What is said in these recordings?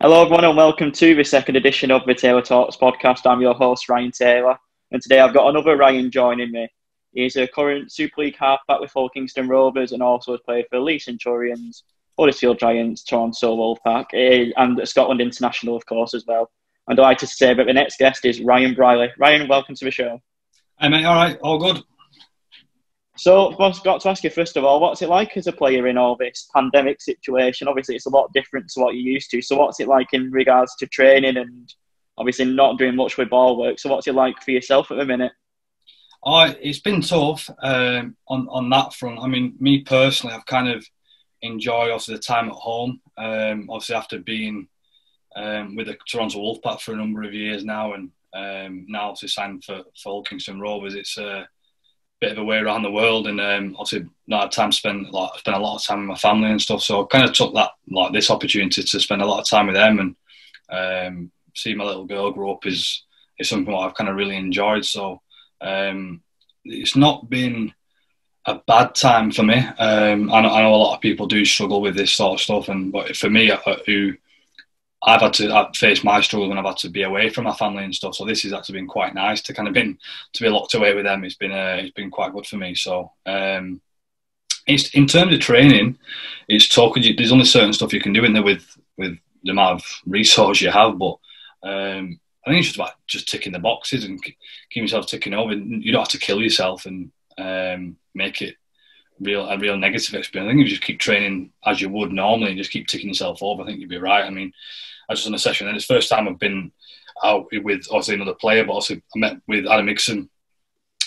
Hello, everyone, and welcome to the second edition of the Taylor Talks podcast. I'm your host, Ryan Taylor, and today I've got another Ryan joining me. He's a current Super League halfback with Hull Kingston Rovers and also has played for Leigh Centurions, Huddersfield Giants, Toronto Wolfpack, and Scotland International, of course, as well. I'm delighted to say that the next guest is Ryan Brierley. Ryan, welcome to the show. Hey, mate, all right, all good. So, I've got to ask you, first of all, what's it like as a player in all this pandemic situation? Obviously, it's a lot different to what you're used to. So, what's it like in regards to training and obviously not doing much with ball work? So, what's it like for yourself at the minute? It's been tough on that front. I mean, me personally, I've kind of enjoyed also the time at home. Obviously, after being with the Toronto Wolfpack for a number of years now, and now obviously signed for Hull Kingston Rovers, it's a bit of a way around the world, and obviously not had time to spend a lot of time with my family and stuff. So I kind of took this opportunity to spend a lot of time with them, and see my little girl grow up is something what I've kind of really enjoyed. So it's not been a bad time for me. I know a lot of people do struggle with this sort of stuff, but for me, I've faced my struggles when I've had to be away from my family and stuff. So this has actually been quite nice to be locked away with them. It's been quite good for me. So it's in terms of training, it's tough. There's only certain stuff you can do in there with the amount of resource you have. But I think it's just about ticking the boxes and keep yourself ticking over. You don't have to kill yourself and make it a real negative experience. I think if you just keep training as you would normally and just keep ticking yourself over, I think you'd be right. I mean, I was just on a session, and it's the first time I've been out with obviously another player, but also I met with Adam Hickson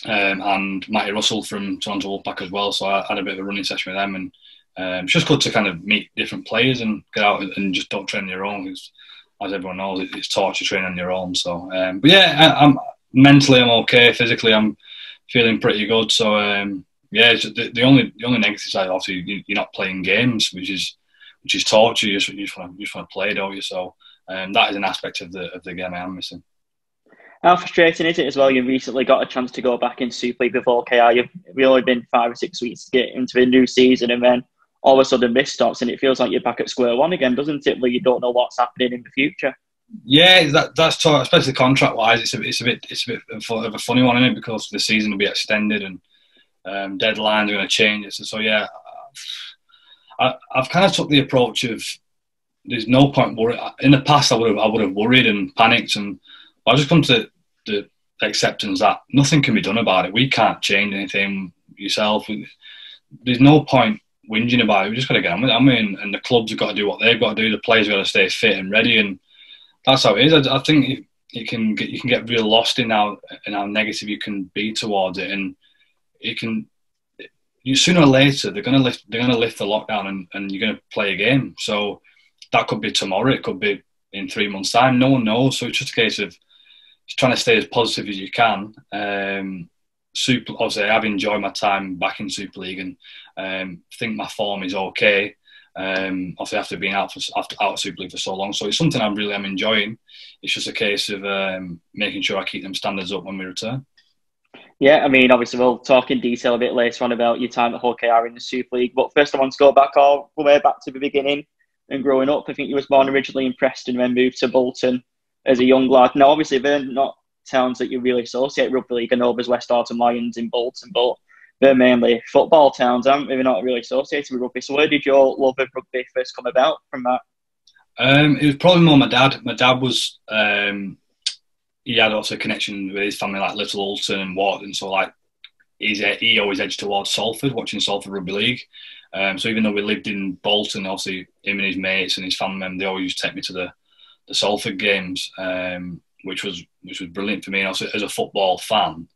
and Matty Russell from Toronto Wolfpack as well. So I had a bit of a running session with them, and it's just good to kind of meet different players and get out and just don't train on your own. Because as everyone knows, it's torture training on your own. So, but yeah, I'm mentally I'm okay. Physically, I'm feeling pretty good. So, yeah, it's the only negative side, obviously, you're not playing games, which is torture. You just want to play, don't you? So, that is an aspect of the game I am missing. How frustrating is it as well? You recently got a chance to go back in Super League with OKR. You've only been 5 or 6 weeks to get into the new season, and then all of a sudden this stops, and it feels like you're back at square one again, doesn't it? Where you don't know what's happening in the future. Yeah, that's tough, especially contract wise. It's a bit of a funny one, isn't it? Because the season will be extended and deadlines are going to change. So yeah, I've kind of took the approach of there's no point worrying. In the past, I would have worried and panicked, and I just come to the acceptance that nothing can be done about it. We can't change anything yourself. There's no point whinging about it. We just got to get on with it. I mean, and the clubs have got to do what they've got to do. The players have got to stay fit and ready, and that's how it is. I think you can get real lost in how negative you can be towards it, and sooner or later they're going to lift the lockdown and you're going to play a game. So that could be tomorrow, it could be in 3 months' time. No one knows. So it's just a case of just trying to stay as positive as you can. Obviously, I've enjoyed my time back in Super League, and think my form is okay. Obviously, after being out of Super League for so long, so it's something I really am enjoying. It's just a case of making sure I keep them standards up when we return. Yeah, I mean, obviously we'll talk in detail a bit later on about your time at Hull KR in the Super League. But first I want to go back all the way back to the beginning and growing up. I think you was born originally in Preston, then moved to Bolton as a young lad. Now, obviously, they're not towns that you really associate Rugby League. I know there's West Autumn Lions in Bolton, but they're mainly football towns, aren't they? They're not really associated with rugby. So where did your love of rugby first come about from that? It was probably more my dad. My dad was... he had also a connection with his family, like Little Alton and Wharton. So like he always edged towards Salford, watching Salford Rugby League. So even though we lived in Bolton, obviously him and his mates and his family members, they always used to take me to the Salford games, which was brilliant for me. And also as a football fan,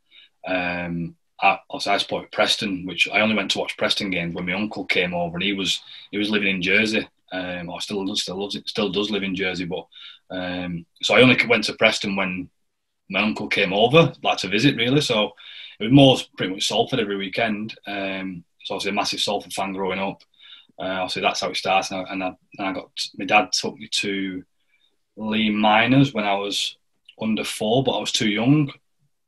I supported Preston, which I only went to watch Preston games when my uncle came over, and he was living in Jersey. Or still does live in Jersey, but so I only went to Preston when my uncle came over, like to visit, really. So it was more pretty much Salford every weekend. So obviously a massive Salford fan growing up. Obviously that's how it started. And I got my dad took me to Leigh Miners when I was under 4, but I was too young,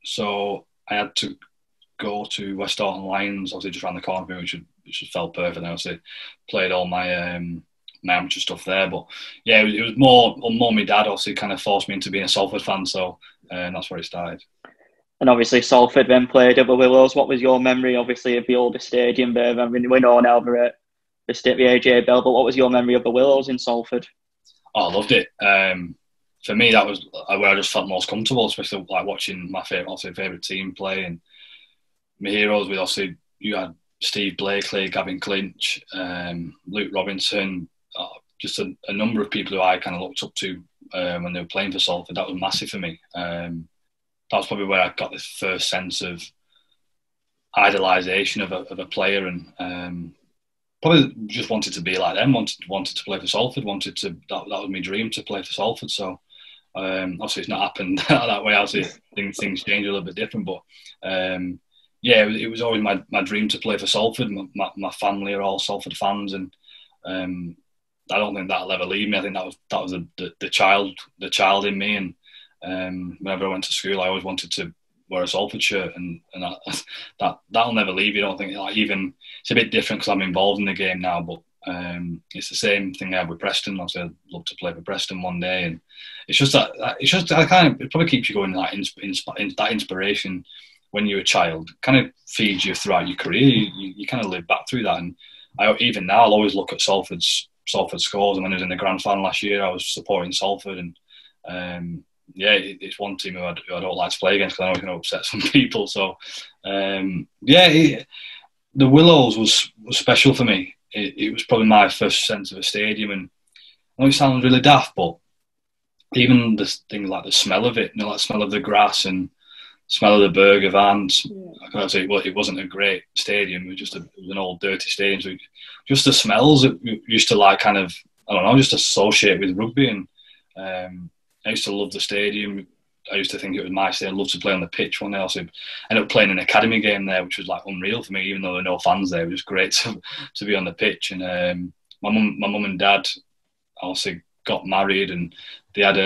so I had to go to West Autumn Lions, obviously just around the corner from me, which just felt perfect. And obviously played all my my amateur stuff there. But yeah, it was more my dad obviously kind of forced me into being a Salford fan, so that's where it started. And obviously Salford then played at the Willows. What was your memory, obviously, of the older stadium there? I mean, we know now we're at the AJ Bell, but what was your memory of the Willows in Salford? Oh, I loved it. For me, that was where I just felt most comfortable, especially like watching my favourite team play. And my heroes, with obviously you had Steve Blakely, Gavin Clinch, Luke Robinson, just a number of people who I kind of looked up to when they were playing for Salford. That was massive for me. That was probably where I got the first sense of idolisation of a player, and probably just wanted to be like them. Wanted to play for Salford. That was my dream, to play for Salford. So obviously it's not happened that way. Obviously things change a little bit different, but yeah, it was always my dream to play for Salford. My family are all Salford fans, and I don't think that'll ever leave me. I think that was the child in me, and whenever I went to school, I always wanted to wear a Salford shirt, and that'll never leave you. I don't think, like, even it's a bit different because I'm involved in the game now, but it's the same thing I had with Preston. Obviously, I'd love to play for Preston one day, and it's just that it probably keeps you going. That inspiration when you're a child kind of feeds you throughout your career. You kind of live back through that, and even now I'll always look at Salford scores. And when I was in the grand final last year, I was supporting Salford, and yeah, it's one team who I don't like to play against because I know it's going to upset some people. So yeah, the Willows was special for me. It was probably my first sense of a stadium, and I know it sounds really daft, but even the things like the smell of it, like the smell of the grass and smell of the burger vans. I can say, well, it wasn't a great stadium. It was an old dirty stadium. So just the smells that we used to like, kind of, I don't know, just associate with rugby. And I used to love the stadium. I used to think it was my stadium. I loved to play on the pitch one day. I also ended up playing an academy game there, which was like unreal for me, even though there were no fans there. It was great to be on the pitch. And my mum and dad also got married, and they had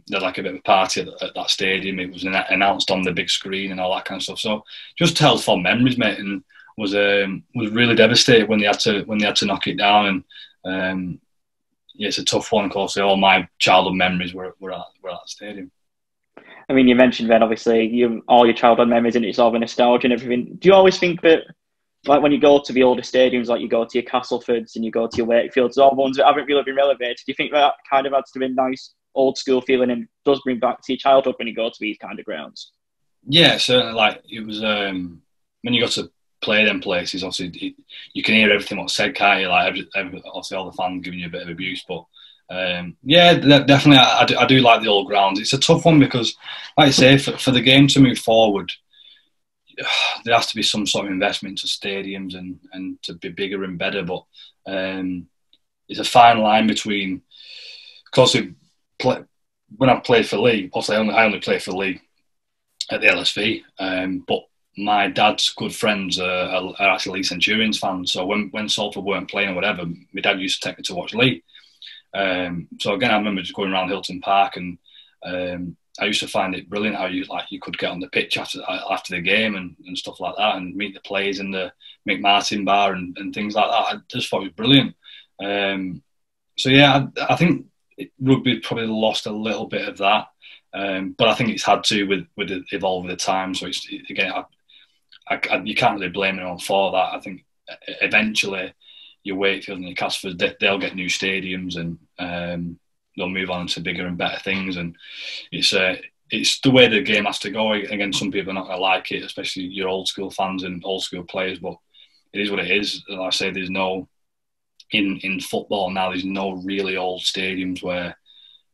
like a bit of a party at that stadium. It was announced on the big screen and all that kind of stuff. So just held fond memories, mate, and was really devastated when they had to knock it down. And yeah, it's a tough one because all my childhood memories were at that stadium. I mean, you mentioned then obviously all your childhood memories, and it's all the nostalgia and everything. Do you always think that, like, when you go to the older stadiums, like you go to your Castlefords and you go to your Wakefields, all the ones that haven't really been relegated, do you think that kind of adds to a nice old school feeling and does bring back to your childhood when you go to these kind of grounds? Yeah, certainly. Like, it was when you got to play them places, obviously you can hear everything what's said, can't you? Like, obviously all the fans giving you a bit of abuse, but yeah, definitely I do like the old grounds. It's a tough one because, like I say, for the game to move forward, there has to be some sort of investment into stadiums and to be bigger and better. But it's a fine line between, because when I played for Leigh, obviously I only played for Leigh at the LSV, but my dad's good friends are actually Leigh Centurions fans. So when Salford weren't playing or whatever, my dad used to take me to watch Leigh. So again, I remember just going around Hilton Park, and I used to find it brilliant how you could get on the pitch after the game and stuff like that, and meet the players in the McMartin bar and things like that. I just thought it was brilliant. So yeah, I think rugby probably lost a little bit of that, but I think it's had to with it evolve with the time. So it's, again, you can't really blame anyone for that. I think eventually your Wakefield and your Castleford, they'll get new stadiums, and they'll move on to bigger and better things. And it's the way the game has to go. Again, some people are not going to like it, especially your old school fans and old school players, but it is what it is. And like I say, there's no, in football now, there's no really old stadiums where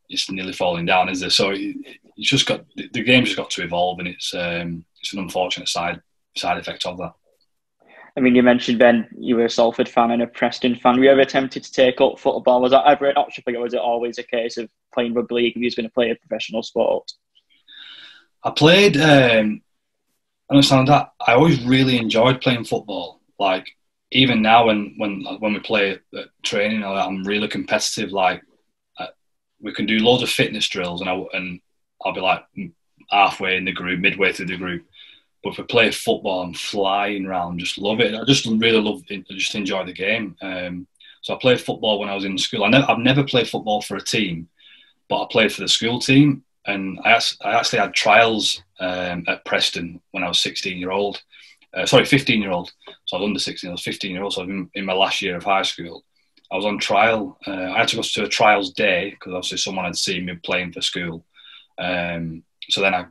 it's nearly falling down, is there? So it's just got, the game's just got to evolve, and it's an unfortunate side effect of that. I mean, you mentioned, Ben, you were a Salford fan and a Preston fan. Were you ever tempted to take up football? Was that ever an option for you, or was it always a case of playing rugby league if you was going to play a professional sport? I played, understand that, I always really enjoyed playing football. Like, even now when we play at training, I'm really competitive. Like, we can do loads of fitness drills, and I'll be like halfway in the group, midway through the group. But if we play football, I'm flying around, just love it. I just really love it. I just enjoy the game. So I played football when I was in school. I've never played football for a team, but I played for the school team. And I actually had trials at Preston when I was 15-year-old. So I was under 16, I was 15-year-old. So I was in my last year of high school. I was on trial. I had to go to a trials day because obviously someone had seen me playing for school. So then I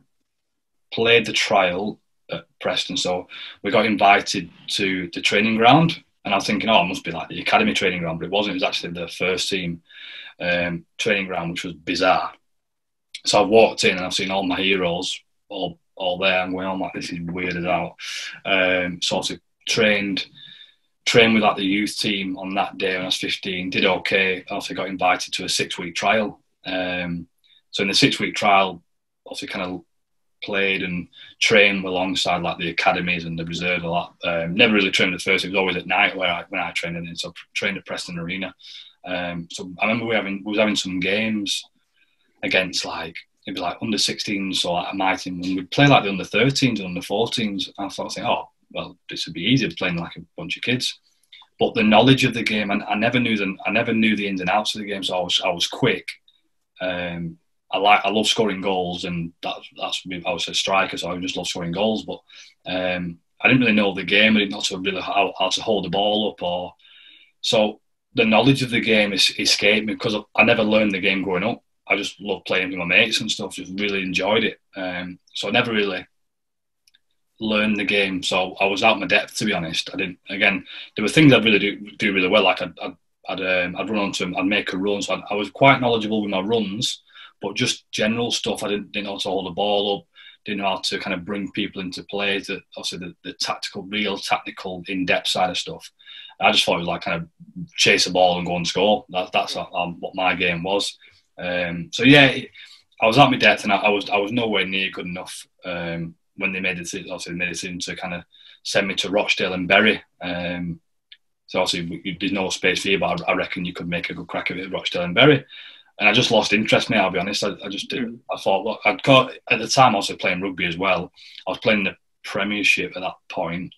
played the trial at Preston. So we got invited to the training ground. And I was thinking, oh, it must be like the academy training ground. But it wasn't. It was actually the first team training ground, which was bizarre. So I walked in and I've seen all my heroes all there. I'm going, oh, like, this is weird as hell. Sort of trained with like the youth team on that day when I was 15. Did okay. Also got invited to a 6-week trial. So in the 6-week trial, also kind of played and trained alongside like the academies and the reserve a lot. Never really trained at first. It was always at night when I trained, and so trained at Preston Arena. So I remember we was having some games against like it'd be like under 16s, so like my team, and we'd play like the under 13s and under 14s. And I thought, oh well, this would be easy playing like a bunch of kids. But the knowledge of the game, and I never knew the ins and outs of the game. So I was quick. I love scoring goals, and that's I was a striker, so I just love scoring goals. But I didn't really know the game. I didn't know really how to hold the ball up, so the knowledge of the game escaped me because I never learned the game growing up. I just loved playing with my mates and stuff. Just really enjoyed it. So I never really learned the game. So I was out my depth, to be honest. I didn't. Again, there were things I'd really do really well. Like I'd run onto them. I'd make a run. So I was quite knowledgeable with my runs. But just general stuff, I didn't know how to hold the ball up, didn't know how to kind of bring people into play, obviously the tactical, real tactical, in-depth side of stuff. I just thought it was like kind of chase the ball and go and score. That's what my game was. So yeah, I was at my depth, and I was nowhere near good enough when they made the decision to kind of send me to Rochdale and Bury. So obviously there's no space for you, but I reckon you could make a good crack of it at Rochdale and Bury. And I just lost interest, mate, I'll be honest. I just did. I thought, look, at the time I was playing rugby as well. I was playing the Premiership at that point.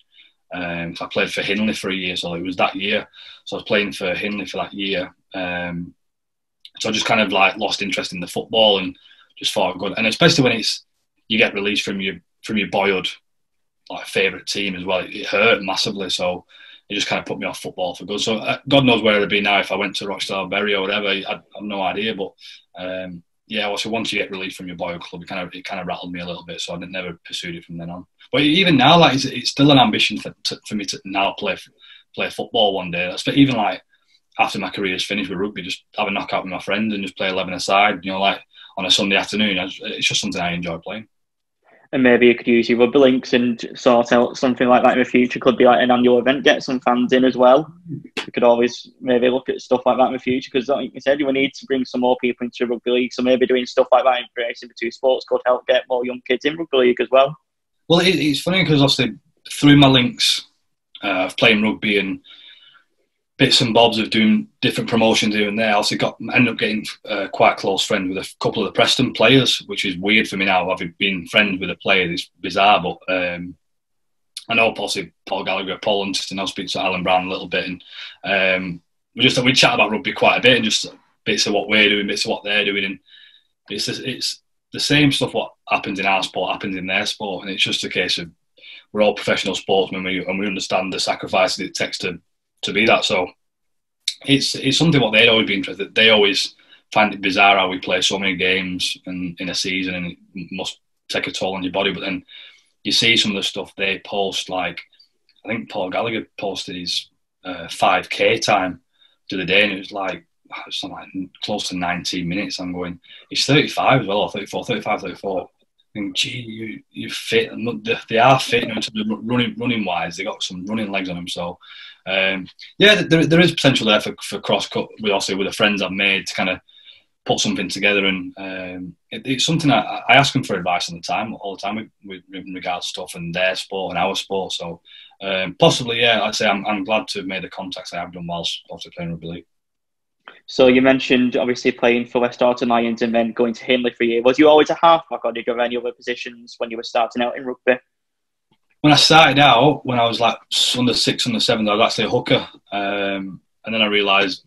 So I played for Hindley for a year, so it was that year. So I was playing for Hindley for that year. So I just kind of like lost interest in the football and just thought good. And especially when you get released from your boyhood like favourite team as well, it hurt massively. So it just kind of put me off football for good. So God knows where I'd be now if I went to Rochdale, Bury or whatever. I have no idea. But yeah, also once you get released from your boyhood club, it kind of rattled me a little bit. So I never pursued it from then on. But even now, like it's still an ambition for me to now play football one day. Even like after my career is finished with rugby, just have a knockout with my friends and just play 11-a-side. You know, like on a Sunday afternoon. It's just something I enjoy playing. And maybe you could use your rugby links and sort out something like that in the future. Could be like an annual event, get some fans in as well. You could always maybe look at stuff like that in the future because, like you said, you need to bring some more people into rugby league. So maybe doing stuff like that in racing the two sports could help get more young kids in rugby league as well. Well, it's funny because obviously through my links of playing rugby and bits and bobs of doing different promotions here and there, I also ended up getting quite close friends with a couple of the Preston players, which is weird for me now. Having been friends with a player, it's bizarre, but I know possibly Paul Gallagher, Paul Huntington, I'll speak to Alan Brown a little bit, and we chat about rugby quite a bit and just bits of what we're doing, bits of what they're doing, and it's the same stuff. What happens in our sport happens in their sport, and it's just a case of we're all professional sportsmen, and we understand the sacrifices it takes to be that. So it's something what they'd always be interested. They always find it bizarre how we play so many games in a season, and it must take a toll on your body. But then you see some of the stuff they post, like I think Paul Gallagher posted his 5K time the other day, and it was like close to 19 minutes. I'm going, he's 35 as well, or 34. And gee, you're fit. They are fit in terms of running wise. They got some running legs on them. So yeah, there is potential there for cross cut with the friends I've made to kind of put something together. And it's something I ask them for advice all the time with regards to stuff and their sport and our sport. So possibly, yeah, I'd say I'm glad to have made the contacts I have done whilst also playing rugby league. So you mentioned obviously playing for West Orton Lions and then going to Hindley for a year. Was you always a halfback, or did you have any other positions when you were starting out in rugby? When I started out, when I was like under 6, under 7, I was actually a hooker. and then I realised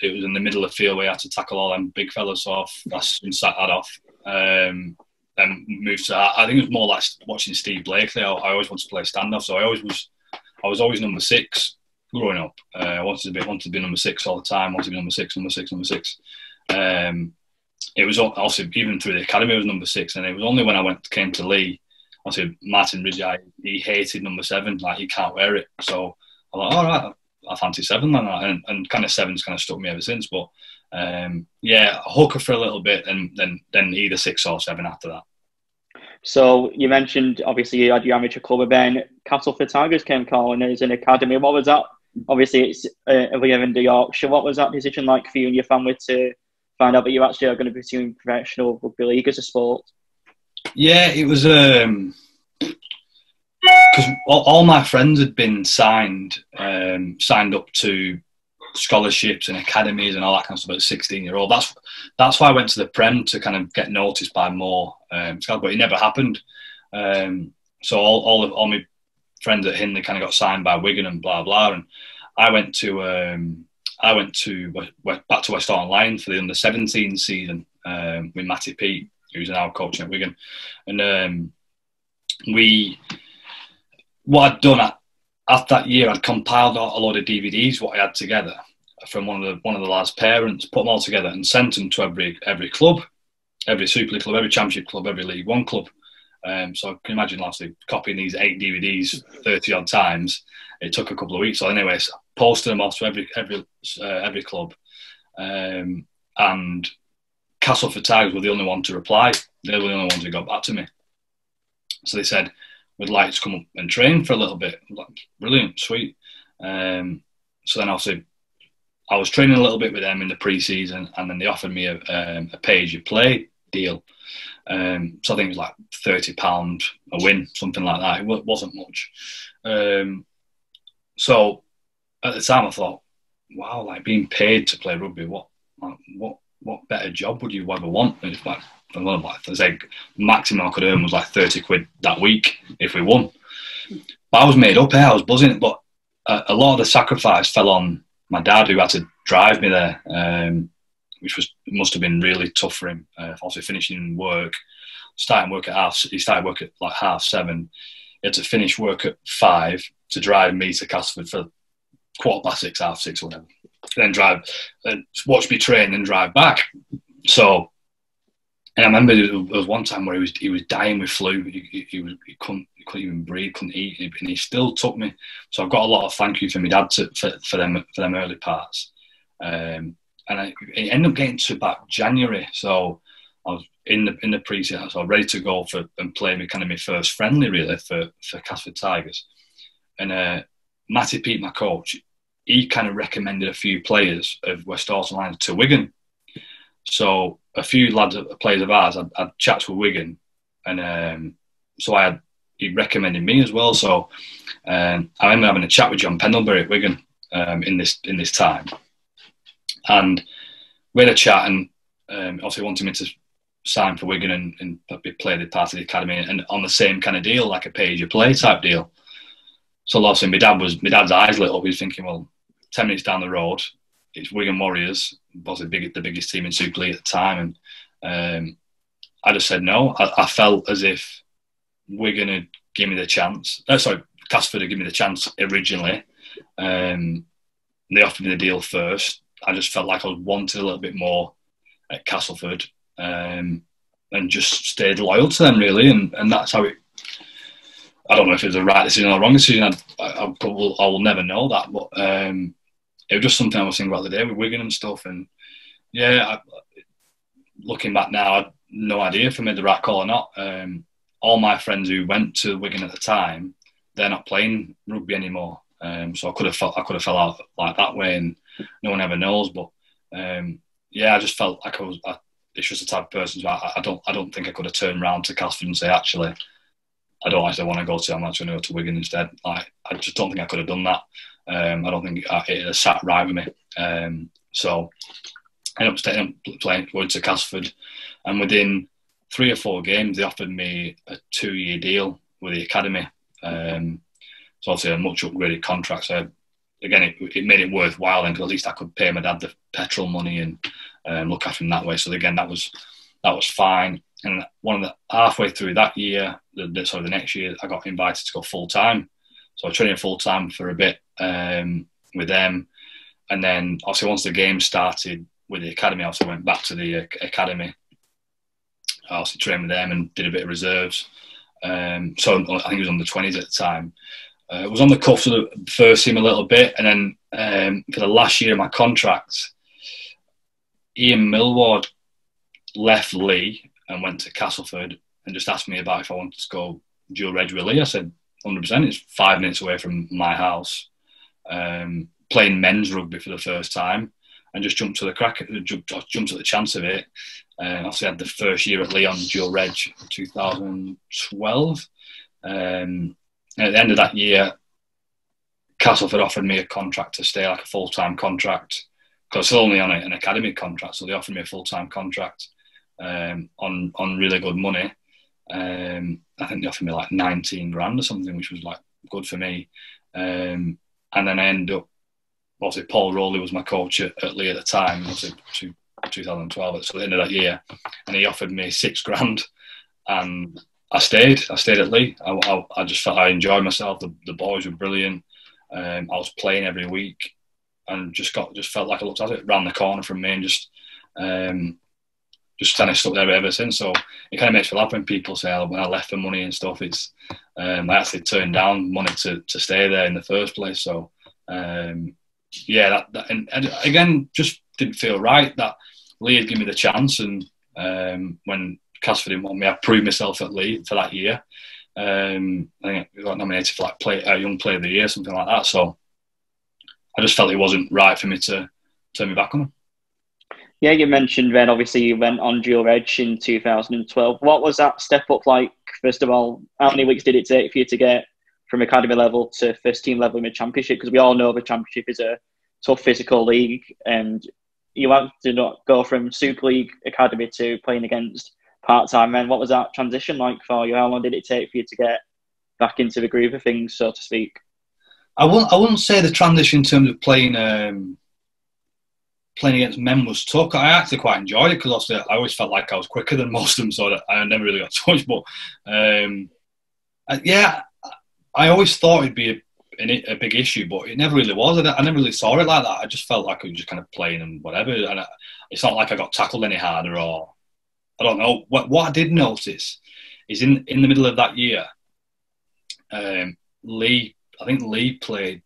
it was in the middle of the field where I had to tackle all them big fellas, so I soon sat that off. Then moved to, I think it was more like watching Steve Blakely. I always wanted to play standoff, so I was always number 6 growing up. I wanted to be number 6 all the time. Wanted to be number 6, number 6, number 6. It was also, even through the academy, I was number 6, and it was only when I came to Leigh. Obviously, Martin Ridgey, he hated number 7, like he can't wear it. So I thought, all right, I fancy 7 then, and kind of 7's kind of stuck me ever since. But yeah, hooker for a little bit, and then either 6 or 7 after that. So you mentioned, obviously, you had your amateur club, and then Castleford Tigers came calling as an academy. What was that? Obviously, it's Leigh in Yorkshire. What was that decision like for you and your family to find out that you actually are going to be pursuing professional rugby league as a sport? Yeah, it was because all my friends had been signed up to scholarships and academies and all that kind of stuff at 16-year-old. That's why I went to the Prem, to kind of get noticed by more scouts, but it never happened. So all my friends at Hindley kind of got signed by Wigan and blah blah, and I went back to West Orton Lions for the under-17 season with Matty Pete, who's now coaching at Wigan, and what I'd done after that year, I'd compiled a load of DVDs what I had together from one of the lads' parents, put them all together and sent them to every club, every Super League club, every Championship club, every League One club. So I can imagine lastly copying these 8 DVDs 30 odd times. It took a couple of weeks. So anyway, so posted them off to every club, and Castleford Tigers were the only one to reply. They were the only ones who got back to me. So they said, "We'd like to come up and train for a little bit." I'm like, brilliant, sweet. So then obviously I was training a little bit with them in the pre-season, and then they offered me a pay-as-you-play deal. So I think it was like £30 a win, something like that. It wasn't much. So at the time I thought, wow, like being paid to play rugby, what better job would you ever want? And it's like, I say, maximum I could earn was like 30 quid that week if we won. But I was made up here, I was buzzing. But a lot of the sacrifice fell on my dad, who had to drive me there, which must have been really tough for him. Also finishing work, he started work at like 7:30. He had to finish work at 5 to drive me to Castleford for 6:15, 6:30 or whatever. Then drive and watch me train and drive back. So, and I remember there was one time where he was dying with flu. He couldn't even breathe, couldn't eat, and he still took me. So I've got a lot of thank you from my dad for them early parts. And it ended up getting to about January. So I was in the pre-season, so I was ready to go and play my first friendly really for Castleford Tigers. And Matty Pete, my coach, he kind of recommended a few players of West Orton Lions to Wigan. So a few players of ours, I'd chat with Wigan, and so he recommended me as well. So I remember having a chat with John Pendlebury at Wigan in this time, and we had a chat, and obviously wanted me to sign for Wigan and play the part of the academy, and on the same kind of deal, like a pay-as-you-play type deal. So obviously my dad's eyes lit up. He was thinking, well, 10 minutes down the road, it's Wigan Warriors, obviously the biggest team in Super League at the time, and I just said no. I felt as if Wigan had given me the chance. Castleford had given me the chance originally. They offered me the deal first. I just felt like I was wanted a little bit more at Castleford, and just stayed loyal to them really, and that's how it. I don't know if it was the right decision or the wrong decision. I will never know that, but it was just something I was thinking about the day with Wigan and stuff. And yeah, looking back now, I had no idea if I made the right call or not. All my friends who went to Wigan at the time, they're not playing rugby anymore. So I could have fell out like that way, and no one ever knows. But yeah, I just felt like it's just the type of person. So I don't think I could have turned around to Castleford and say, actually, I don't actually want to go to. I'm actually going to go to Wigan instead. Like, I just don't think I could have done that. I don't think it has sat right with me. So I ended up staying playing to Castleford, and within 3 or 4 games, they offered me a 2-year deal with the academy. So obviously a much upgraded contract. So again, it made it worthwhile then, because at least I could pay my dad the petrol money and look after him that way. So again, that was fine. And halfway through that year, the next year, I got invited to go full time. So I trained full time for a bit with them, and then obviously once the game started with the academy, I also went back to the academy. I also trained with them and did a bit of reserves. So I think it was on the 20s at the time. It was on the cuff of the first team a little bit, and then for the last year of my contract, Ian Millward left Leigh and went to Castleford and just asked me about if I wanted to go dual reg with Leigh. I said 100%. It's 5 minutes away from my house. Playing men's rugby for the first time, and just jumped to the jumped at the chance of it. Obviously, I had the first year at Leigh on dual reg in 2012. And at the end of that year, Castleford offered me a contract to stay, like a full-time contract, because I was still only on an academy contract, so they offered me a full-time contract on really good money. I think they offered me like 19 grand or something, which was like good for me. And then I ended up, obviously Paul Rowley was my coach at Leigh at the time, obviously 2012, so at the end of that year, and he offered me 6 grand, and I stayed at Leigh. I just felt I enjoyed myself. The boys were brilliant. I was playing every week, and just felt like I looked at it round the corner from me, and just kind of stuck there ever since. So it kind of makes me laugh when people say, when I left for money and stuff, it's I actually turned down money to stay there in the first place. So yeah, and again, just didn't feel right that Leigh had given me the chance, and when Castleford didn't want me, I proved myself at Leigh for that year. I think I got nominated for like Young Player of the Year, something like that. So I just felt it wasn't right for me to turn me back on him. Yeah, you mentioned then obviously you went on dual reg in 2012. What was that step up like? First of all, how many weeks did it take for you to get from academy level to first team level in the championship? Because we all know the championship is a tough physical league, and you have to not go from Super League academy to playing against part-time men. What was that transition like for you? How long did it take for you to get back into the groove of things, so to speak? I wouldn't say the transition in terms of playing against men was tough. I actually quite enjoyed it, because obviously I always felt like I was quicker than most of them, so I never really got touched. But yeah, I always thought it'd be a big issue, but it never really was. I never really saw it like that. I just felt like I was just kind of playing and whatever. And it's not like I got tackled any harder, or I don't know. What I did notice is in the middle of that year, Leigh played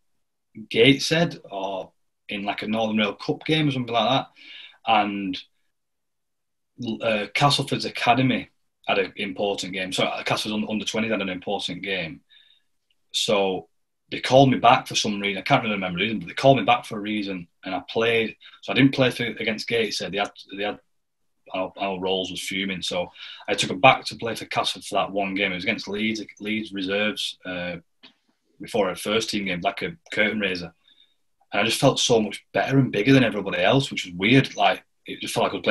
Gateshead, or in like a Northern Rail Cup game or something like that, and Castleford's academy had an important game. So Castleford's under 20s had an important game. So they called me back for some reason. I can't really remember the reason, but they called me back for a reason, and I played. So I didn't play against Gateshead. They had our roles was fuming, so I took it back to play for Castleford for that one game. It was against Leeds reserves before our first team game, like a curtain raiser, and I just felt so much better and bigger than everybody else, which was weird. Like, it just felt like I was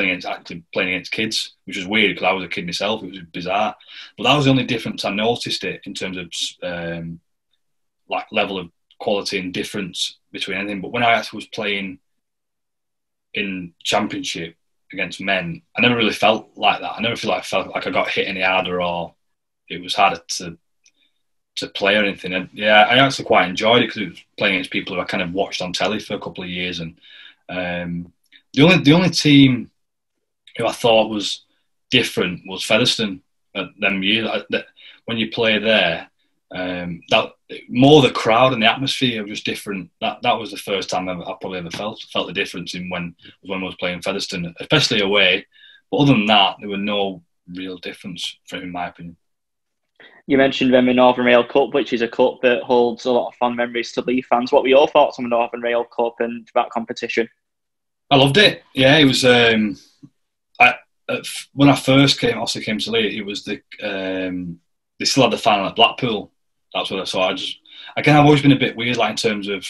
playing against kids, which was weird because I was a kid myself. It was bizarre, but that was the only difference I noticed it in terms of like level of quality and difference between anything. But when I actually was playing in championship against men, I never really felt like that. I never felt like I got hit any harder, or it was harder to play or anything. And yeah, I actually quite enjoyed it because it was playing against people who I kind of watched on telly for a couple of years. And the only team who I thought was different was Featherstone at them years. When you play there, that more the crowd and the atmosphere was just different. That was the first time I probably ever felt the difference in when I was playing Featherstone, especially away. But other than that, there was no real difference in my opinion. You mentioned the Northern Rail Cup, which is a cup that holds a lot of fond memories to Leigh fans. What were your thoughts on the Northern Rail Cup and that competition? I loved it. Yeah, it was. When I first came to Leigh, it was they still had the final at Blackpool. That's what I saw. I've always been a bit weird, like in terms of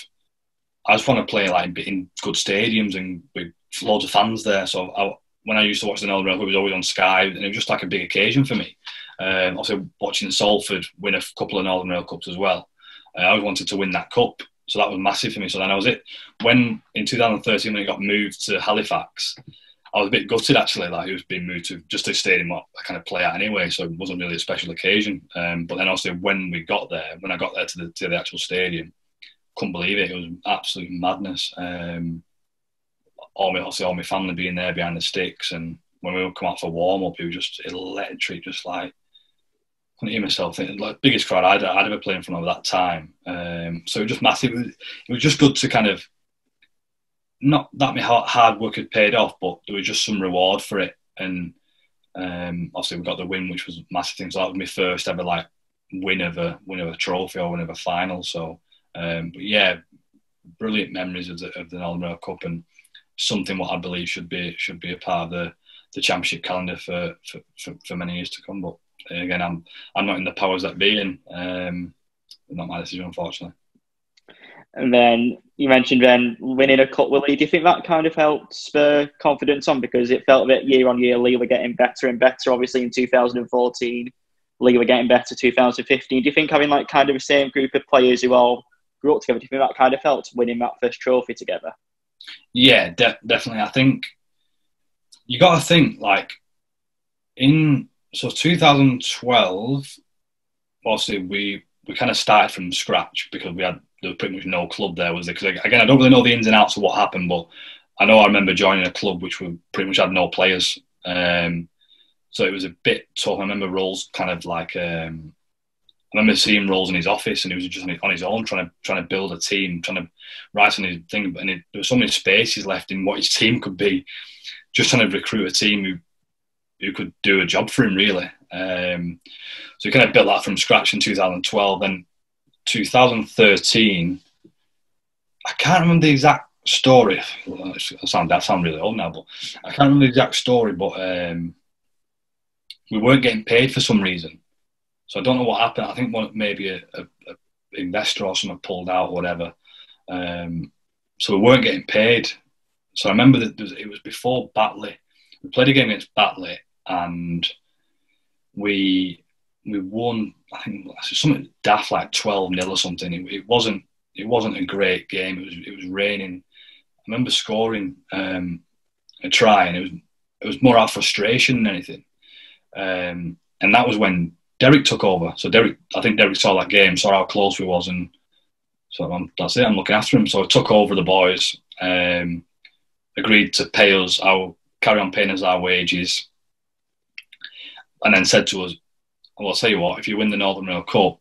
I just want to play like in good stadiums and with loads of fans there. So when I used to watch the Northern Rail Cup, it was always on Sky, and it was just like a big occasion for me. Also watching Salford win a couple of Northern Rail Cups as well. I always wanted to win that cup. So that was massive for me. So then I was when in 2013 when it got moved to Halifax, I was a bit gutted actually that it was being moved to just a stadium I kind of play at anyway. So it wasn't really a special occasion. But then also when I got there to the actual stadium, couldn't believe it. It was absolute madness. All my family being there behind the sticks, and when we would come out for warm up, it was just electric, just like. Couldn't hear myself thinking, like, biggest crowd I'd ever played in front of at that time. So it was just massive. It was just good to kind of, not that my hard work had paid off, but there was just some reward for it. And obviously we got the win, which was a massive thing. So that was my first ever like win of a trophy or win of a final. So, but yeah, brilliant memories of the Northern Rail Cup, and something what I believe should be a part of the championship calendar for many years to come. But again, I'm not in the powers that be, and not my decision, unfortunately. And then you mentioned then winning a cup with Leigh. Do you think that kind of helped spur confidence on? Because it felt that year on year, Leigh were getting better and better. Obviously, in 2014, Leigh were getting better. 2015. Do you think having like kind of the same group of players who all grew up together, do you think that kind of helped winning that first trophy together? Yeah, definitely. I think you got to think like So 2012, obviously we kind of started from scratch because there was pretty much no club there, was there? Because again, I don't really know the ins and outs of what happened, but I know I remember joining a club which we pretty much had no players. So it was a bit tough. I remember Rolls kind of like, I remember seeing Rolls in his office, and he was just on his own trying to build a team, trying to write on his thing, and there was so many spaces left in what his team could be, just trying to recruit a team who could do a job for him, really. So he kind of built that from scratch in 2012. Then 2013, I can't remember the exact story. I sound really old now, but I can't remember the exact story. But we weren't getting paid for some reason. So I don't know what happened. I think maybe a investor or someone pulled out or whatever. So we weren't getting paid. So I remember that it was before Batley. We played a game against Batley, and we won, I think, something daft like 12-0 or something. It wasn't a great game. It was raining. I remember scoring a try, and it was more out of frustration than anything. And that was when Derek took over. So I think Derek saw that game, saw how close we was, and so that's it. I'm looking after him. So I took over the boys, agreed to pay us carry on paying us our wages, and then said to us, "Well, I'll tell you what, if you win the Northern Rail Cup,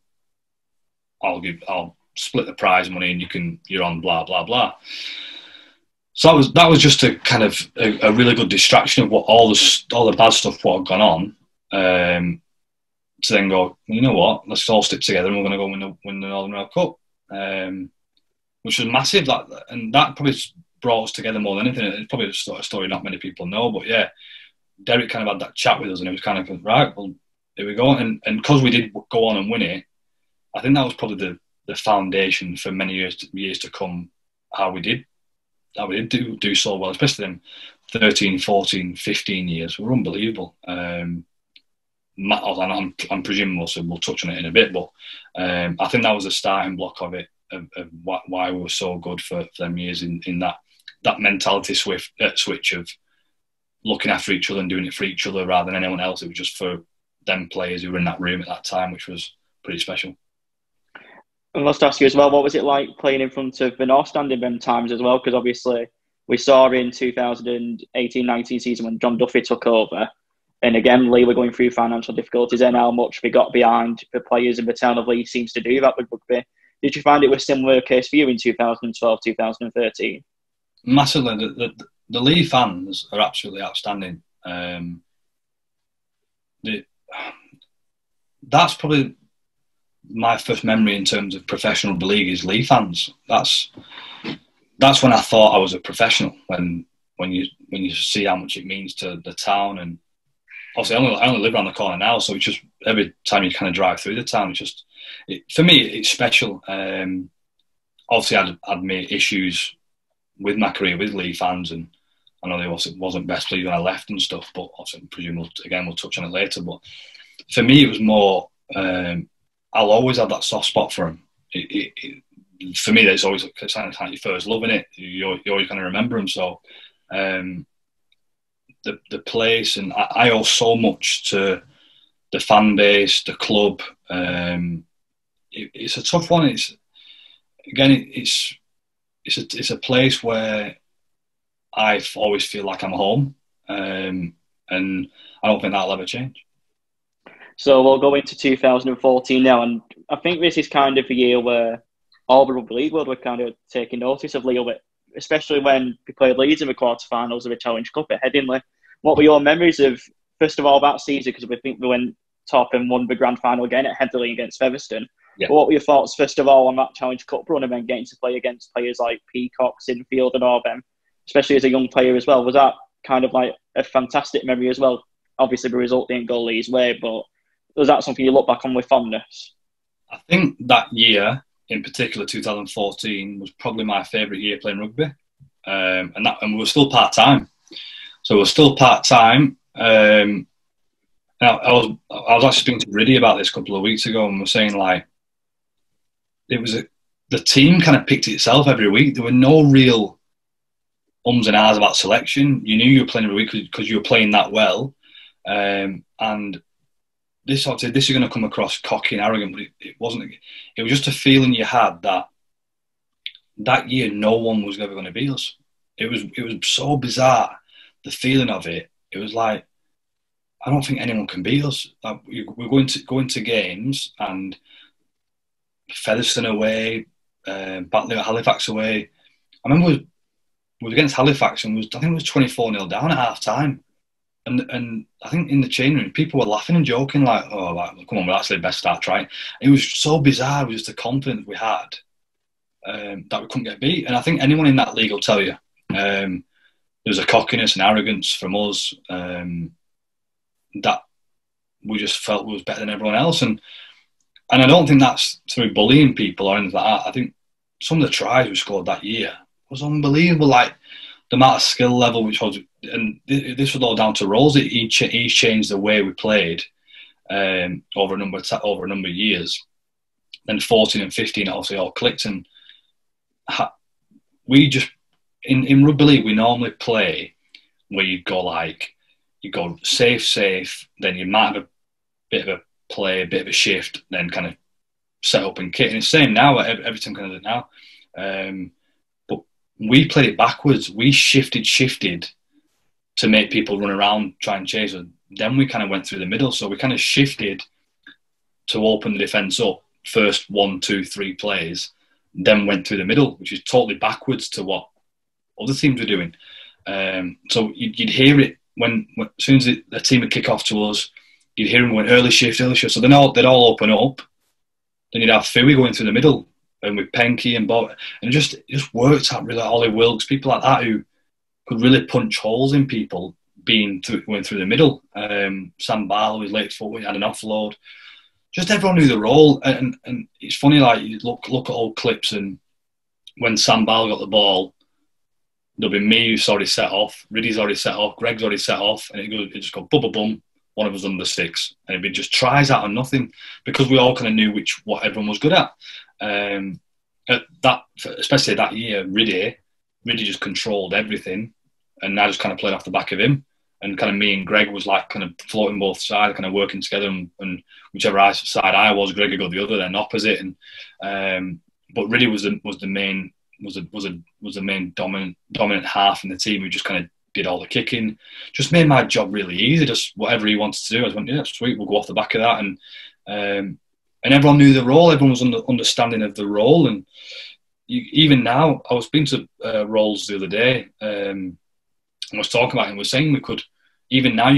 I'll split the prize money, and you're on blah blah blah." So that was just a kind of a really good distraction of what all the bad stuff what had gone on. To then go, you know what, let's all stick together and we're going to go win the Northern Rail Cup, which was massive. And that probably brought us together more than anything. It's probably a story not many people know, but yeah, Derek kind of had that chat with us, and it was kind of right, well, here we go. And because we did go on and win it, I think that was probably the foundation for many years to come. How we did do so well, especially in 13, 14, 15 years, were unbelievable. I'm presuming we'll touch on it in a bit, but I think that was the starting block of it, of why we were so good for them years in that mentality switch of looking after each other and doing it for each other rather than anyone else. It was just for them players who were in that room at that time, which was pretty special. I must ask you as well, what was it like playing in front of the North Stand in them times as well? Because obviously we saw in 2018-19 season when John Duffy took over, and again, Leigh were going through financial difficulties, and how much they got behind the players, in the town of Leigh seems to do that with rugby. Did you find it was a similar case for you in 2012, 2013? Massively. The Leigh fans are absolutely outstanding. That's probably my first memory in terms of professional league is Leigh fans. That's when I thought I was a professional. When you see how much it means to the town, and obviously I only live around the corner now, so it's just every time you kind of drive through the town, for me it's special. Obviously I'd made issues with my career with Leigh fans, and I know they wasn't best pleased when I left and stuff, but obviously I presume we'll touch on it later. But for me it was more, I'll always have that soft spot for them. for me, that's always kind of your first love, innit? You always kind of remember them. So the place, and I owe so much to the fan base, the club. It's a tough one. It's a place where I always feel like I'm home, and I don't think that'll ever change. So we'll go into 2014 now, and I think this is kind of a year where all the Rugby League world were kind of taking notice of Leigh, especially when we played Leeds in the quarterfinals of the Challenge Cup at Headingley. What were your memories of, first of all, that season? Because we think we went top and won the grand final again at Headingley against Featherstone. Yeah. What were your thoughts, first of all, on that Challenge Cup run and then getting to play against players like Peacock, Sinfield and all them, especially as a young player as well? Was that kind of like a fantastic memory as well? Obviously, the result didn't go Leigh's way, but was that something you look back on with fondness? I think that year, in particular, 2014, was probably my favourite year playing rugby, and we were still part time. So we were still part time. I was actually speaking to Riddy about this a couple of weeks ago, and we're saying like the team kind of picked itself every week. There were no real ums and ahs about selection. You knew you were playing every week because you were playing that well, and this is going to come across cocky and arrogant, but it wasn't. It was just a feeling you had that year no one was ever going to beat us. It was so bizarre, the feeling of it. It was like, I don't think anyone can beat us. We're going to games, and Featherstone away, Batley at Halifax away. I remember we was against Halifax, and I think it was 24-0 down at half time. And I think in the change room, people were laughing and joking, like, oh, like, come on, we're actually best start trying. It was so bizarre. It was just the confidence we had that we couldn't get beat. And I think anyone in that league will tell you there was a cockiness and arrogance from us that we just felt was better than everyone else. And I don't think that's through bullying people or anything like that. I think some of the tries we scored that year was unbelievable. Like, the amount of skill level, which was, and this was all down to roles. He's changed the way we played over a number of years. Then 14 and 15 obviously all clicked, and we just in rugby league we normally play where you go safe, then you might have a bit of a play, a bit of a shift, then kind of set up and kit. And it's the same now. Every team kind of does it now. We played it backwards. We shifted to make people run around, try and chase us. Then we kind of went through the middle. So we kind of shifted to open the defence up. First 1, 2, 3 plays, then went through the middle, which is totally backwards to what other teams were doing. So you'd hear it when as soon as the team would kick off to us, you'd hear them going early shift. So then they'd all open up. Then you'd have Fui going through the middle, and with Penke and Bob, and it just worked out really. Ollie Wilkes, people like that who could really punch holes in people going through the middle. Sam Barlow, his late foot, had an offload. Just everyone knew the role, and it's funny. Like, you look at old clips, and when Sam Barlow got the ball, there'll be me who's already set off, Riddy's already set off, Greg's already set off, and it just go bum bum bum. One of us under the sticks, and it just tries out of nothing because we all kind of knew what everyone was good at. Especially that year, Riddy just controlled everything, and I just kind of played off the back of him. And kind of me and Greg was like kind of floating both sides, kind of working together, and whichever side I was, Greg would go the other, then opposite. And but Riddy was the main dominant half in the team who just kind of did all the kicking, just made my job really easy. Just whatever he wanted to do, I just went, yeah, sweet, we'll go off the back of that. And everyone knew the role. Everyone was understanding of the role. And even now, I was speaking to Rolls the other day, and I was talking about it, and we're saying you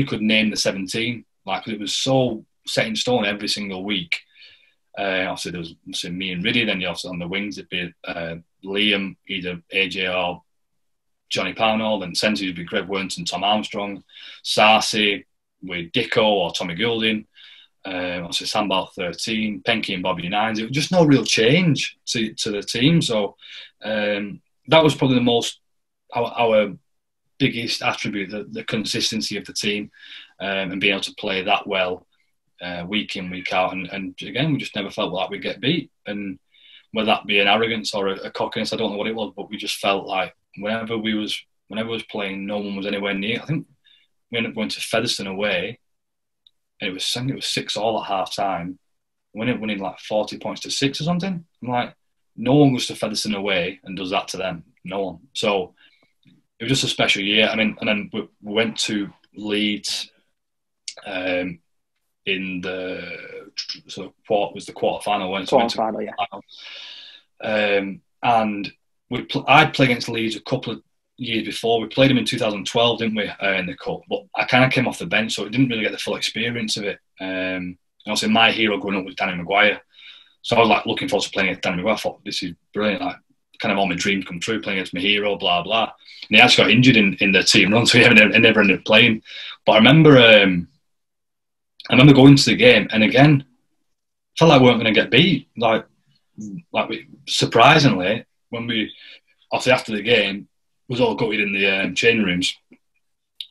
could name the 17, like, it was so set in stone every single week. Obviously, there was me and Riddy. Then you also on the wings, it'd be Liam, either AJ or Johnny Pownall, then centre would be Greg Wernton, Tom Armstrong, Sarcy with Dicko or Tommy Goulding, obviously Sambal 13, Penke and Bobby Nines. It was just no real change to the team. So that was probably the most our biggest attribute, the consistency of the team, and being able to play that well week in, week out. And again, we just never felt like we'd get beat. And whether that be an arrogance or a cockiness, I don't know what it was, but we just felt like whenever we was playing, no one was anywhere near. I think we ended up going to Featherstone away, and it was 6-6 at half time. We ended up winning like 40 points to 6 or something. I'm like, no one goes to Featherstone away and does that to them. No one. So it was just a special year. I mean, and then we went to Leeds in the quarter final. Quarter-final, yeah. And I'd played against Leeds a couple of years before. We played them in 2012, didn't we, in the cup? But I kind of came off the bench, so I didn't really get the full experience of it. And also, my hero growing up was Danny Maguire, so I was like looking forward to playing against Danny Maguire. I thought, this is brilliant, like kind of all my dreams come true, playing against my hero, blah blah. And he actually got injured in the team run, so he never ended up playing. But I remember going to the game, and again, felt like we weren't going to get beat. Like surprisingly, when we obviously after the game was all gutted in the changing rooms.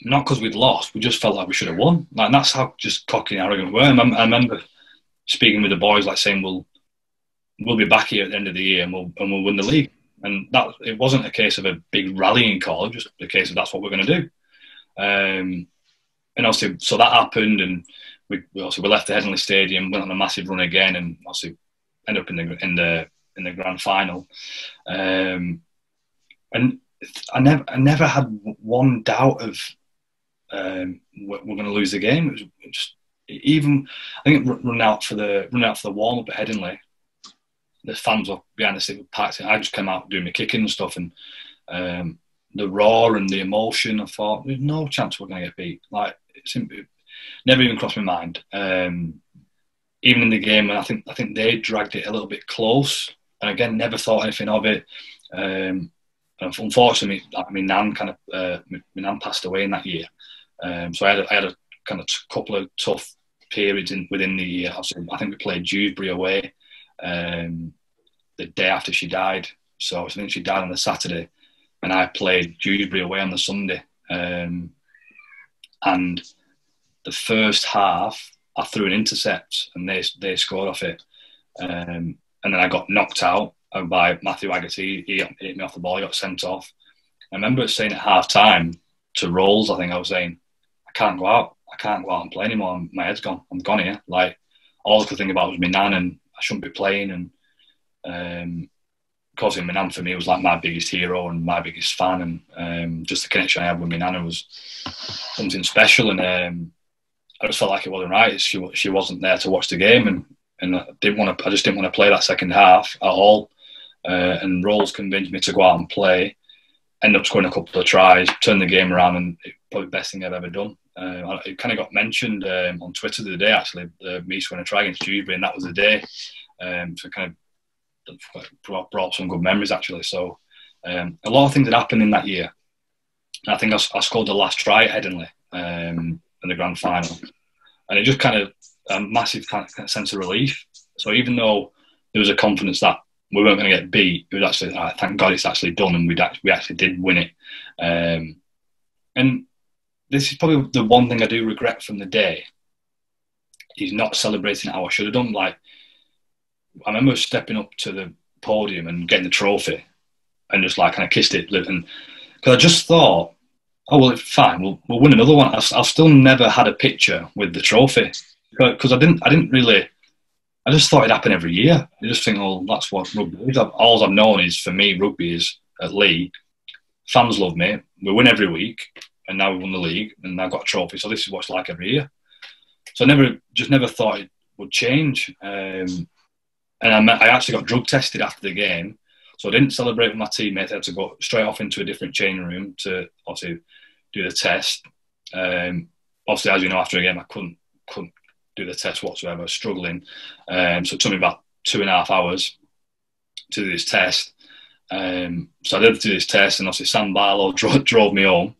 Not because we'd lost, we just felt like we should have won. Like that's how just cocky and arrogant we were. I remember speaking with the boys, like saying, "We'll be back here at the end of the year, and we'll win the league." And that it wasn't a case of a big rallying call, just a case of that's what we're going to do. And obviously, so that happened, and we left the Headingley Stadium, went on a massive run again, and obviously ended up in the grand final. And I never had one doubt of we're going to lose the game. It was just, even I think running out for the warm up at Headingley, the fans were behind the seat were packed. I just came out doing my kicking and stuff, and the roar and the emotion. I thought there's no chance we're going to get beat. Like it never even crossed my mind. Even in the game, and I think they dragged it a little bit close, and again never thought anything of it. And unfortunately, my nan passed away in that year. So I had a kind of couple of tough periods within the year. I think we played Dewsbury away the day after she died. So I think she died on the Saturday, and I played Dewsbury away on the Sunday. And the first half, I threw an intercept, and they scored off it. And then I got knocked out by Matthew Haggerty. He hit me off the ball. He got sent off. I remember saying at half time to Rolls, I think I was saying, I can't go out and play anymore. My head's gone. I'm gone here. Like, all I could think about was my nan, and I shouldn't be playing. And of course, my nan for me was like my biggest hero and my biggest fan. And just the connection I had with my nana was something special. And I just felt like it wasn't right. She wasn't there to watch the game, and I just didn't want to play that second half at all. And Rolls convinced me to go out and play. Ended up scoring a couple of tries, turned the game around, and it probably the best thing I've ever done. It kind of got mentioned on Twitter the other day, actually, me scoring a try against Dewsbury, and that was the day. So kind of brought some good memories, actually. So a lot of things had happened in that year. And I think I scored the last try at Headingley in the grand final. And it just kind of a massive kind of sense of relief. So even though there was a confidence that we weren't going to get beat, it was actually, thank God it's actually done, and we actually did win it. And this is probably the one thing I do regret from the day, is not celebrating how I should have done. Like, I remember stepping up to the podium and getting the trophy and just like kind of kissed it. And because I just thought, oh, well, it's fine, we'll win another one. I've still never had a picture with the trophy, because I didn't really, I just thought it'd happen every year. I just think, oh, that's what rugby is. All I've known is, for me, rugby is at Leigh. Fans love me. We win every week, and now we won the league, and I've got a trophy. So this is what it's like every year. So I never thought it would change. And I actually got drug tested after the game, so I didn't celebrate with my teammates. I had to go straight off into a different changing room to obviously do the test. Obviously, as you know, after a game, I couldn't do the test whatsoever. I was struggling. So it took me about 2.5 hours to do this test. So I did do this test, and obviously Sam Barlow drove me home.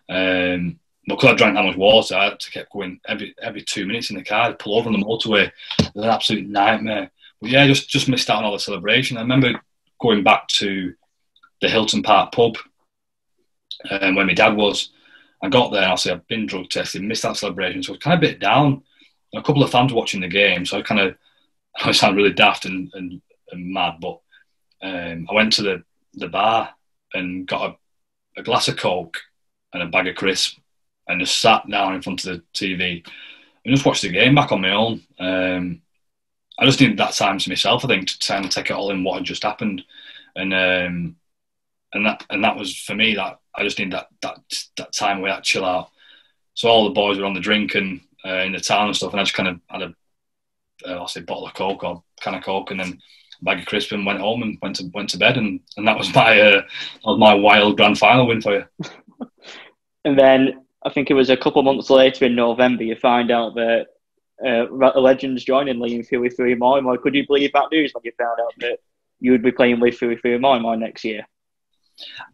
Because I drank that much water, I had to keep going every 2 minutes in the car. I'd pull over on the motorway. It was an absolute nightmare. But yeah, just missed out on all the celebration. I remember going back to the Hilton Park pub where my dad was. I got there, and obviously I'd been drug tested, missed that celebration, so I was kind of a bit down. A couple of fans watching the game, so I know it sounds really daft and mad, but I went to the bar and got a glass of Coke and a bag of crisps and just sat down in front of the TV and just watched the game back on my own. I just needed that time to myself, I think, to kind of take it all in what had just happened, and that was for me. That I just needed that time away, that chill out. So all the boys were on the drink and in the town and stuff, and I just kind of had a bottle of Coke or can of Coke, and then a bag of crisps, and went home and went to bed, and that was my wild grand final win for you. And then I think it was a couple of months later in November, you find out that a legend's joining Leigh in Fui Fui Moi Moi. Could you believe that news when you found out that you would be playing with Fui Fui Moi Moi next year?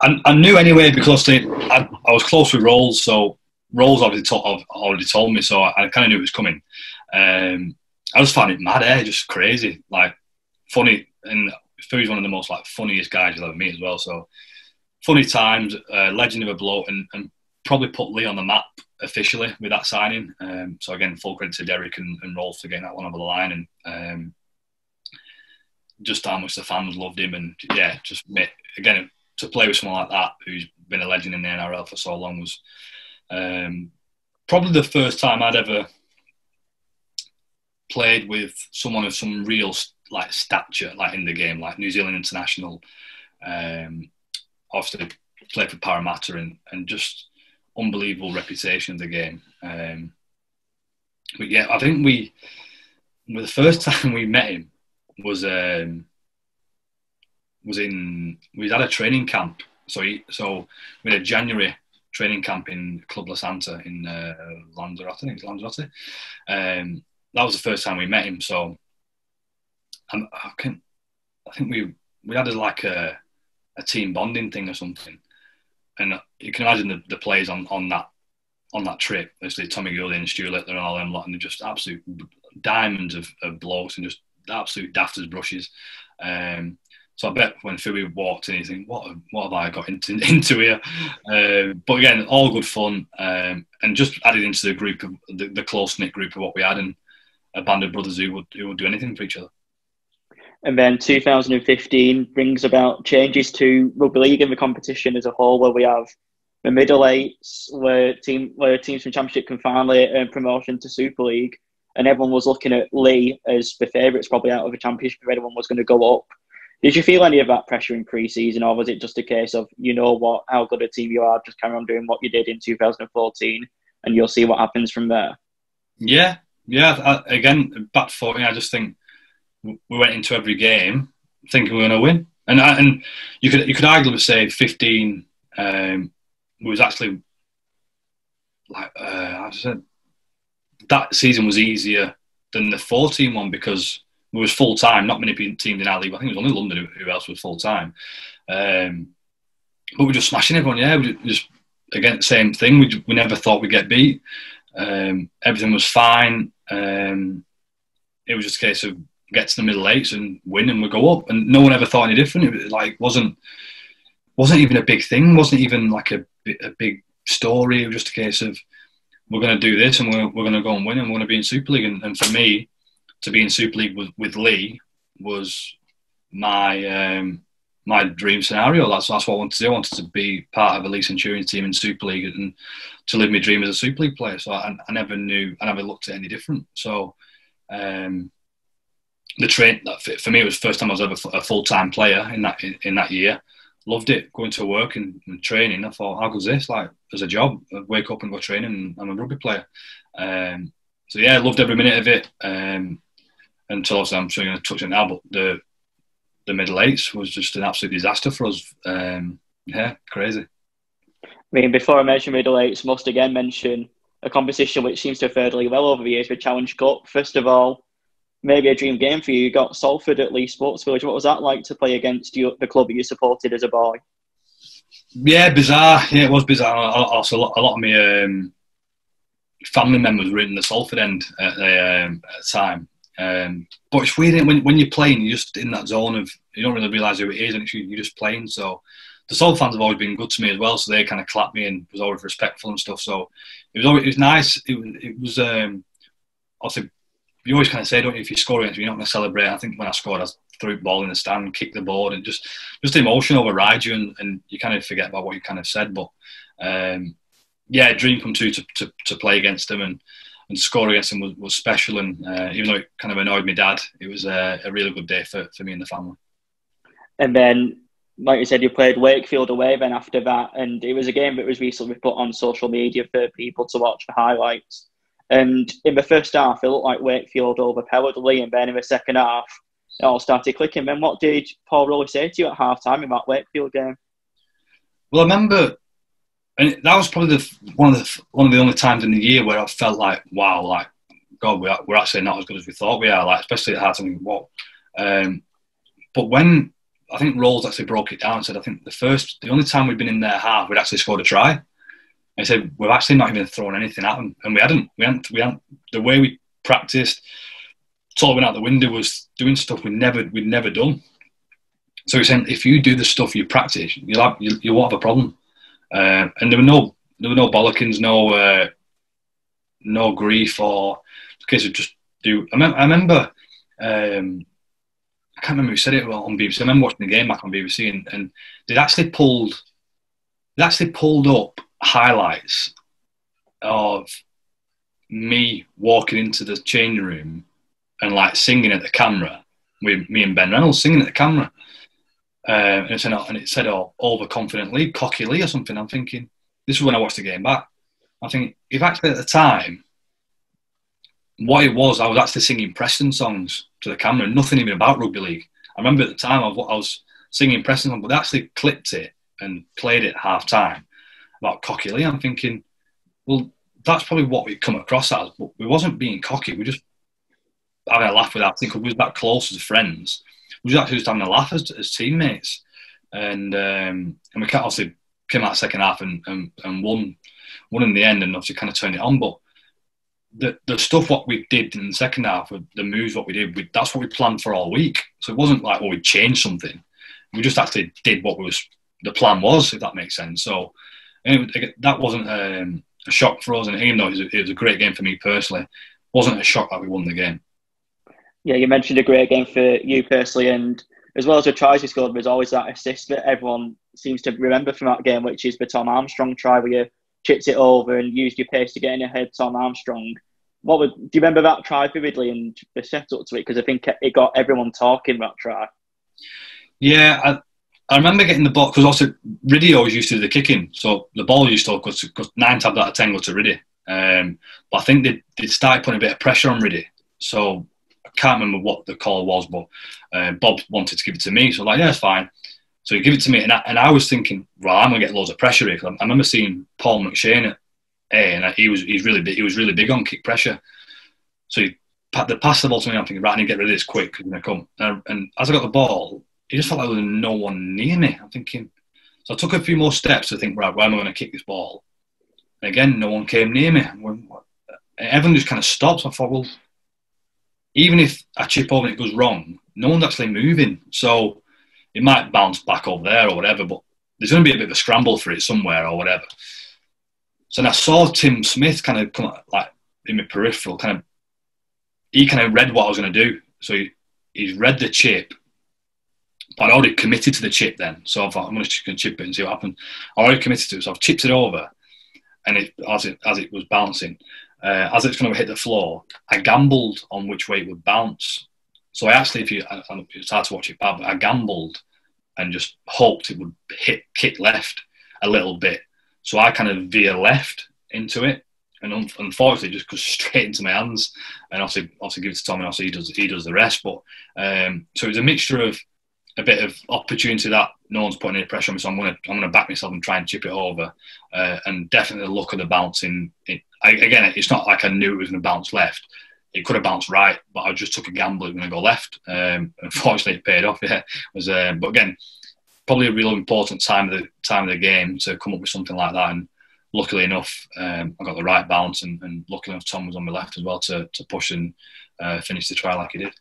I knew anyway, because I was close with Rolls, so Rolls already told me, so I kind of knew it was coming. I just found it mad, just crazy, like funny, and Fui's one of the most like funniest guys you'll ever meet as well. So funny times, legend of a bloke, and probably put Leigh on the map officially with that signing. So again, full credit to Derek and Rolf for getting that one over the line, and just how much the fans loved him, and yeah, just again, to play with someone like that who's been a legend in the NRL for so long was probably the first time I'd ever played with someone of some real like stature, like in the game, like New Zealand international. Obviously played for Parramatta and just unbelievable reputation of the game. But yeah, I think the first time we met him was we had a training camp. So we had a January training camp in Club La Santa in Lanzarote. I think it's Lanzarote. That was the first time we met him. So I think we had a team bonding thing or something. And you can imagine the players on that trip. Obviously, Tommy Goulding and Stuart Littler and all them lot, and they're just absolute diamonds of blokes and just absolute daft as brushes. So I bet when Fui walked in, you think, what have I got into here? But again, all good fun, and just added into the group of the close knit group of what we had, and a band of brothers who would do anything for each other. And then 2015 brings about changes to rugby league and the competition as a whole, where we have the middle eights, where teams from Championship can finally earn promotion to Super League, and everyone was looking at Leigh as the favourites probably out of the Championship if anyone was going to go up. Did you feel any of that pressure in pre-season, or was it just a case of, how good a team you are, just carry on doing what you did in 2014 and you'll see what happens from there? Yeah. Again, back to 14, I just think we went into every game thinking we were going to win. And you could arguably say 15 was actually, like, I said, that season was easier than the 14 one because we was full time. Not many teams in our league. I think it was only London who else was full time. But we're just smashing everyone. Yeah, we just again same thing. We never thought we'd get beat. Everything was fine. It was just a case of get to the middle eights and win, and we go up. And no one ever thought any different. It wasn't even a big thing. Wasn't even like a big story. It was just a case of we're going to do this, and we're going to go and win, and we're going to be in Super League. And for me, to be in Super League with Leigh was my dream scenario. That's what I wanted to do. I wanted to be part of a Leigh Centurion team in Super League and to live my dream as a Super League player. So I never looked at any different. So the train for me, it was the first time I was ever a full-time player in that year. Loved it, going to work and training. I thought, how good's this? Like, as a job, I'd wake up and go training, and I'm a rugby player. So yeah, I loved every minute of it. Until obviously I'm sure you're going to touch on it now, but the middle eights was just an absolute disaster for us. Yeah, crazy. I mean, before I mention middle eights, must again mention a competition which seems to have fared really well over the years with Challenge Cup. First of all, maybe a dream game for you. You got Salford at Leigh Sports Village. What was that like to play against the club that you supported as a boy? Yeah, bizarre. Yeah, it was bizarre. Also, a lot of my family members were in the Salford end at the time. But it's weird when you're playing, you're just in that zone of, you don't really realise who it is, and you're just playing. So the Salford fans have always been good to me as well, so they kind of clapped me and was always respectful and stuff. So it was nice. It was also, you always kind of say, don't you, if you score against me, you're not going to celebrate. I think when I scored, I threw the ball in the stand, kicked the board, and just emotion overrides you, and you kind of forget about what you kind of said. But yeah, dream come true to play against them and score against them was special. And even though it kind of annoyed my dad, it was a really good day for me and the family. And then, like you said, you played Wakefield away then after that, and it was a game that was recently put on social media for people to watch the highlights. And in the first half, it looked like Wakefield overpowered Leigh, and then in the second half, it all started clicking. Then what did Paul Rowley say to you at half-time in that Wakefield game? Well, I remember, and that was probably one of the only times in the year where I felt like, wow, like, God, we're actually not as good as we thought we are, like, especially at half-time. What? But when I think Rolls actually broke it down and said, I think the only time we'd been in their half, we'd actually scored a try. And he said, we've actually not even thrown anything at them. And we hadn't. The way we practiced, it's all went out the window, was doing stuff we'd never done. So he's saying, if you do the stuff you practice, you won't have a problem. And there were no bollockings, no grief, or in case of just do. I remember. I can't remember who said it on BBC. I remember watching the game back on BBC, and they'd actually pulled up highlights of me walking into the changing room and like singing at the camera with me and Ben Reynolds singing at the camera. And it said, overconfident Leigh, cocky Leigh or something. I'm thinking, this is when I watched the game back. I think if actually at the time, what it was, I was actually singing Preston songs to the camera, nothing even about rugby league. I remember at the time I was singing Preston songs, but they actually clipped it and played it at half time about cocky Leigh. I'm thinking, well, that's probably what we come across as, but we wasn't being cocky. We just having a laugh with that. I think we was that close as friends. We was actually just having a laugh as teammates, and we obviously came out second half and won in the end, and obviously kind of turned it on, but. The stuff what we did in the second half, the moves what we did, that's what we planned for all week. So it wasn't like, well, we changed something. We just actually did what the plan was, if that makes sense. So that wasn't a shock for us. And even though it was a great game for me personally, it wasn't a shock that we won the game. Yeah, you mentioned a great game for you personally, and as well as the tries you scored, there's always that assist that everyone seems to remember from that game, which is the Tom Armstrong try where you chipped it over and used your pace to get in ahead Tom Armstrong. Do you remember that try vividly and the setup to it? Because I think it got everyone talking, that try. Yeah, I remember getting the ball, because also Riddy always used to do the kicking, so the ball used to go, because 9 times out of 10 go to Riddy. But I think they started putting a bit of pressure on Riddy. So I can't remember what the call was, but Bob wanted to give it to me. So I was like, yeah, it's fine. So he gave it to me, and I was thinking, well, I'm going to get loads of pressure here. Cause I remember seeing Paul McShane at A, and he was really big on kick pressure. So he passed the ball to me, I'm thinking, right, I need to get rid of this quick, because he's going to come. And as I got the ball, it just felt like there was no one near me. I'm thinking, so I took a few more steps to think, right, where am I going to kick this ball? And again, no one came near me. Everyone just kind of stopped. So I thought, well, even if I chip over and it goes wrong, no one's actually moving. So it might bounce back over there or whatever, but there's going to be a bit of a scramble for it somewhere or whatever. So then I saw Tim Smith kind of come like in my peripheral, he kind of read what I was going to do. So he's read the chip, but I'd already committed to the chip then. So I thought, I'm going to chip it and see what happens. I already committed to it, so I've chipped it over, and as it was bouncing, as it's going to hit the floor, I gambled on which way it would bounce. So I actually, it's hard to watch it back, but I gambled and just hoped it would kick left a little bit. So I kind of veer left into it, and unfortunately, it just goes straight into my hands. And obviously give it to Tom, and obviously he does the rest. But so it was a mixture of a bit of opportunity that no one's putting any pressure on me. So I'm gonna back myself and try and chip it over, and definitely the look of the bouncing. Again, it's not like I knew it was going to bounce left. It could have bounced right, but I just took a gamble it was going to go left. Unfortunately, it paid off. Yeah, but again, probably a real important time of the game to come up with something like that. And luckily enough, I got the right balance, and luckily enough, Tom was on my left as well to push and finish the try like he did.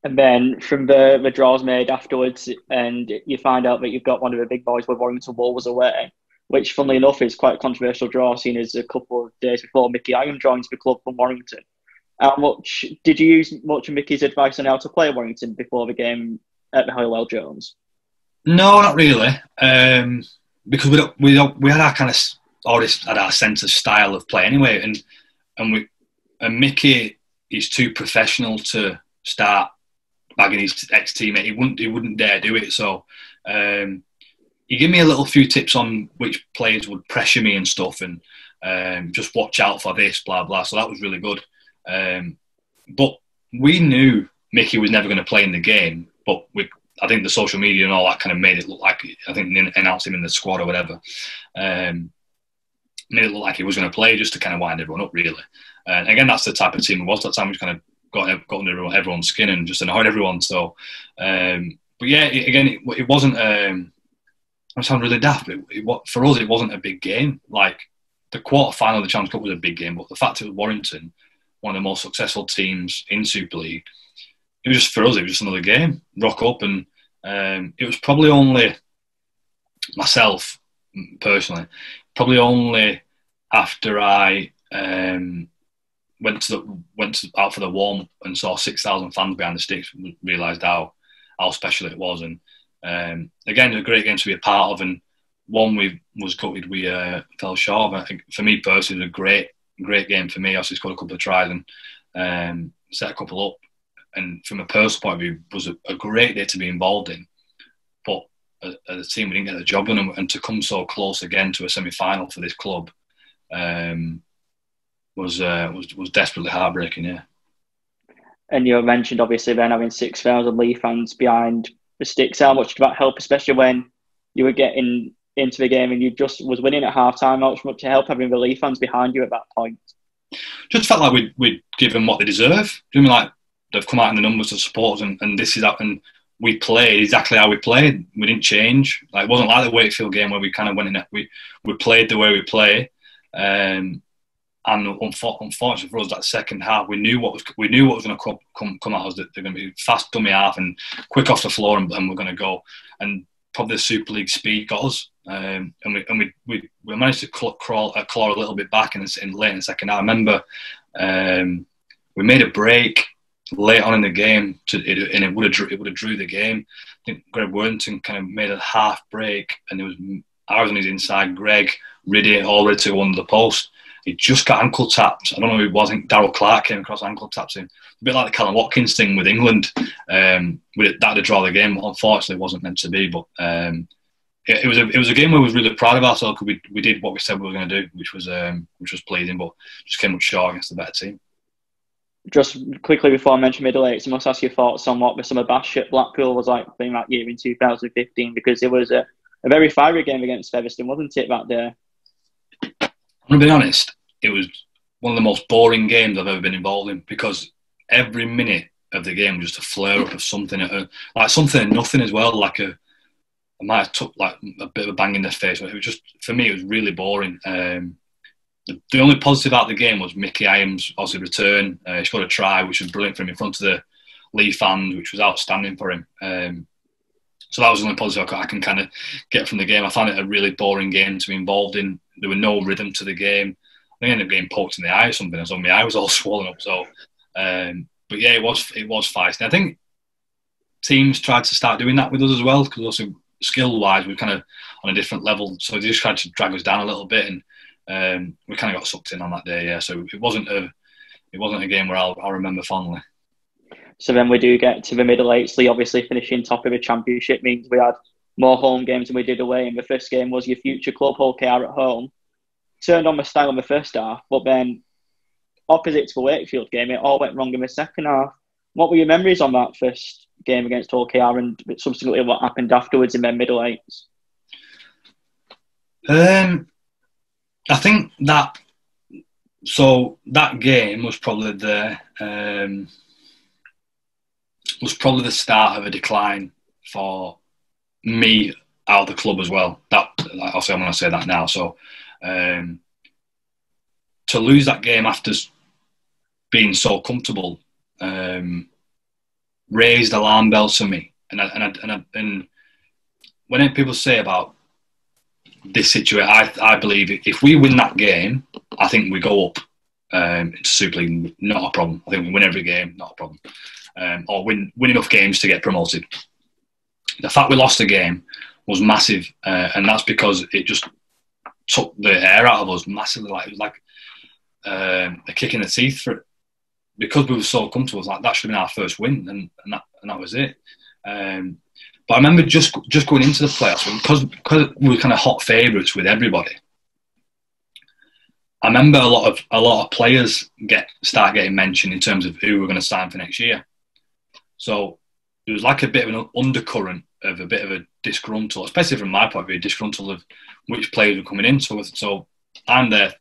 And then from the draws made afterwards, and you find out that you've got one of the big boys with Warrington Wolves away, which, funnily enough, is quite a controversial draw, seen as a couple of days before Mickey Higham joins the club from Warrington. How much did you use much of Mickey's advice on how to play Warrington before the game at the Hollywell Jones? No, not really, because we had our kind of already had our sense of style of play anyway, and Mickey is too professional to start bagging his ex-teammate. He wouldn't dare do it. So he gave me a little few tips on which players would pressure me and stuff, and just watch out for this, blah blah. So that was really good. But we knew Mickey was never going to play in the game, but I think the social media and all that kind of made it look like, I think they announced him in the squad or whatever, made it look like he was going to play just to kind of wind everyone up, really. And again, that's the type of team it was. That time we kind of got under everyone's skin and just annoyed everyone. So, but yeah, it wasn't. I sound really daft, but for us, it wasn't a big game. Like the quarter final of the Champions Cup was a big game, but the fact it was Warrington, one of the most successful teams in Super League, it was just, for us, it was just another game. Rock up, and it was probably only myself personally, probably only after I went out for the warm and saw 6,000 fans behind the sticks, realised how special it was. And again, a great game to be a part of, and one we was gutted we fell short of. I think for me personally, it was a great game for me. I also scored a couple of tries and set a couple up. And from a personal point of view, it was a great day to be involved in. But as a team, we didn't get the job done, and to come so close again to a semi-final for this club was desperately heartbreaking. Yeah. And you mentioned obviously then having 6,000 Leigh fans behind the sticks. How much did that help, especially when you were getting into the game and you just was winning at half time? How much to help having the Leigh fans behind you at that point? Just felt like we'd give them what they deserve. Do you mean like they've come out in the numbers of supporters, and this is that, and we played exactly how we played. We didn't change. Like, it wasn't like the Wakefield game where we kind of went in it. We played the way we play, and unfortunately for us, that second half, we knew what was going to come at us. That they're going to be fast dummy half and quick off the floor, and we're going to go. And probably the Super League speed got us, and we managed to claw a little bit back in late in the second half. I remember we made a break late on in the game, and it would have drew the game. I think Greg Worthington kind of made a half break, and I was on his inside. Greg Riddy all ready to go under the post. He just got ankle tapped. I don't know who it was. I think Darryl Clark came across, ankle tapped him. A bit like the Callum Watkins thing with England. That to draw the game. Unfortunately, it wasn't meant to be. But it was a game where we was really proud of ourselves, because we did what we said we were going to do, which was pleasing, but just came up short against the better team. Just quickly before I mention middle eights, I must ask your thoughts on what the Summer Bash at Blackpool was like being that year in 2015, because it was a very fiery game against Featherstone, wasn't it, that day? I'm going to be honest, it was one of the most boring games I've ever been involved in, because every minute of the game was just a flare up of something, like something and nothing as well. Like I might have took like a bit of a bang in the face, but it was just, for me, it was really boring. The only positive out of the game was Mickey Highams obviously return. He scored a try, which was brilliant for him in front of the Leigh fans, which was outstanding for him. So that was the only positive I can kind of get from the game. I found it a really boring game to be involved in. There was no rhythm to the game. I ended up getting poked in the eye or something, so my eye was all swollen up. So, but yeah, it was feisty. I think teams tried to start doing that with us as well, because also skill-wise we're kind of on a different level. So they just tried to drag us down a little bit, and we kind of got sucked in on that day. Yeah, so it wasn't a game where I'll remember fondly. So then we do get to the middle eights. Leigh obviously finishing top of the championship means we had more home games than we did away. And the first game was your future club, Hull KR, at home. Turned on the style in the first half, but then opposite to the Wakefield game, it all went wrong in the second half. What were your memories on that first game against Hull KR, and subsequently what happened afterwards in their middle eights? I think that game was probably the start of a decline for me out of the club as well. That obviously I'm going to say that now. So to lose that game after being so comfortable raised alarm bells for me. And when people say about this situation, I believe if we win that game, I think we go up. It's Super League, not a problem. I think we win every game, not a problem. Or win enough games to get promoted. The fact we lost the game was massive, and that's because it just took the air out of us massively. Like, it was like a kick in the teeth for it. Because we were so comfortable. Like, that should have been our first win, and that was it. But I remember just going into the playoffs, because we were kind of hot favourites with everybody. I remember a lot of players start getting mentioned in terms of who we're going to sign for next year. So there was like a bit of an undercurrent of a bit of a disgruntled, especially from my point of view, disgruntled of which players were coming in. So I'm there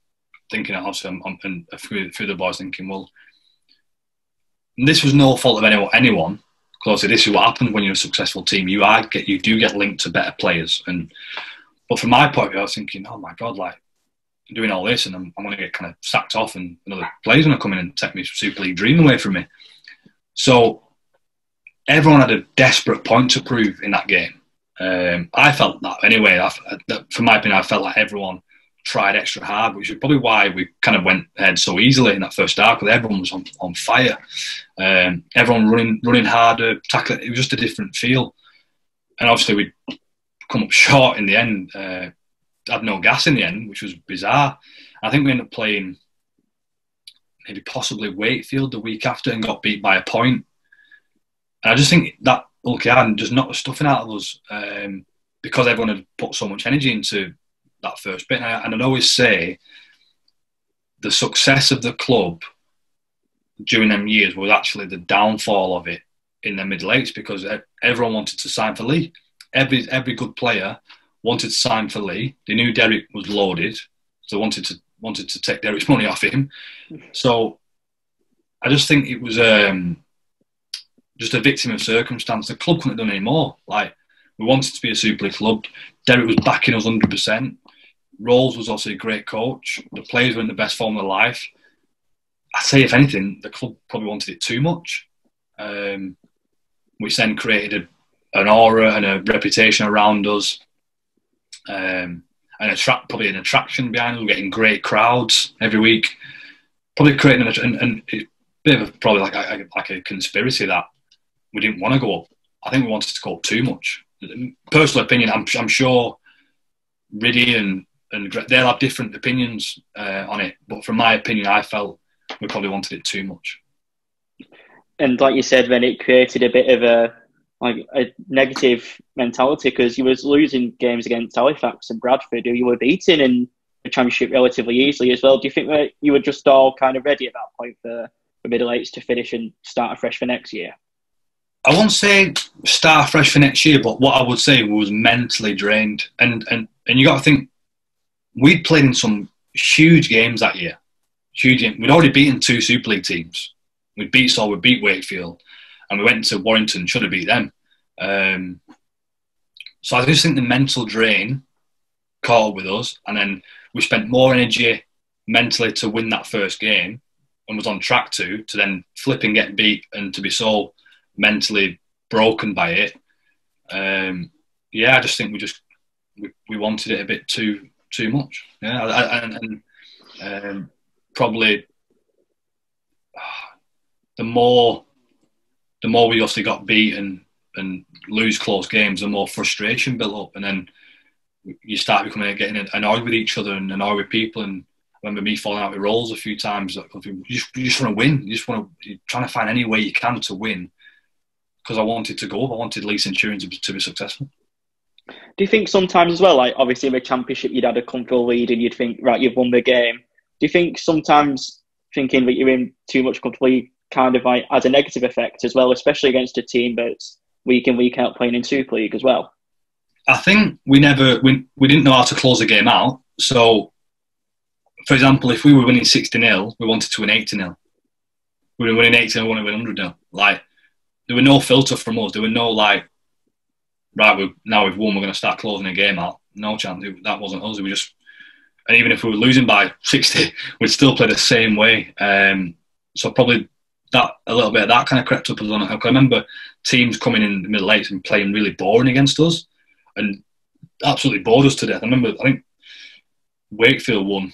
thinking, obviously, and through the boys thinking, well, this was no fault of anyone. Because this is what happens when you're a successful team. You do get linked to better players. But from my point of view, I was thinking, oh my God, like, doing all this and I'm going to get kind of sacked off and another player's going to come in and take my Super League dream away from me. So everyone had a desperate point to prove in that game. I felt that anyway. From my opinion, I felt like everyone tried extra hard, which is probably why we kind of went ahead so easily in that first half, because everyone was on fire. Everyone running harder, tackling. It was just a different feel. And obviously we come up short in the end. Had no gas in the end, which was bizarre. I think we ended up playing maybe possibly Wakefield the week after and got beat by a point. And I just think that Hull Kingston just knocked the stuffing out of us because everyone had put so much energy into that first bit. And I'd always say the success of the club during them years was actually the downfall of it in the middle eights, because everyone wanted to sign for Leigh. Every good player wanted to sign for Leigh. They knew Derek was loaded, so they wanted to take Derek's money off him. So I just think it was just a victim of circumstance. The club couldn't have done any more. Like, we wanted to be a Super League club. Derek was backing us 100%. Rolls was also a great coach. The players were in the best form of their life. I'd say, if anything, the club probably wanted it too much, which then created an aura and a reputation around us, and probably an attraction behind us. We're getting great crowds every week, probably creating and a bit of probably like a conspiracy that we didn't want to go up. I think we wanted to go up too much. Personal opinion, I'm sure Riddy and they'll have different opinions on it, but from my opinion, I felt we probably wanted it too much. And like you said, then it created a bit of a negative mentality, because you was losing games against Halifax and Bradford, who you were beating in the Championship relatively easily as well. Do you think that you were just all kind of ready at that point for middle eights to finish and start afresh for next year? I won't say start afresh for next year, but what I would say was mentally drained. And you got to think, we'd played in some huge games that year. Huge game. We'd already beaten 2 Super League teams. We beat Salford, we beat Wakefield, and we went to Warrington, should have beat them. So I just think the mental drain caught up with us, and then we spent more energy mentally to win that first game and was on track to then flip and get beat and to be so mentally broken by it. I just think we wanted it a bit too much. Yeah, and probably the more we obviously got beat and lose close games, the more frustration built up, and then you start getting annoyed with each other and annoyed with people. And I remember me falling out with Rolls a few times. You just want to win. You're trying to find any way you can to win, because I wanted to go up. I wanted Leigh Centurion to be successful. Do you think sometimes as well, like obviously in the Championship you'd had a comfortable lead and you'd think, right, you've won the game. Do you think sometimes thinking that you're in too much comfortable kind of like has a negative effect as well, especially against a team that's week in, week out playing in Super League as well? I think we didn't know how to close the game out. So, for example, if we were winning 60-0, we wanted to win 80-0. We were winning 80-0, we wanted to win 100-0. Like, there were no filter from us. There were no like, right, now we've won, we're going to start closing the game out. No chance. That wasn't us. We just, and even if we were losing by 60, we'd still play the same way. So probably that a little bit of that kind of crept up on it. I remember teams coming in the middle eights and playing really boring against us, and absolutely bored us to death. I think Wakefield won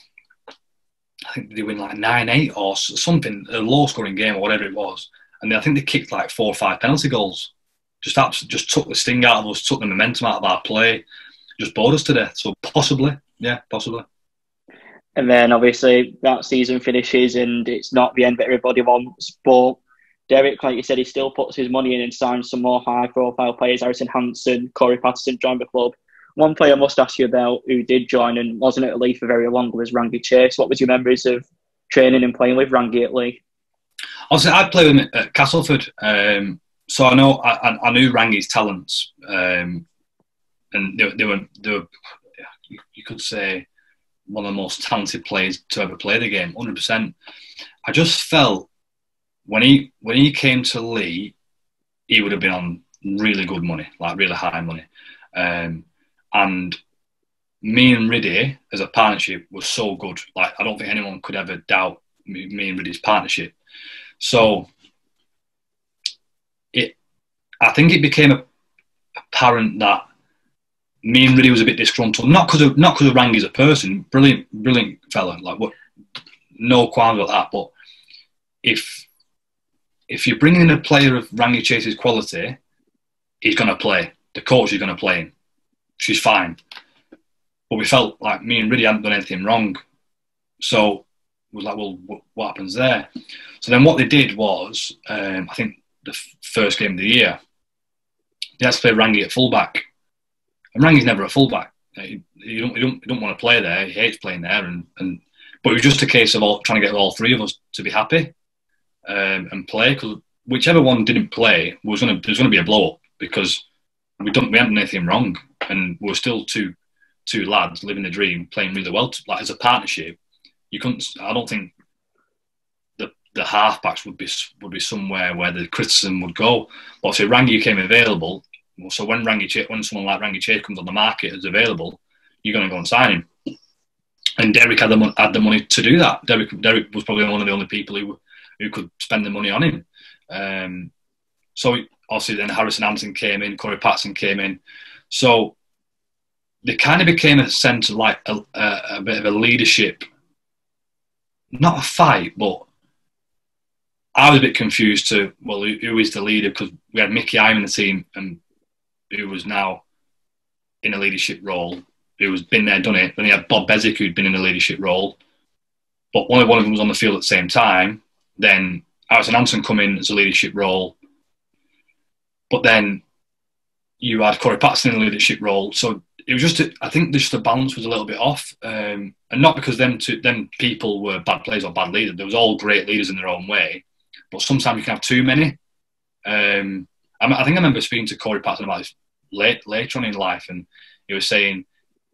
I think they win like 9-8 or something, a low-scoring game or whatever it was. And I think they kicked like 4 or 5 penalty goals. Just took the sting out of us, took the momentum out of our play, just bored us to death. So possibly, yeah, possibly. And then obviously that season finishes and it's not the end that everybody wants. But Derek, like you said, he still puts his money in and signs some more high-profile players. Harrison Hansen, Corey Patterson joined the club. One player I must ask you about who did join and wasn't at Leigh for very long was Rangi Chase. What was your memories of training and playing with Rangi at Leigh? Obviously, I'd play with him at Castleford. So I know I knew Rangi's talents. And they were, you could say, one of the most talented players to ever play the game, 100%. I just felt when he came to Leigh, he would have been on really good money, like really high money. And me and Riddy as a partnership was so good. Like, I don't think anyone could ever doubt me and Riddy's partnership. So I think it became apparent that me and Riddy was a bit disgruntled, not because of Rangi as a person, brilliant fella, like what, no qualms about that. But if you're bringing in a player of Rangi Chase's quality, he's going to play. The coach is going to play him. She's fine. But we felt like me and Riddy hadn't done anything wrong, so it was like, well, what happens there? So then what they did was, I think the first game of the year, they had to play Rangi at fullback. And Rangi's never a fullback. He don't want to play there. He hates playing there. But it was just a case of trying to get all three of us to be happy and play. Because whichever one didn't play, there's going to be a blow up because we hadn't done anything wrong, and we were still two lads living the dream, playing really well. Like, as a partnership, you couldn't. I don't think the halfbacks would be somewhere where the criticism would go. But obviously, Rangi became available. So when someone like Rangi Chase comes on the market as available, you're going to go and sign him. And Derek had the money to do that. Derek was probably one of the only people who could spend the money on him. So obviously then Harrison Hansen came in, Corey Patterson came in. So they kind of became a sense of like a bit of a leadership, not a fight, but I was a bit confused to, well, who is the leader? Because we had Mickey Higham in the team, and who was now in a leadership role, who has been there, done it. Then you had Bob Bezic, who'd been in a leadership role, but only one of them was on the field at the same time. Then Harrison Hansen come in as a leadership role, but then you had Corey Patterson in a leadership role. So it was just, I think just the balance was a little bit off, and not because them people were bad players or bad leaders. There was all great leaders in their own way, but sometimes you can have too many. I think I remember speaking to Corey Patterson about this later on in life, and he was saying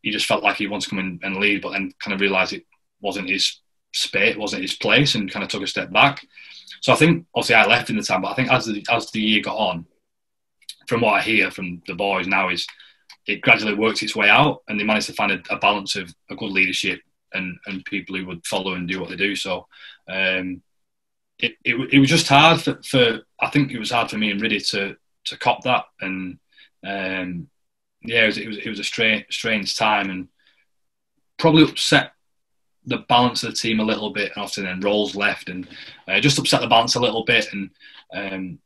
he just felt like he wanted to come in and lead, but then kind of realised it wasn't his space, wasn't his place, and kind of took a step back. So I think, obviously, I left in the time, but I think as the year got on, from what I hear from the boys now, is it gradually works its way out, and they managed to find a balance of a good leadership and people who would follow and do what they do. So it was just hard for I think it was hard for me and Riddy to cop that, and it was a strange time, and probably upset the balance of the team a little bit. And often then Rolls left, and just upset the balance a little bit, and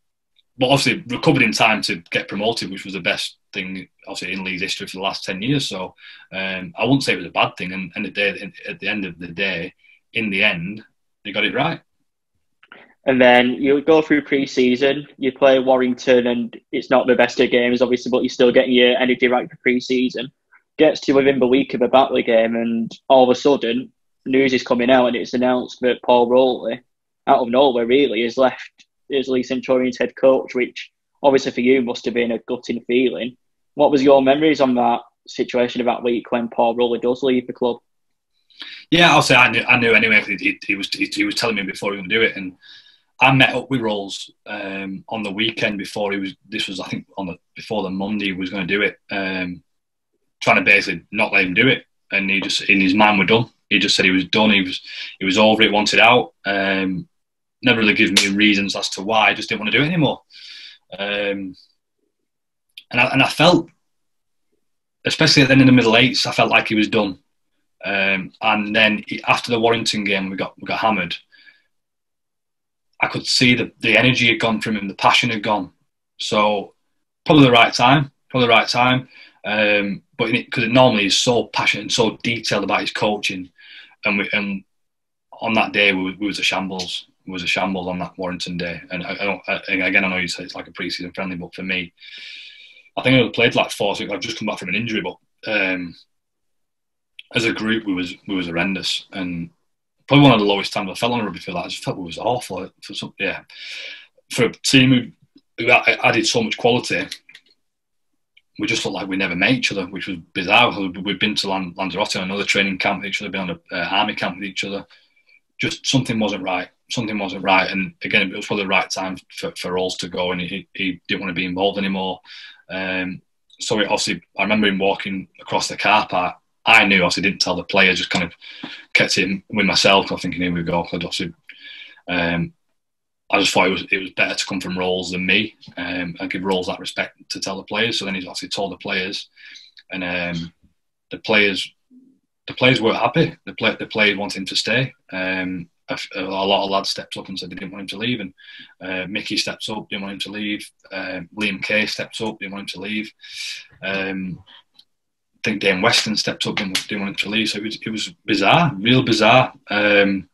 but obviously recovered in time to get promoted, which was the best thing obviously in Leigh's history for the last 10 years. So I wouldn't say it was a bad thing, and at the end of the day, in the end, they got it right. And then you go through pre-season, you play Warrington, and it's not the best of games, obviously, but you're still getting your energy right for pre-season. Gets to within the week of a Batley game, and all of a sudden, news is coming out, and it's announced that Paul Rowley, out of nowhere really, has left as Leigh Centurions head coach, which obviously for you must have been a gutting feeling. What was your memories on that situation of that week when Paul Rowley does leave the club? Yeah, I'll say I knew anyway. He was telling me before he was going to do it, and I met up with Rolls on the weekend before this was I think before the Monday he was going to do it, trying to basically not let him do it, and he just, in his mind, were done. He just said he was done. He was over it, wanted out. Never really given me reasons as to why. I just didn't want to do it anymore. And I felt, especially at the end of the middle eights, I felt like he was done. And then after the Warrington game, we got hammered. I could see the energy had gone from him, the passion had gone. So probably the right time. But because it normally is so passionate and so detailed about his coaching, and on that day we was a shambles. It was a shambles on that Warrington day. And I know you say it's like a pre-season friendly, but for me, I think I played like 4 weeks. I've just come back from an injury, but as a group, we was horrendous, and probably one of the lowest times I felt on a rugby field. I just felt it was awful. For a team who added so much quality, we just looked like we never met each other, which was bizarre. We'd been to Lanzarote on another training camp with each other, been on an army camp with each other. Just something wasn't right. And again, it was probably the right time for Rolls to go, and he didn't want to be involved anymore. So I remember him walking across the car park. I knew, obviously didn't tell the player, just kind of kept it with myself. I'm thinking, here we go. I just thought it was better to come from Rolls than me, and give Rolls that respect to tell the players. So then he obviously told the players, and the players weren't happy. The players wanted him to stay. A lot of lads stepped up and said they didn't want him to leave, and Mickey steps up, didn't want him to leave. Liam Kay steps up, didn't want him to leave. I think Dane Weston stepped up, didn't want him to leave. So it was bizarre, real bizarre. But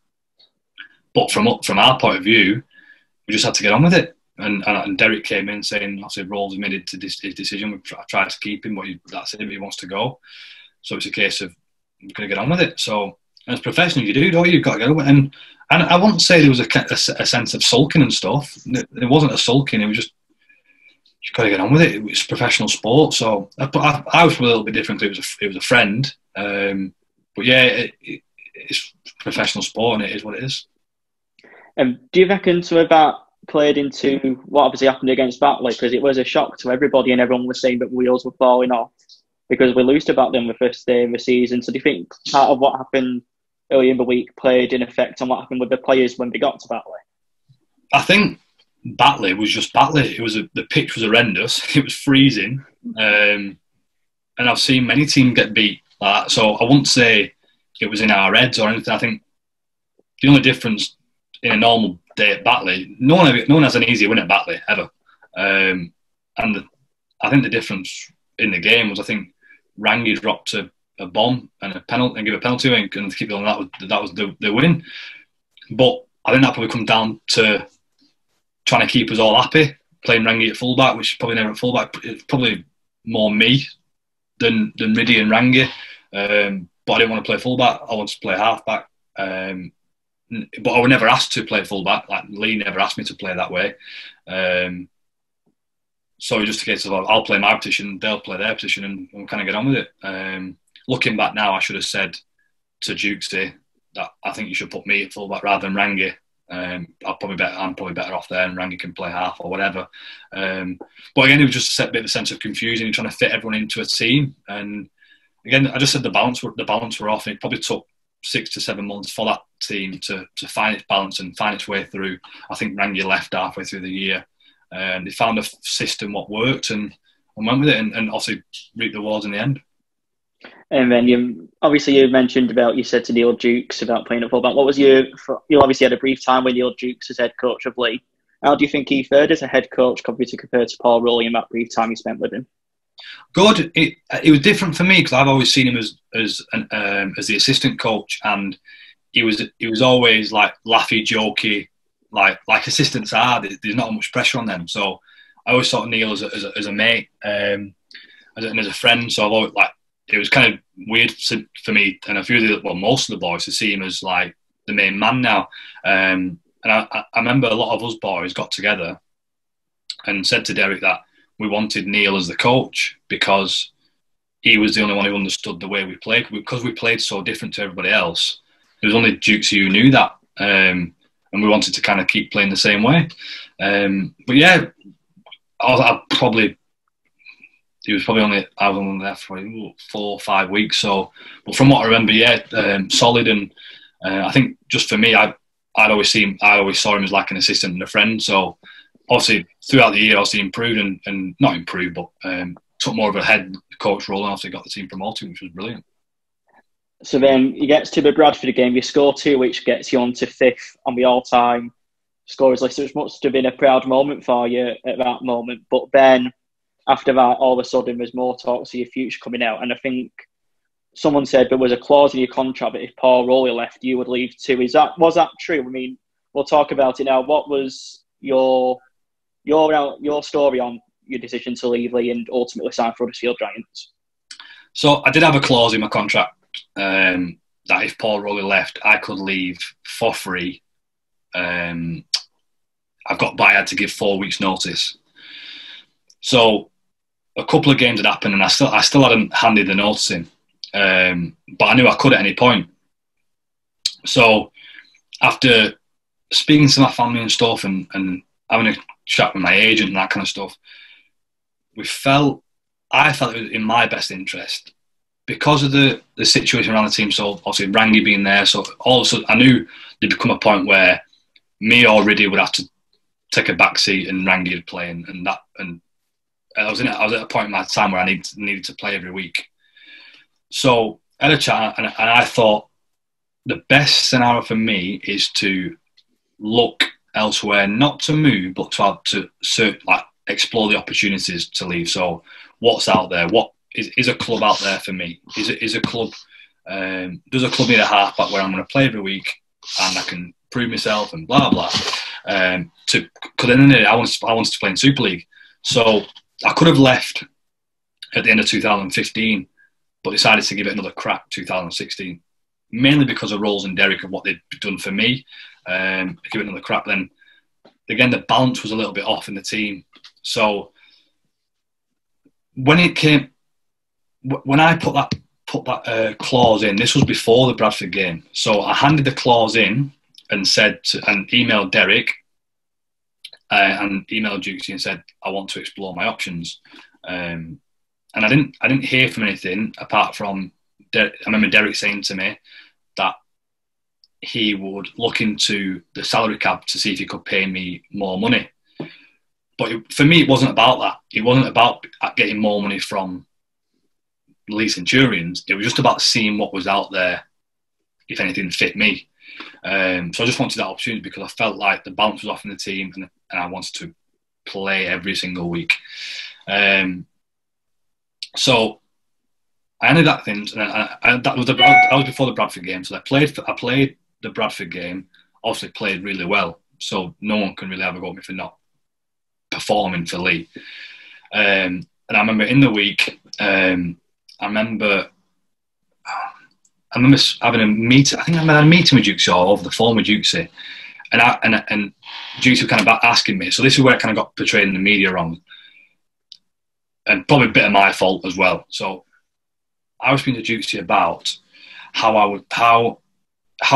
from our point of view, we just had to get on with it. And Derek came in saying, obviously, Rolls made his decision. We've tried to keep him, but that's it. He wants to go. So it's a case of we're going to get on with it. So as professionals, you do, don't you? You've got to get on with it. And I wouldn't say there was a sense of sulking and stuff. There wasn't a sulking. It was just, you've got to get on with it. It's professional sport. So I was a little bit different. It was a friend. But yeah, it's professional sport, and it is what it is. Do you reckon that played into what obviously happened against Batley? Because it was a shock to everybody, and everyone was saying that wheels were falling off because we lost to Batley on the first day of the season. So do you think part of what happened early in the week played in effect on what happened with the players when they got to Batley? I think Batley was just Batley. The pitch was horrendous. It was freezing, and I've seen many teams get beat like that. So I wouldn't say it was in our heads or anything. I think the only difference in a normal day at Batley, no one has an easy win at Batley ever. And I think the difference in the game was, I think Rangi dropped a bomb and a penalty and give a penalty and keep it on. That was the win. But I think that probably comes down to trying to keep us all happy, playing Rangi at fullback, which is probably never at fullback. It's probably more me than Riddy and Rangi. But I didn't want to play fullback. I wanted to play halfback. But I was never asked to play fullback. Like Leigh never asked me to play that way. So just a case of I'll play my position, they'll play their position, and we'll kind of get on with it. Looking back now, I should have said to Jukesy that I think you should put me at fullback rather than Rangi. I'm probably better off there, and Rangi can play half or whatever. But again, it was just a bit of a sense of confusion. You're trying to fit everyone into a team, and again, I just said the balance were off. And it probably took 6 to 7 months for that team to find its balance and find its way through. I think Rangi left halfway through the year, and they found a system what worked and went with it, and obviously reaped the rewards in the end. And then you mentioned about, you said to Neil Jukes about playing at fullback. What was you obviously had a brief time with Neil Jukes as head coach of Leigh. How do you think he fared as a head coach compared to Paul Rowley in that brief time you spent with him? Good. It was different for me because I've always seen him as the assistant coach, and he was always like laughy, jokey, like assistants are. There's not much pressure on them. So I always thought of Neil as a mate, and as a friend. So I've always, it was kind of weird for me and most of the boys to see him as like the main man now. And I remember a lot of us boys got together and said to Derek that we wanted Neil as the coach because he was the only one who understood the way we played. Because we played so different to everybody else, there was only Jukes who knew that. And we wanted to kind of keep playing the same way. But yeah, I was only there for 4 or 5 weeks. So, but from what I remember, solid. And I think just for me, I always saw him as like an assistant and a friend. So obviously throughout the year, obviously improved and not improved, but took more of a head coach role, and obviously got the team promoted, which was brilliant. So then he gets to the Bradford game, you score 2, which gets you on to 5th on the all-time scorers list, which must have been a proud moment for you at that moment. But then after that, all of a sudden, there's more talks of your future coming out. And I think someone said there was a clause in your contract that if Paul Rowley left, you would leave too. Was that true? I mean, we'll talk about it now. What was your story on your decision to leave Leigh and ultimately sign for Huddersfield Giants? So I did have a clause in my contract that if Paul Rowley left, I could leave for free. I had to give 4 weeks' notice. So a couple of games had happened, and I still hadn't handed the notice in, but I knew I could at any point. So after speaking to my family and stuff, and having a chat with my agent and that kind of stuff, I felt it was in my best interest because of the situation around the team. So obviously Rangi being there, so all of a sudden I knew there'd become a point where me or Riddy would have to take a back seat and Rangi would play, and I was at a point in my time where I needed to play every week. So I had a chat, and I thought the best scenario for me is to look elsewhere, not to move, but to explore the opportunities to leave. So what's out there? What is a club out there for me? Is a club? Does a club need a halfback where I'm going to play every week and I can prove myself and blah blah? Because then I wanted to play in Super League, so I could have left at the end of 2015, but decided to give it another crack 2016, mainly because of Rolls and Derek and what they'd done for me. Give it another crack. Then again, the balance was a little bit off in the team. So when I put that clause in, this was before the Bradford game. So I handed the clause in and emailed Derek and emailed Dukesy and said I want to explore my options. And I didn't hear from anything apart from I remember Derek saying to me that he would look into the salary cap to see if he could pay me more money. But for me, it wasn't about that. It wasn't about getting more money from Leigh Centurions. It was just about seeing what was out there, if anything fit me. So I just wanted that opportunity because I felt like the balance was off in the team, and I wanted to play every single week. So I ended that thing, and that was before the Bradford game. So I played the Bradford game. Obviously, played really well. So no one can really have a go at me for not performing for Leigh. And I remember in the week, I remember having a meeting. I think I had a meeting with Dukesy or over the phone with Dukesy, and Dukesy was kind of asking me. So this is where it kind of got portrayed in the media wrong, and probably a bit of my fault as well. So I was speaking to Dukesy about how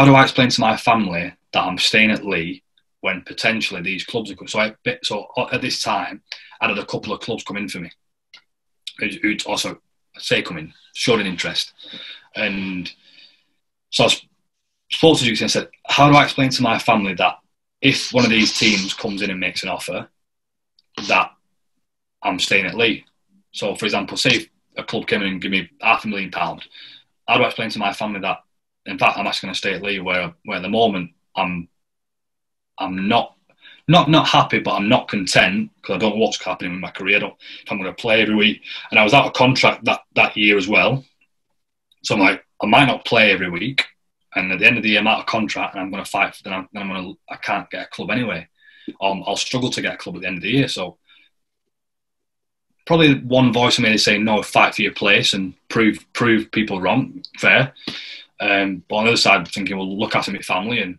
do I explain to my family that I'm staying at Leigh when potentially these clubs are coming. So at this time, I had a couple of clubs come in for me, who'd also come in, showed an interest. And so I spoke to Dukesy and said, how do I explain to my family that if one of these teams comes in and makes an offer, that I'm staying at Leigh? So, for example, say if a club came in and give me £500,000, how do I explain to my family that, in fact, I'm actually going to stay at Leigh, where at the moment I'm not happy, but I'm not content because I don't know what's happening with my career. If I'm going to play every week, and I was out of contract that year as well. So I'm like, I might not play every week, and at the end of the year I'm out of contract, and I'm going to fight. I can't get a club anyway. I'll struggle to get a club at the end of the year. So probably one voice in me is saying, no, fight for your place and prove people wrong. Fair. But on the other side, I'm thinking, well, look after my family and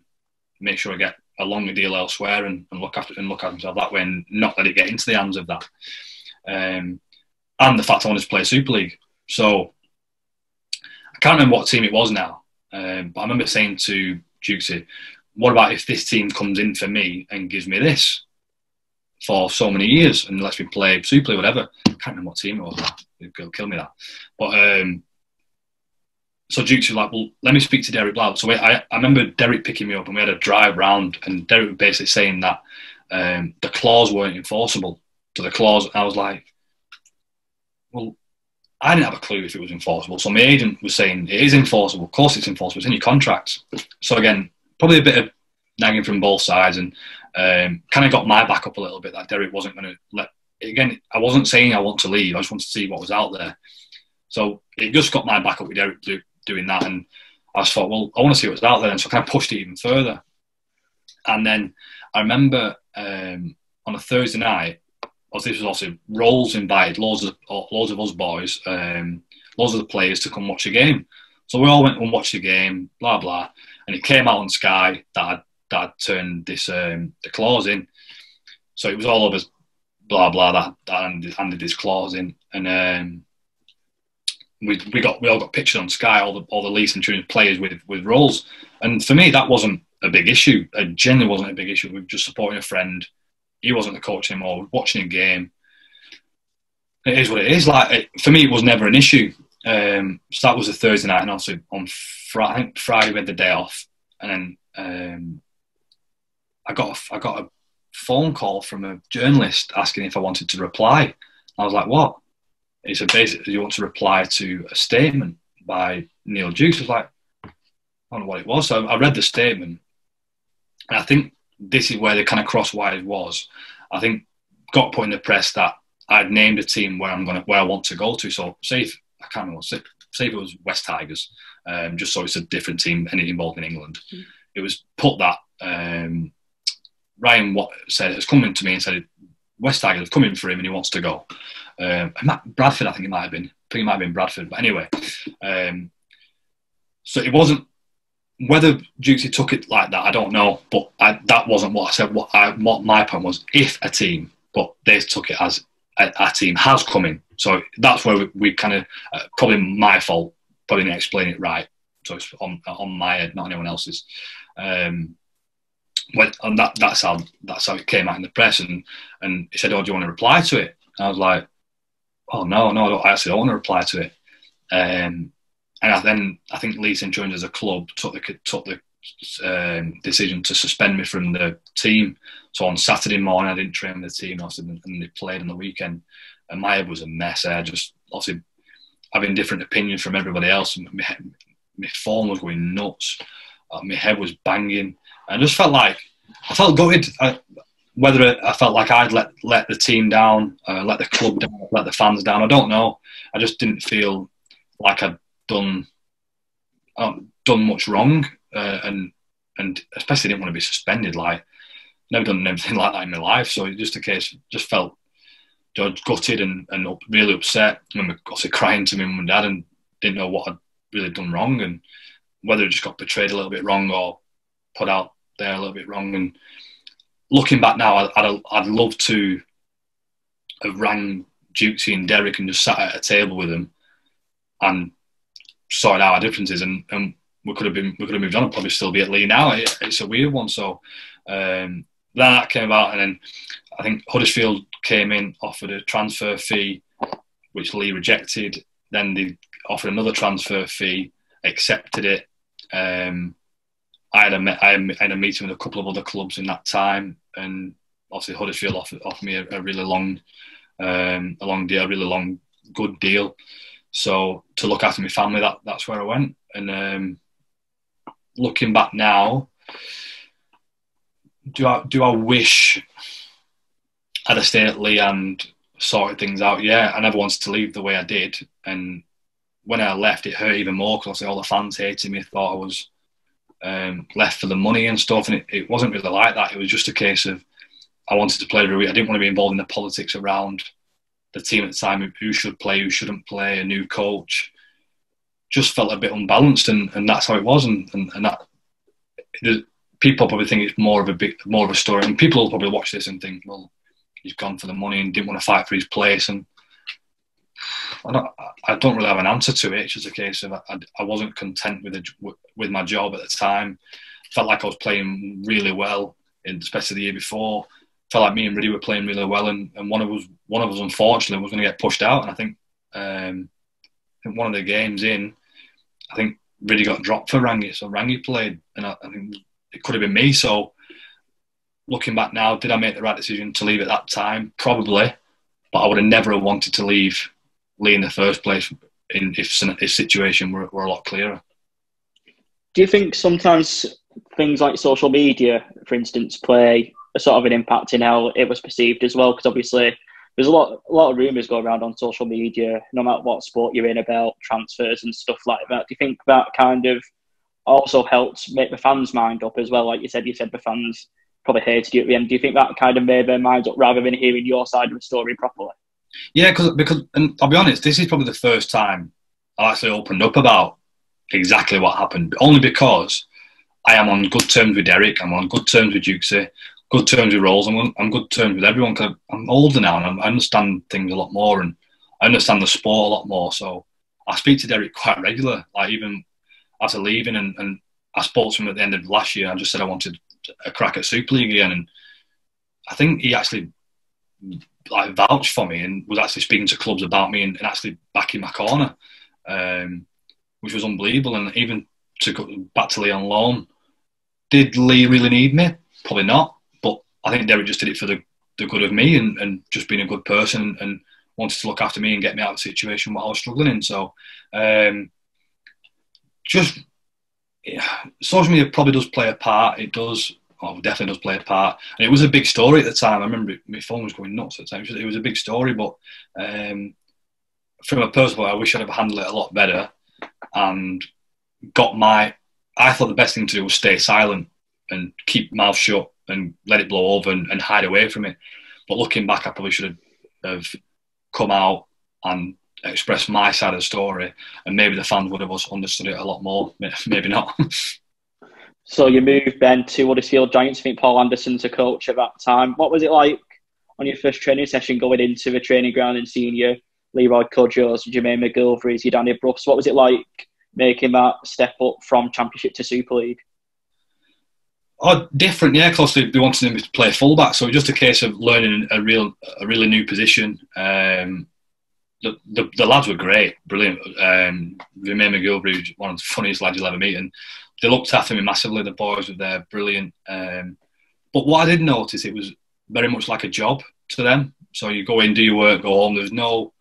make sure I get a longer deal elsewhere and look after myself that way, and not let it get into the hands of that. And the fact I wanted to play Super League. So I can't remember what team it was now, but I remember saying to Dukesy, what about if this team comes in for me and gives me this for so many years and lets me play Super League, whatever. I can't remember what team it was now. It'll kill me that. But so Dukesy was like, well, let me speak to Derek Blau. So I remember Derek picking me up and we had a drive round, and Derek was basically saying that the clause weren't enforceable. So the clause, I was like, well, I didn't have a clue if it was enforceable. So my agent was saying, it is enforceable. Of course it's enforceable. It's in your contract. So again, probably a bit of nagging from both sides, and kind of got my back up a little bit that Derek wasn't going to let... Again, I wasn't saying I want to leave. I just wanted to see what was out there. So it just got my back up with Derek doing that. And I just thought, well, I want to see what's out there. And so I kind of pushed it even further. And then I remember on a Thursday night, this was also Rolls invited loads of us boys, loads of the players to come watch a game. So we all went and watched the game, blah blah, and it came out on Sky that I'd turned this the clause in. So it was all over blah blah that handed this clause in, and we all got pictures on Sky, all the Leigh Centurions players with Rolls, and for me that wasn't a big issue. It genuinely wasn't a big issue. We were just supporting a friend. He wasn't the coach anymore. We were watching a game. It is what it is. Like for me, it was never an issue. So that was a Thursday night, and also on Friday we had the day off, and then I got a phone call from a journalist asking if I wanted to reply. I was like, "What?" He said, "Basically, you want to reply to a statement by Neil Dukes." I was like, "I don't know what it was." So I read the statement, and I think this is where the kind of crosswise was. I think got put in the press that I'd named a team where I want to go to. So say if it was West Tigers, just so it's a different team, any involved in England. It was put that Ryan has come in to me and said West Tigers have come in for him and he wants to go. Bradford, I think it might have been. I think it might have been Bradford, but anyway. So it wasn't. Whether Dukesy took it like that, I don't know. But that wasn't what I said. What my point was, if a team, but they took it as a team has come in. So that's where we kind of, probably my fault, probably didn't explain it right. So it's on my head, not anyone else's. And that's how it came out in the press. And he said, "Oh, do you want to reply to it?" And I was like, "Oh no, I actually don't want to reply to it." And I think Leigh Centurions as a club took the decision to suspend me from the team. So on Saturday morning, I didn't train with the team, and they played on the weekend. And my head was a mess. I just obviously having different opinions from everybody else. My form was going nuts. My head was banging. I just felt gutted. Whether I felt like I'd let the team down, let the club down, let the fans down, I don't know. I just didn't feel like I'd done much wrong, and especially didn't want to be suspended. Like, never done anything like that in my life, so it just felt gutted and really upset. I remember also crying to my mum and dad and didn't know what I'd really done wrong, and whether I just got portrayed a little bit wrong or put out there a little bit wrong. And looking back now, I'd love to have rang Dukesy and Derek and just sat at a table with them and sorted out our differences, and we could have moved on and probably still be at Leigh now. It's a weird one. So then that came about, and then I think Huddersfield came in, offered a transfer fee, which Leigh rejected. Then they offered another transfer fee, accepted it. I had a meeting with a couple of other clubs in that time, and obviously Huddersfield offered me a really long deal, a really long good deal. So to look after my family, that's where I went. And looking back now, do I wish I'd have stayed at Leigh and sorted things out? Yeah, I never wanted to leave the way I did. And when I left, it hurt even more because all the fans hated me, thought I was left for the money and stuff. And it wasn't really like that. It was just a case of I wanted to play every week. I didn't want to be involved in the politics around the team at the time, who should play, who shouldn't play, a new coach. Just felt a bit unbalanced, and that's how it was. And that people probably think it's more of a story, and people will probably watch this and think, well, he's gone for the money and didn't want to fight for his place. And I don't really have an answer to it. It's just a case of I wasn't content with my job at the time. Felt like I was playing really well, especially the year before. Felt like me and Riddy were playing really well, and one of us unfortunately was going to get pushed out. And I think one of the games in, I think Riddy got dropped for Rangi, so Rangi played, and I think it could have been me. So looking back now, did I make the right decision to leave at that time? Probably, but I would have never wanted to leave Leigh in the first place if situation were a lot clearer. Do you think sometimes things like social media, for instance, play a sort of an impact in how it was perceived as well? Because obviously there's a lot of rumours go around on social media, no matter what sport you're in, about transfers and stuff like that. Do you think that kind of also helped make the fans' mind up as well? Like you said the fans probably hated you at the end. Do you think that kind of made their minds up rather than hearing your side of the story properly? Yeah, because and I'll be honest, this is probably the first time I actually opened up about exactly what happened. Only because I am on good terms with Derek, I'm on good terms with Dukesy, good terms with Rolls, I'm on good terms with everyone. Cause I'm older now and I understand things a lot more, and I understand the sport a lot more. So I speak to Derek quite regular, like even after leaving, and I spoke to him at the end of last year. I just said I wanted a crack at Super League again, and I think he actually like vouched for me and was actually speaking to clubs about me and actually backing my corner, which was unbelievable. And even to go back to Leigh on loan, did Leigh really need me? Probably not, but I think Derek just did it for the good of me and just being a good person and wanted to look after me and get me out of the situation what I was struggling in. So just social media probably does play a part. It does. Oh, definitely does play a part. And it was a big story at the time. I remember my phone was going nuts at the time. It was a big story, but from a personal point, I wish I'd have handled it a lot better and I thought the best thing to do was stay silent and keep mouth shut and let it blow over and hide away from it. But looking back, I probably should have come out and expressed my side of the story, and maybe the fans would have understood it a lot more. Maybe not. So you moved then to Huddersfield Giants. I think Paul Anderson's a coach at that time. What was it like on your first training session going into the training ground and seeing your Leroy Cudjoes, Jermaine McGilvery's, your Danny Bruffs? What was it like making that step up from Championship to Super League? Oh, different, yeah. Because they wanted him to play fullback, so it was just a case of learning a really new position. The lads were great, brilliant. Jermaine McGilvery was one of the funniest lads you'll ever meet, and they looked after me massively. The boys were there, brilliant. But what I did notice, it was very much like a job to them. So you go in, do your work, go home. There's no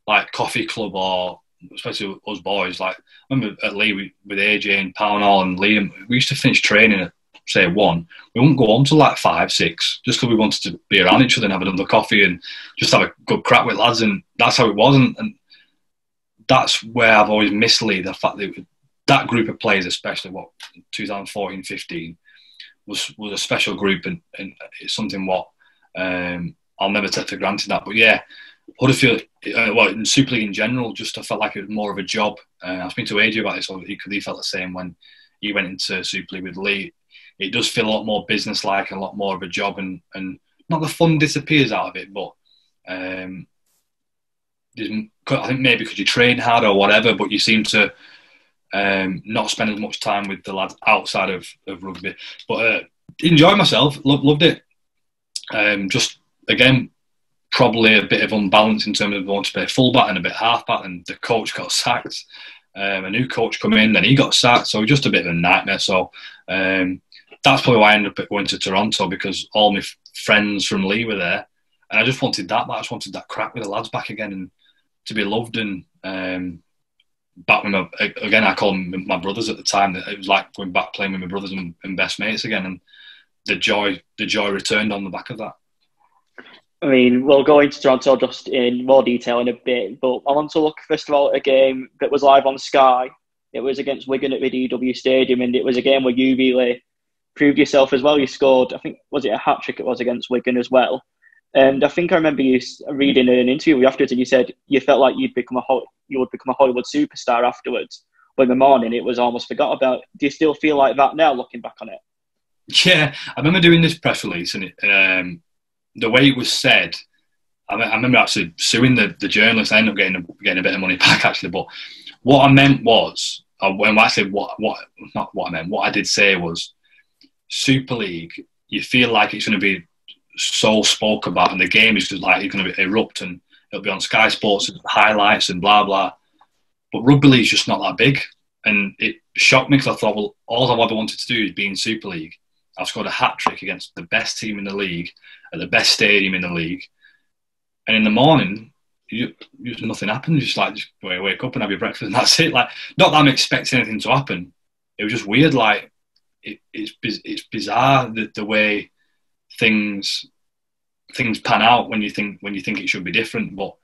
like coffee club, or especially us boys. Like I remember at Leigh with AJ and Pownall and Liam, we used to finish training at say 1. We wouldn't go home till like 5, 6, just because we wanted to be around each other and have another coffee and just have a good crack with lads. And that's how it was. And that's where I've always missed Leigh. The fact that that group of players, especially 2014, 15, was a special group, and it's something what I'll never take for granted that. But yeah, Huddersfield, in Super League in general, just I felt like it was more of a job. I was speaking to AJ about it, so he felt the same when he went into Super League with Leigh. It does feel a lot more business-like and a lot more of a job, and not the fun disappears out of it, but I think maybe because you train hard or whatever, but you seem to not spend as much time with the lads outside of rugby. But enjoyed myself, loved it. Just, again, probably a bit of unbalance in terms of wanting to play fullback and a bit halfback, and the coach got sacked. A new coach come in, then he got sacked, so just a bit of a nightmare. So that's probably why I ended up going to Toronto, because all my friends from Leigh were there, and I just wanted that. I just wanted that crack with the lads back again, and to be loved and back with again. I call them my brothers at the time. It was like going back playing with my brothers and best mates again, and the joy returned on the back of that. I mean, we'll go into Toronto just in more detail in a bit, but I want to look first of all at a game that was live on Sky. It was against Wigan at the DW Stadium, and it was a game where you really proved yourself as well. You scored, I think, was it a hat-trick? It was against Wigan as well. And I think I remember you reading in an interview afterwards, and you said you felt like you would become a Hollywood superstar afterwards. But in the morning, it was almost forgot about. Do you still feel like that now, looking back on it? Yeah, I remember doing this press release, and the way it was said, I remember actually suing the journalist. I ended up getting a bit of money back, actually. But what I meant was, what I did say was, Super League, you feel like it's going to be so spoke about, and the game is just like it's going to erupt, and it'll be on Sky Sports highlights and blah blah. But rugby league is just not that big, and it shocked me because I thought, well, all I've ever wanted to do is be in Super League. I've scored a hat trick against the best team in the league at the best stadium in the league, and in the morning nothing happened. Just wake up and have your breakfast and that's it. Like, not that I'm expecting anything to happen. It was just weird. Like, it's bizarre the way things pan out when you think it should be different. But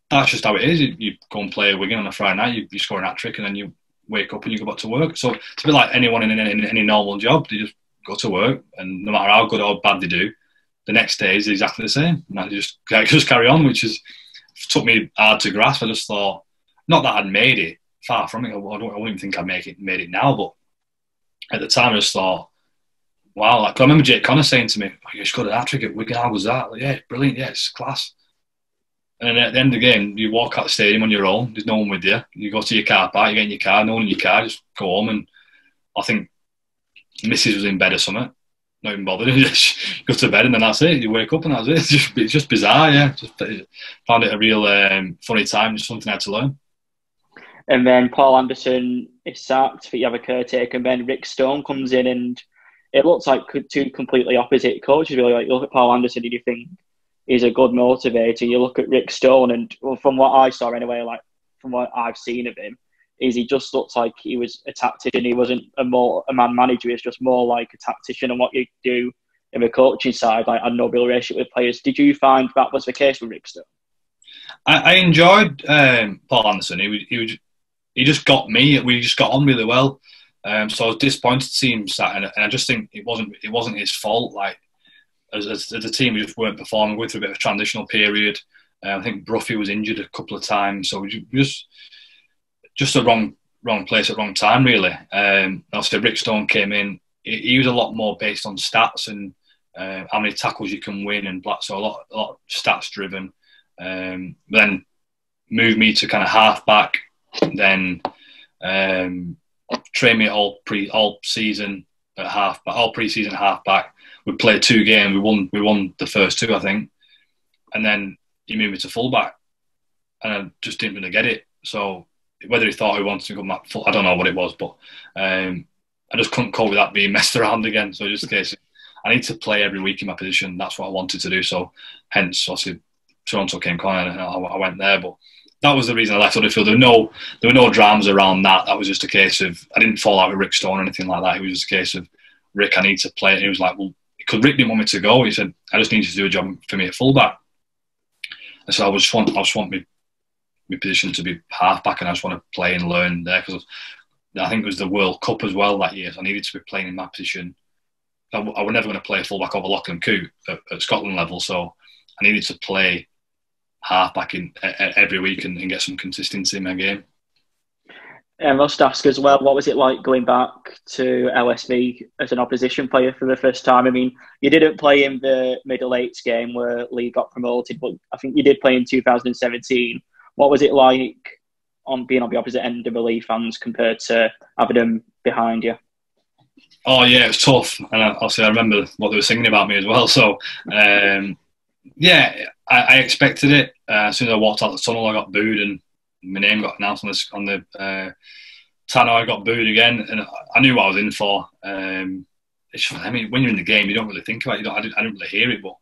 that's just how it is. You go and play Wigan on a Friday night, you score an hat-trick, and then you wake up and you go back to work. So it's a bit like anyone in any normal job. They just go to work, and no matter how good or bad they do, the next day is exactly the same. And they just carry on, which took me hard to grasp. I just thought, not that I'd made it, far from it. I wouldn't even think I'd made it now, but at the time I just thought, wow. Like, I remember Jake Connor saying to me, "Oh, you scored a hat-trick at Wigan, how was that?" Like, yeah, brilliant, yeah, it's class. And then at the end of the game, you walk out the stadium on your own. There's no one with you. You go to your car park, you get in your car, no one in your car, just go home. And I think Mrs. was in bed or something, not even bothered. You just go to bed and then that's it. You wake up and that's it. It's just bizarre, yeah. Just found it a real funny time, just something I had to learn. And then Paul Anderson is sacked, but you have a caretaker, and then Rick Stone comes in, and it looks like two completely opposite coaches. Really, like, you look at Paul Anderson and you think he's a good motivator. You look at Rick Stone, and from what I saw anyway, like from what I've seen of him, is he just looks like he was a tactician. He wasn't a man manager. He's just more like a tactician, and what you do in the coaching side, like, had no real relationship with players. Did you find that was the case with Rick Stone? I enjoyed Paul Anderson. He just got me. We just got on really well. So I was disappointed to see him sat, and I just think it wasn't his fault. Like, as a team, we just weren't performing. Going through a bit of a transitional period. I think Bruffy was injured a couple of times, so we just the wrong place at wrong time, really. Obviously, Rick Stone came in. He was a lot more based on stats and how many tackles you can win, and so a lot stats driven. Then moved me to kind of half back. Then trained me all season at half-back, all pre-season half-back. We played 2 games. We won the first 2, I think. And then he moved me to full-back. And I just didn't really get it. So whether he thought he wanted to go back full, I don't know what it was. But I just couldn't cope with that being messed around again. So just in case, I need to play every week in my position. That's what I wanted to do. So hence, obviously, Toronto came calling and I went there. But that was the reason I left Huddersfield. There were no dramas around that. That was just a case of, I didn't fall out with Rick Stone or anything like that. It was just a case of, Rick, I need to play. And he was like, well, because Rick didn't want me to go. He said, I just need you to do a job for me at fullback. And so I just want my position to be halfback, and I just want to play and learn there, because I think it was the World Cup as well that year. So I needed to be playing in that position. I was never going to play fullback over Lock and Coote at Scotland level. So I needed to play halfback in every week and get some consistency in my game. I must ask as well, what was it like going back to LSV as an opposition player for the first time? I mean, you didn't play in the middle eights game where Leigh got promoted, but I think you did play in 2017. What was it like on being on the opposite end of the Leigh fans compared to having them behind you? Oh yeah, it was tough, and obviously I remember what they were singing about me as well. So yeah, I expected it. As soon as I walked out the tunnel, I got booed, and my name got announced on the tannoy. I got booed again, and I knew what I was in for. I mean, when you're in the game, you don't really think about it. I didn't really hear it, but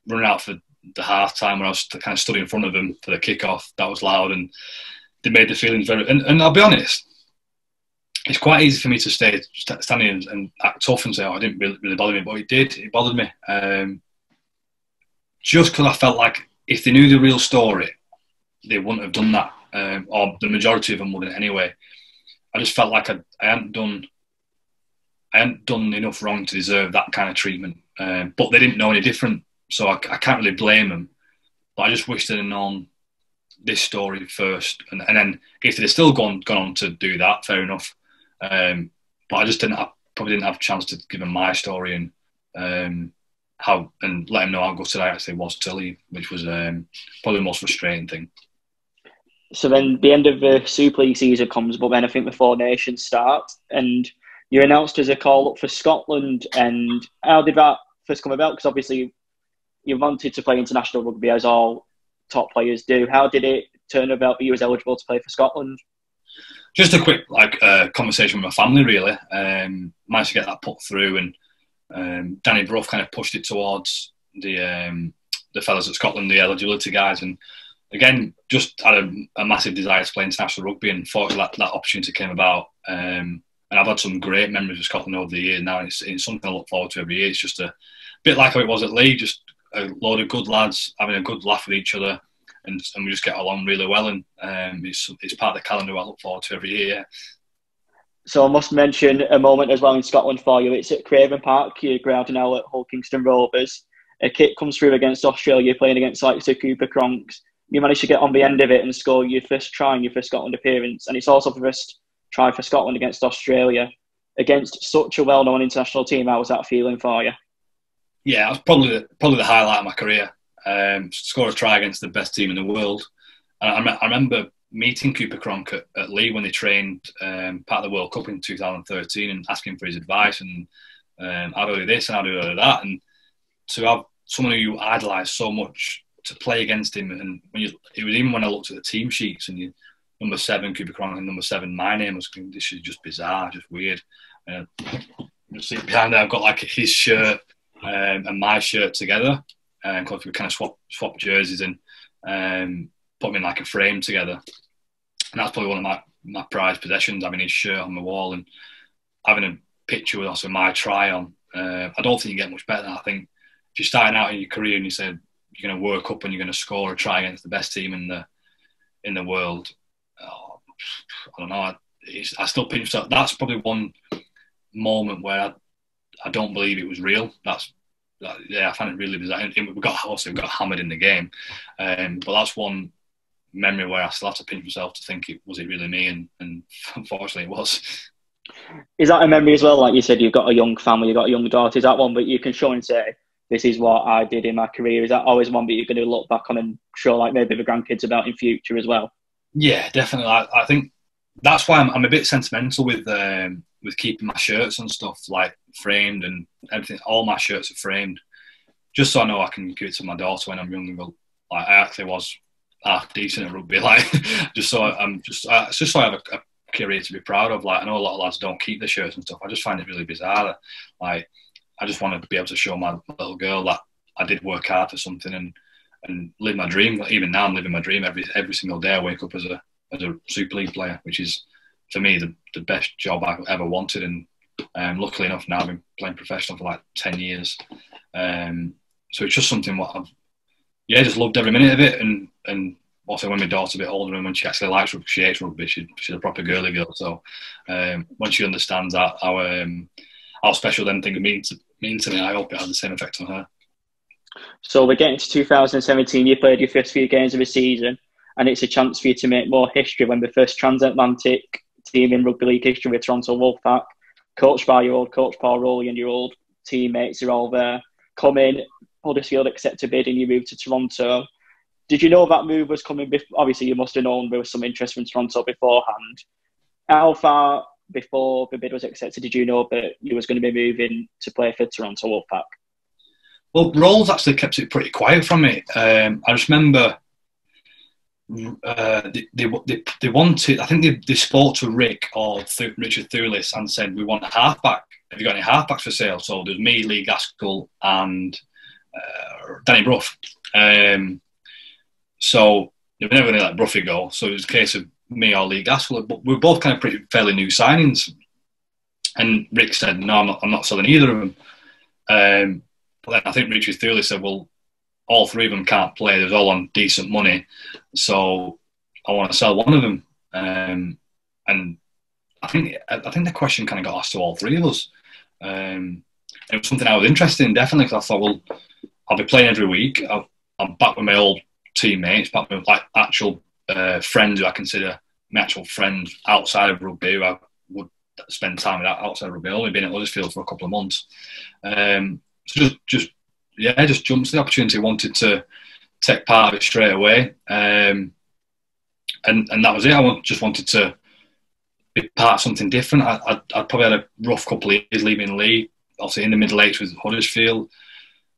running out for the half time where I was kind of stood in front of them for the kickoff, that was loud, and they made the feelings very. And I'll be honest, it's quite easy for me to stay standing and act tough and say, "Oh, it didn't really bother me," but it did. It bothered me, just because I felt like if they knew the real story, they wouldn't have done that, or the majority of them wouldn't anyway. I just felt like I hadn't done enough wrong to deserve that kind of treatment. But they didn't know any different, so I can't really blame them. But I just wish they'd have known this story first, and then if they'd still gone on to do that, fair enough. But I just probably didn't have a chance to give them my story and let them know how gutted I actually was to leave, which was probably the most frustrating thing. So then the end of the Super League season comes, but then I think the Four Nations start, and you're announced as a call-up for Scotland. And how did that first come about? Because obviously you wanted to play international rugby, as all top players do. How did it turn about that you was eligible to play for Scotland? Just a quick conversation with my family, really. Managed to get that put through, and Danny Bruff kind of pushed it towards the fellas at Scotland, the eligibility guys, and again, just had a massive desire to play international rugby, and thought that opportunity came about. And I've had some great memories of Scotland over the years now, and it's something I look forward to every year. It's just a bit like how it was at Leigh, just a load of good lads having a good laugh with each other, and we just get along really well, and it's part of the calendar I look forward to every year. Yeah. So I must mention a moment as well in Scotland for you. It's at Craven Park, your ground now at Hull Kingston Rovers. A kick comes through against Australia, playing against like Sir Cooper Cronks. You manage to get on the end of it and score your first try in your first Scotland appearance. And it's also the first try for Scotland against Australia, against such a well-known international team. How was that feeling for you? Yeah, it was probably the highlight of my career. Score a try against the best team in the world. I remember meeting Cooper Cronk at Leigh when they trained part of the World Cup in 2013, and asking for his advice, and how do I do this and how do I do that, and to have someone who you idolise so much to play against him. And it was even when I looked at the team sheets, and number 7 Cooper Cronk and number 7 my name, I was going, this is just bizarre, just weird. You see behind there, I've got like his shirt and my shirt together, and we kind of swap jerseys and put them in like a frame together. And that's probably one of my prized possessions, having his shirt on the wall and having a picture with also my try on. I don't think you get much better than that. I think if you're starting out in your career and you said you're going to work up and you're going to score a try against the best team in the world, I don't know. I still pinch myself. That's probably one moment where I don't believe it was real. I find it really bizarre. We got hammered in the game, but that's one memory where I still have to pinch myself to think, was it really me? And unfortunately, it was. Is that a memory as well? Like you said, you've got a young family, you've got a young daughter. Is that one that you can show and say, this is what I did in my career? Is that always one that you're going to look back on and show like maybe the grandkids about in future as well? Yeah, definitely. I think that's why I'm a bit sentimental with keeping my shirts and stuff like framed and everything. All my shirts are framed, just so I know I can give it to my daughter when I'm younger. Like I actually was half decent at rugby, like just so I have a career to be proud of. Like I know a lot of lads don't keep their shirts and stuff. I just find it really bizarre that, like, I just want to be able to show my little girl that I did work hard for something and live my dream. Even now, I'm living my dream every single day. I wake up as a Super League player, which is for me the best job I've ever wanted. And luckily enough, now I've been playing professional for like 10 years. So it's just something what I've just loved every minute of it. And also when my daughter's a bit older and when she actually likes rugby, she hates rugby. She's a proper girly girl. So when she understands that, how special them things mean to me, I hope it has the same effect on her. So we're getting to 2017. You played your first few games of the season, and it's a chance for you to make more history when the first transatlantic team in rugby league history with Toronto Wolfpack, coached by your old coach Paul Rowley and your old teammates are all there, come in, Huddersfield accept a bid and you move to Toronto. Did you know that move was coming? Obviously, you must have known there was some interest from Toronto beforehand. How far before the bid was accepted did you know that you was going to be moving to play for Toronto Wolfpack? Well, Rolls actually kept it pretty quiet from me. I just remember they wanted, I think they spoke to Rick or Richard Thulis and said, we want a halfback. Have you got any halfbacks for sale? So there's me, Leigh Gaskell and Danny Brough. So they were never going to let Bruffy go. So it was a case of me or Leigh Gaskell. But we were both kind of fairly new signings. And Rick said, no, I'm not selling either of them. But then I think Richard Thulis said, well, all three of them can't play. They're all on decent money. So I want to sell one of them. And I think the question kind of got asked to all three of us. It was something I was interested in, definitely, because I thought, well, I'll be playing every week. I'm back with my old teammates, back with like actual friends who I consider my actual friends outside of rugby, who I would spend time with outside of rugby. I've only been at Huddersfield for a couple of months. So just jumped to the opportunity, wanted to take part of it straight away. And that was it. I just wanted to be part of something different. I'd probably had a rough couple of years leaving Leigh, obviously in the middle eights with Huddersfield.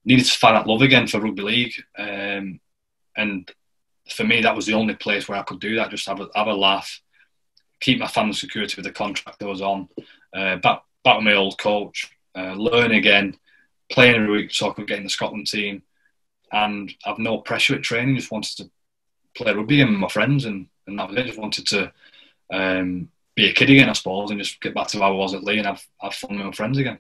Needed to find that love again for rugby league. And for me, that was the only place where I could do that, just have a laugh, keep my family security with the contract I was on, back with my old coach, learn again, playing every week so I could get in the Scotland team and have no pressure at training, just wanted to play rugby and my friends, and that was it. I just wanted to be a kid again, I suppose, and just get back to how I was at Leigh and have fun with my friends again.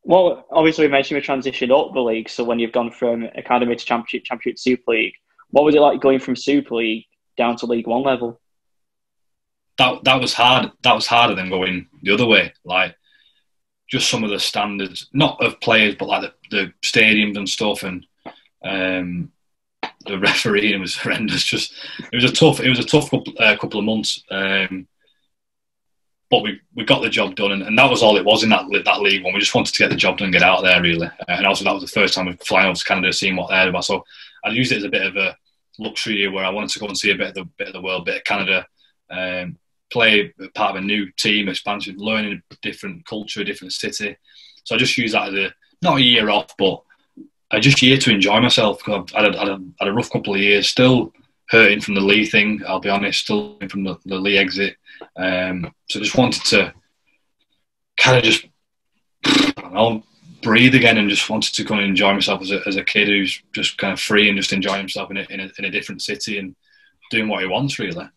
Well, obviously, we mentioned we transitioned up the league. So when you've gone from academy to championship, championship to Super League, what was it like going from Super League down to League One level? That was hard. That was harder than going the other way. Like, just some of the standards, not of players, but like the stadiums and stuff, and the refereeing was horrendous. Just it was a tough couple of months. But we got the job done, and that was all it was in that League One. We just wanted to get the job done and get out there, really. And also that was the first time we were flying over to Canada, seeing what they're about. So I used it as a bit of a luxury year where I wanted to go and see a bit of the world, a bit of Canada, play part of a new team, expansion, learning a different culture, a different city. So I just used that as not a year off, but just a year to enjoy myself. Because I had a rough couple of years, still hurting from the Leigh thing, I'll be honest, still from the Leigh exit. So just wanted to kind of just, I don't know, breathe again, and just wanted to kind of enjoy myself as a kid who's just kind of free and just enjoying himself in a different city and doing what he wants, really.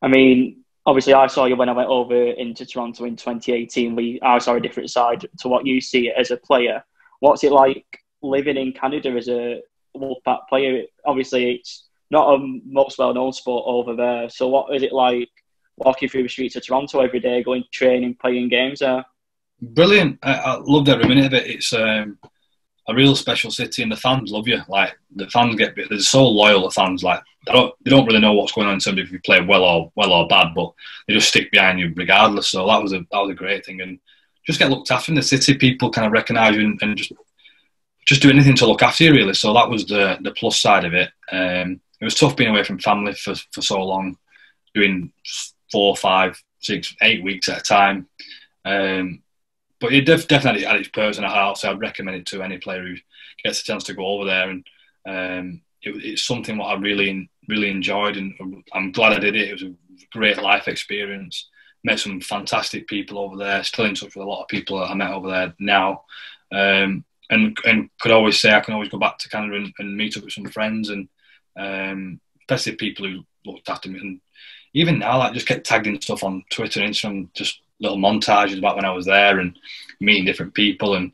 I mean, obviously, I saw you when I went over into Toronto in 2018. I saw a different side to what you see as a player. What's it like living in Canada as a Wolfpack player? Obviously, it's not a most well-known sport over there. So what is it like walking through the streets of Toronto every day, going training, playing games there? Brilliant. I loved every minute of it. It's a real special city, and the fans love you. Like, the fans they're so loyal. The fans, like, they don't really know what's going on in terms of if you play well or bad, but they just stick behind you regardless. So that was a great thing, and just get looked after in the city. People kind of recognise you and just do anything to look after you, really. So that was the plus side of it. It was tough being away from family for so long, doing 4, 5, 6, 8 weeks at a time. But it definitely had its perks, and I'd recommend it to any player who gets a chance to go over there. And it's something what I really, really enjoyed, and I'm glad I did it. It was a great life experience. Met some fantastic people over there. Still in touch with a lot of people that I met over there now. And could always say I can always go back to Canada and meet up with some friends, and especially people who looked after me. And even now, like, just get tagged in stuff on Twitter and Instagram, just little montages about when I was there and meeting different people. And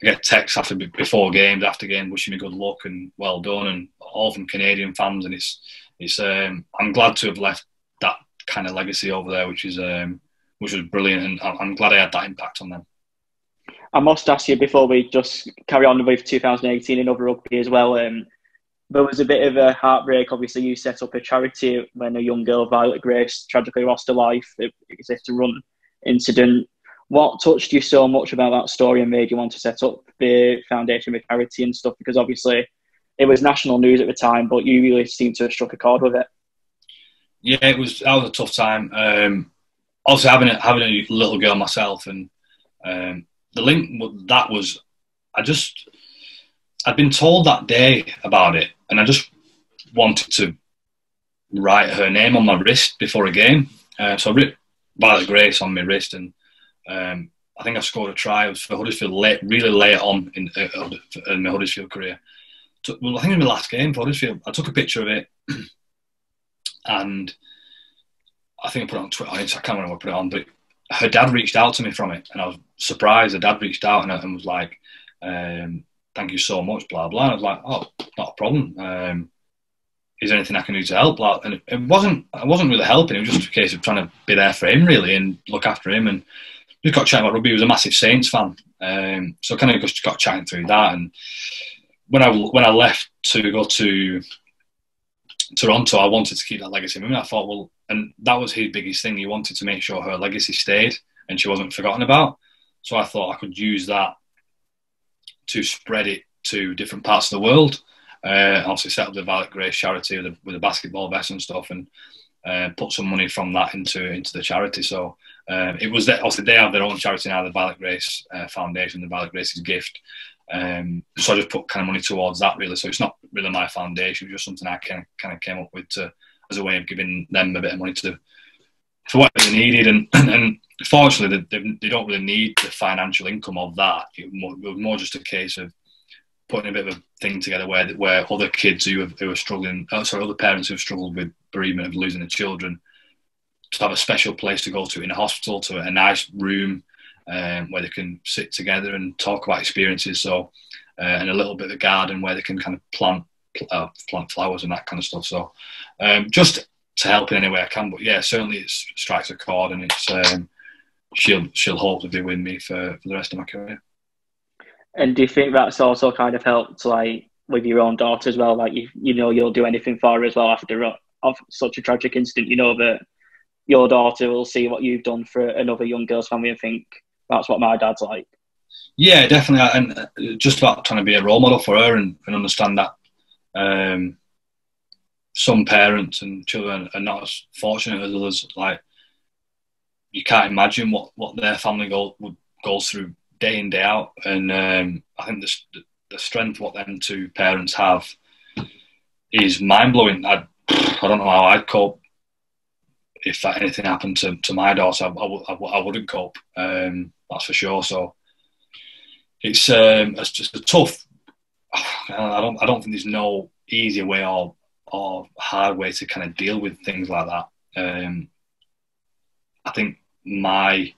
I get texts before games, after game, wishing me good luck and well done, and all from Canadian fans. And it's I'm glad to have left that kind of legacy over there, which was brilliant, and I'm glad I had that impact on them. I must ask you, before we just carry on with 2018 and other rugby as well, there was a bit of a heartbreak. Obviously, you set up a charity when a young girl, Violet Grace, tragically lost her life because of a run incident. What touched you so much about that story and made you want to set up the foundation with charity and stuff? Because obviously it was national news at the time, but you really seemed to have struck a chord with it. Yeah, that was a tough time. Also, having a little girl myself, and the link that was, I'd been told that day about it, and I just wanted to write her name on my wrist before a game. So I wrote Violet Grace on my wrist, and I think I scored a try. It was for Huddersfield really late on in my Huddersfield career. I think it was my last game for Huddersfield. I took a picture of it, and I think I put it on Twitter. I can't remember what I put it on, but her dad reached out to me from it, and I was surprised. Her dad reached out and was like, "Thank you so much," blah blah. And I was like, "Oh, not a problem. Is there anything I can do to help?" And I wasn't really helping. It was just a case of trying to be there for him, really, and look after him. And just got chatting about rugby. He was a massive Saints fan, so kind of just got chatting through that. And when I left to go to Toronto, I wanted to keep that legacy. I thought, well, and that was his biggest thing. He wanted to make sure her legacy stayed and she wasn't forgotten about. So I thought I could use that to spread it to different parts of the world. Obviously set up the Violet Grace charity with a basketball vest and stuff, and put some money from that into the charity. So it was that. Also, they have their own charity now, the Violet Grace Foundation, the Violet Grace's Gift. So I just put kind of money towards that, really. So it's not really my foundation; it was just something I kind of came up with as a way of giving them a bit of money for what they needed. And fortunately, they don't really need the financial income of that. It was more just a case of putting a bit of a thing together where other kids who are struggling, other parents who have struggled with bereavement of losing their children, to have a special place to go to in a hospital, to a nice room where they can sit together and talk about experiences. So, and a little bit of a garden where they can kind of plant flowers and that kind of stuff. So, just to help in any way I can. But yeah, certainly it strikes a chord, and it's she'll hopefully be with me for the rest of my career. And do you think that's also kind of helped, like, with your own daughter as well? Like, you know, you'll do anything for her as well after of such a tragic incident. You know that your daughter will see what you've done for another young girl's family and think, that's what my dad's like. Yeah, definitely. And just about trying to be a role model for her and understand that some parents and children are not as fortunate as others. Like, you can't imagine what their family goes through day in, day out. And I think the strength what them two parents have is mind-blowing. I don't know how I'd cope if anything happened to my daughter. I wouldn't cope, that's for sure. So it's just a tough. I don't think there's no easier way or hard way to kind of deal with things like that. I think my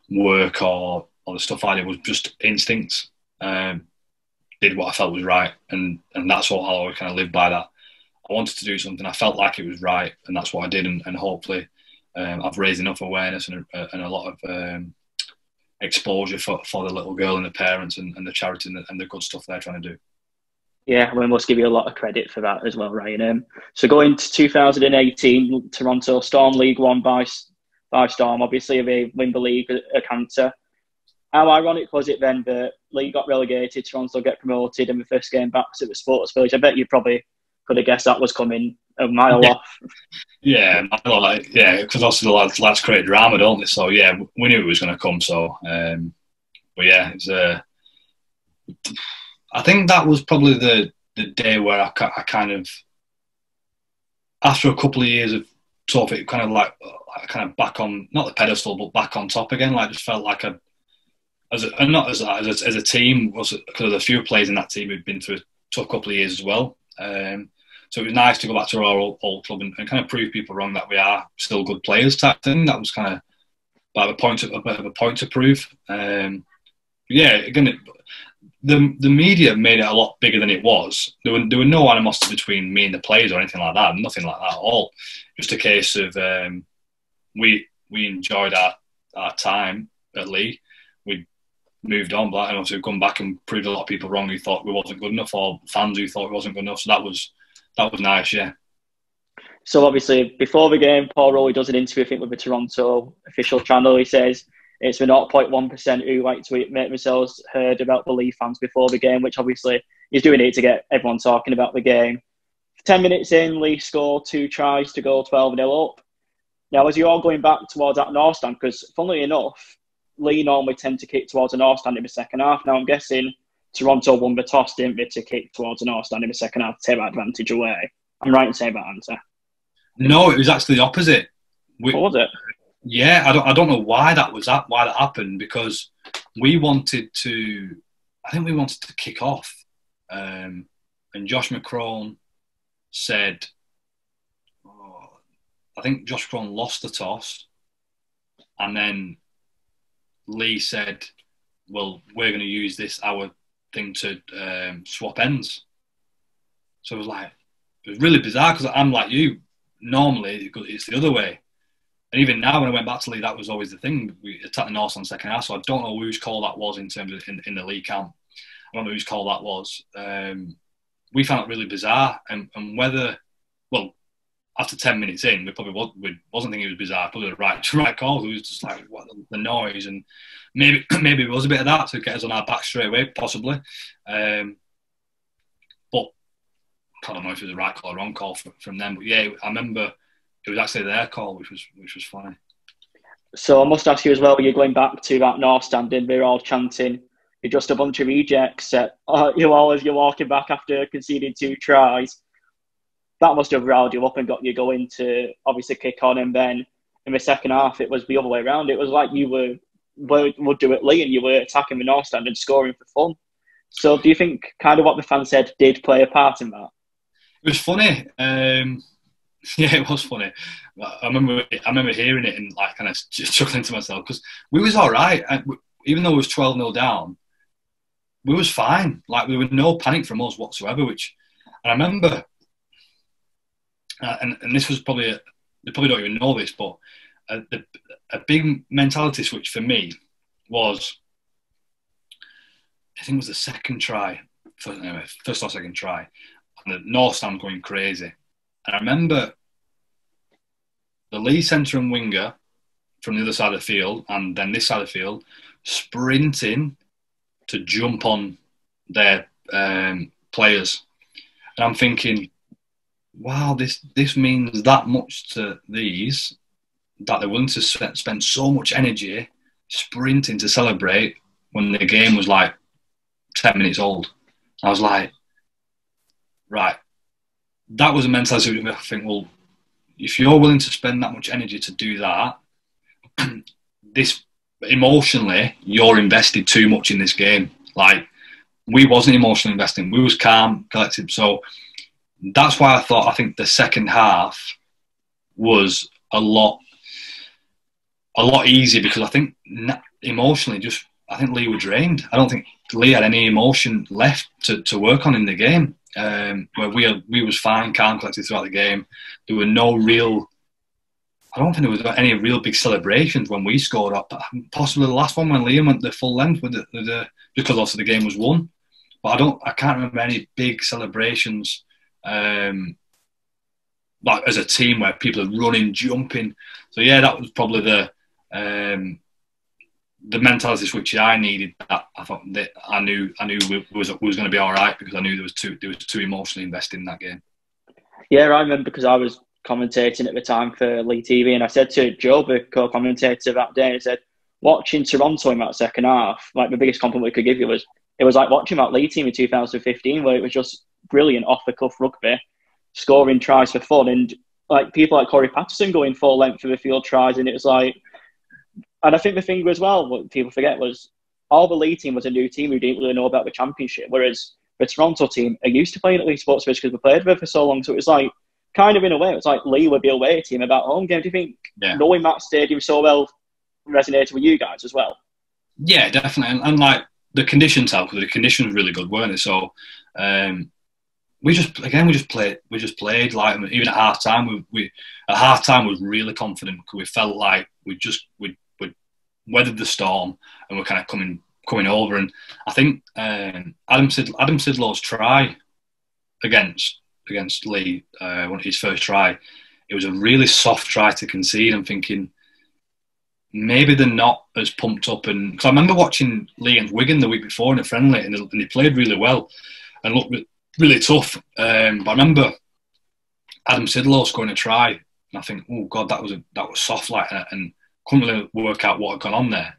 work or the stuff I did was just instincts. Did what I felt was right, and that's what I'll always kind of live by. That I wanted to do something, I felt like it was right, and that's what I did. And hopefully, I've raised enough awareness and a lot of exposure for the little girl and the parents and the charity and the good stuff they're trying to do. Yeah, we must give you a lot of credit for that as well, Ryan. So going to 2018, Toronto Storm League One by Storm. Obviously, they win the league a canter. How ironic was it then that Leigh got relegated, Toronto get promoted, and the first game back to the Sports Village? I bet you probably could have guessed that was coming a mile off. Yeah, because also the lads create drama, don't they? So yeah, we knew it was going to come. So, but yeah, it's I think that was probably the day where I kind of, after a couple of years of sort of it kind of back on, not the pedestal, but back on top again. Like, just felt like as a team, was because of the few players in that team who'd been through a tough couple of years as well. So it was nice to go back to our old club and kind of prove people wrong that we are still good players type thing. That was kind of a bit of a point to prove. Yeah, again, the media made it a lot bigger than it was. There were no animosity between me and the players or anything like that. Nothing like that at all. Just a case of we enjoyed our time at Leigh. We moved on, but and also come back and proved a lot of people wrong who thought we wasn't good enough, or fans who thought we wasn't good enough. So that was nice, yeah. So obviously, before the game, Paul Rowley does an interview, I think, with the Toronto official channel. He says it's the 0.1% who like to make themselves heard about the Leigh fans before the game, which obviously he's doing it to get everyone talking about the game. 10 minutes in, Leigh scored 2 tries to go 12-0 up. Now, as you're all going back towards that north stand, because funnily enough, Leigh normally tend to kick towards the north stand in the second half. Now, I'm guessing Toronto won the toss, didn't they, to kick towards the north stand in the second half to take that advantage away. I'm right in saying that answer. No, it was actually the opposite. What was it? Yeah, I don't know why that happened, because we wanted to kick off, and Josh McCrone said, I think Josh McCrone lost the toss, and then Leigh said, well, we're going to use this our thing to swap ends. So it was really bizarre, because I'm like you. Normally, it's the other way. And even now, when I went back to Leigh, that was always the thing. We attacked the North on second half, so I don't know whose call that was in terms of in the Leigh camp. I don't know whose call that was. We found it really bizarre, and whether, well, after 10 minutes in, we wasn't thinking it was bizarre. Probably the right call. It was just like, what, the noise, and maybe it was a bit of that to get us on our back straight away, possibly. But I don't know if it was the right call or wrong call from them. But yeah, I remember it was actually their call, which was funny. So I must ask you as well, you're going back to that north standing, they're all chanting, you're just a bunch of rejects. You're walking back after conceding 2 tries. That must have riled you up and got you going to obviously kick on. And then in the second half, it was the other way around. It was like you would do it Leigh, and you were attacking the north stand and scoring for fun. So do you think kind of what the fans said did play a part in that? It was funny. Yeah, it was funny. I remember hearing it and like kind of just chuckling to myself because we was all right. Even though it was 12-0 down, we was fine. Like there was no panic from us whatsoever. Which and I remember, and this was probably they probably don't even know this, but a big mentality switch for me was, I think it was the second try, first or second try, and the North Stand going crazy. And I remember the Leigh centre and winger from the other side of the field, and then this side of the field, sprinting to jump on their players. And I'm thinking, wow, this means that much to these, that they're willing to spend so much energy sprinting to celebrate when the game was like 10 minutes old. I was like, right, that was a mentality. I think, well, if you're willing to spend that much energy to do that, this emotionally, you're invested too much in this game. Like, we wasn't emotionally investing. We was calm, collected. So that's why I think the second half was a lot easier, because I think emotionally, I think Leigh were drained. I don't think Leigh had any emotion left to work on in the game. Where we was fine, calm, collected throughout the game. There were no real. I don't think there was any real big celebrations when we scored up. Possibly the last one when Liam went the full length with the because also the game was won. But I can't remember any big celebrations like as a team where people are running, jumping. So yeah, that was probably the mentality switch I needed. That I thought that I knew we was going to be all right, because I knew there was too emotionally invested in that game. Yeah, I remember because I was commentating at the time for Leigh TV, and I said to Joe, the co-commentator that day, I said, watching Toronto in that second half, like the biggest compliment we could give you was, it was like watching that Leigh team in 2015, where it was just brilliant off-the-cuff rugby, scoring tries for fun, and like people like Corey Patterson going full length for the field tries, and it was like, and I think the thing as well, what people forget was, all the Leigh team was a new team who didn't really know about the championship, whereas the Toronto team are used to playing at Leigh Sports Village because we played with it for so long. So it was like, kind of in a way, it's like Leigh would be away team about home game. Do you think knowing that stadium so well resonated with you guys as well? Yeah, definitely. And like the conditions helped. The conditions were really good, weren't they? So we just played like, even at half time. We at half time was really confident, because we felt like we weathered the storm and we're kind of coming over. And I think Adam Sidlow's try against Leigh, his first try, it was a really soft try to concede. I'm thinking maybe they're not as pumped up, and because I remember watching Leigh against Wigan the week before in a friendly, and they played really well and looked really tough. But I remember Adam Sidlow scoring a try, and I think, oh god, that was soft like that, and couldn't really work out what had gone on there.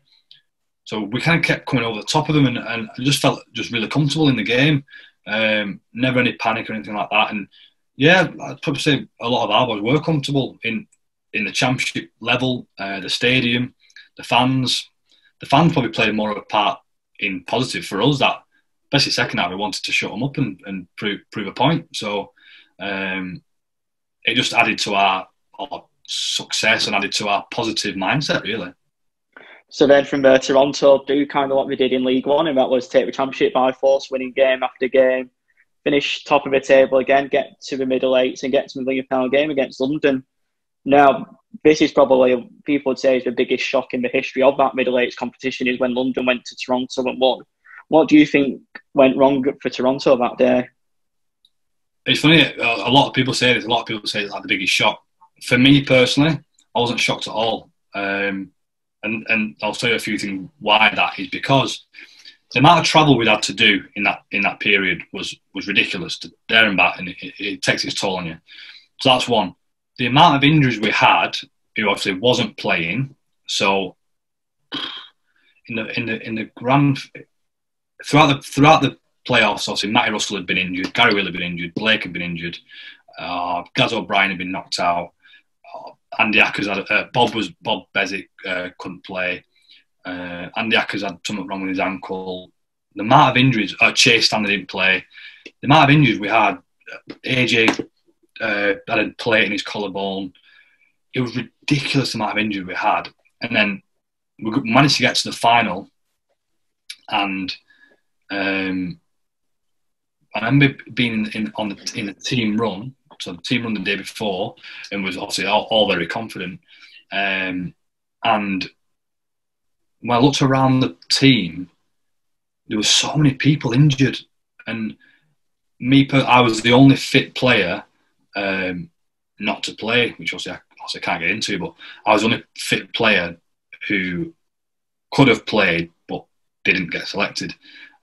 So we kind of kept coming over the top of them, and I just felt just really comfortable in the game. Never any panic or anything like that. And yeah, I'd probably say a lot of our boys were comfortable in the championship level, the stadium, the fans. The fans probably played more of a part in positive for us, that especially second half we wanted to shut them up and prove a point. So it just added to our success and added to our positive mindset, really. So then from Toronto do kind of what we did in League One, and that was take the championship by force, winning game after game, finish top of the table again, get to the middle eights and get to the league final game against London. Now, this is probably, people would say, is the biggest shock in the history of that middle eights competition, is when London went to Toronto and won. What do you think went wrong for Toronto that day? It's funny, a lot of people say this, it's like the biggest shock. For me personally, I wasn't shocked at all. And I'll tell you a few things why that is, because the amount of travel we'd had to do in that period was ridiculous, to there and back, and it takes its toll on you. So that's one. The amount of injuries we had, who obviously wasn't playing. So in the grand, throughout the playoffs, obviously Matty Russell had been injured, Gary Will had been injured, Blake had been injured, Gaz O'Brien had been knocked out. Andy Ackers had Bob Bezic couldn't play. Andy Ackers had something wrong with his ankle. the amount of injuries, Chase Stanley didn't play, the amount of injuries we had, AJ had a plate in his collarbone. It was ridiculous the amount of injury we had. And then we managed to get to the final. And I remember being in a team run, so the team run the day before, and was obviously all very confident. And when I looked around the team, there were so many people injured. And I was the only fit player not to play, which obviously I can't get into, but I was the only fit player who could have played but didn't get selected.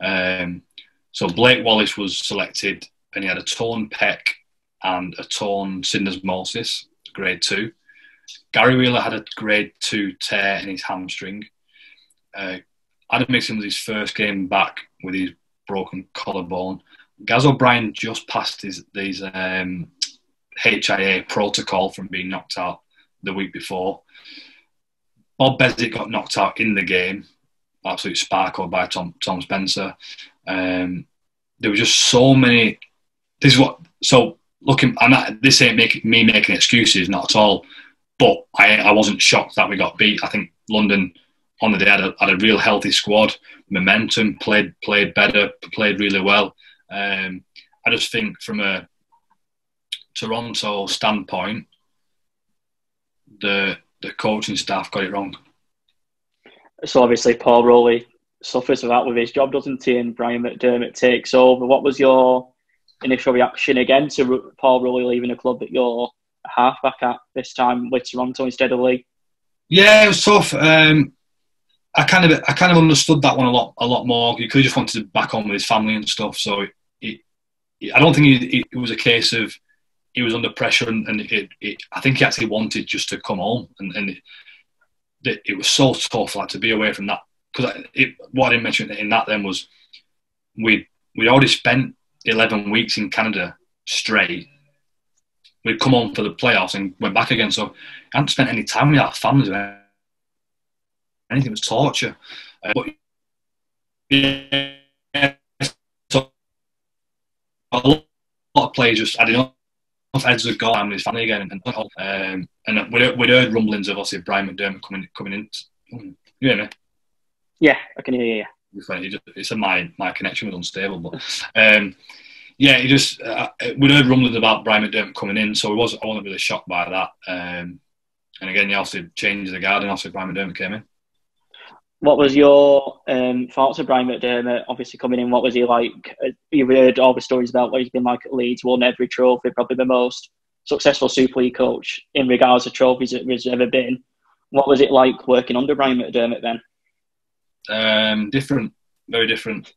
So Blake Wallace was selected, and he had a torn pec and a torn syndesmosis, grade 2. Gary Wheeler had a grade 2 tear in his hamstring. Adam Mixon was his first game back with his broken collarbone. Gaz O'Brien just passed his HIA protocol from being knocked out the week before. Bob Bezic got knocked out in the game, absolute sparkle by Tom Spencer. There were just so many. This ain't me making excuses, not at all. But I wasn't shocked that we got beat. I think London on the day had a real healthy squad, momentum, played better, played really well. I just think from a Toronto standpoint, the coaching staff got it wrong. So obviously Paul Rowley suffers with that with his job, doesn't he? And Brian McDermott takes over. What was your initial reaction again to Paul Rowley leaving a club that you're a halfback at this time with Toronto instead of Leigh? Yeah, it was tough. I kind of understood that one a lot more. He could have just wanted to back on with his family and stuff. So I don't think it was a case of he was under pressure, and I think he actually wanted just to come home, and it was so tough, like, to be away from that. Because what I didn't mention in that then was we'd already spent 11 weeks in Canada straight. We'd come home for the playoffs and went back again, so I hadn't spent any time with our families or anything. It was torture. But yeah, so a lot of players just, I don't know, heads had gone with his family again, and we'd heard rumblings of obviously Brian McDermott coming in. You hear me? Yeah, I can hear you. It's my connection was unstable, but yeah, we'd heard rumblings about Brian McDermott coming in, so I wasn't really shocked by that. And again, you obviously changed the guard, and obviously Brian McDermott came in. What was your thoughts of Brian McDermott obviously coming in? What was he like? You've heard all the stories about what he's been like at Leeds, won every trophy, probably the most successful Super League coach in regards to trophies that there's ever been. What was it like working under Brian McDermott then? Different, very different.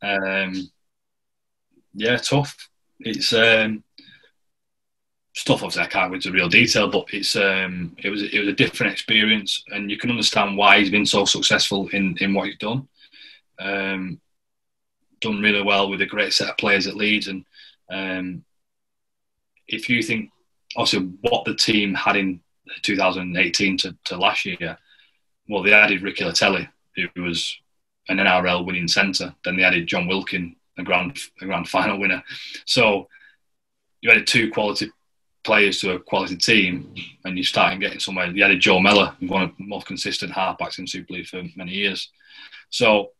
Yeah, tough. It's stuff obviously I can't go into real detail, but it was a different experience, and you can understand why he's been so successful in what he's done. Done really well with a great set of players at Leeds, and if you think obviously what the team had in 2018 to last year, well, they added Ricky Latelli, who was an NRL winning centre. Then they added John Wilkin, a grand final winner. So you added two quality players to a quality team, and you start getting somewhere. You added Joe Mellor, one of the most consistent halfbacks in Super League for many years. So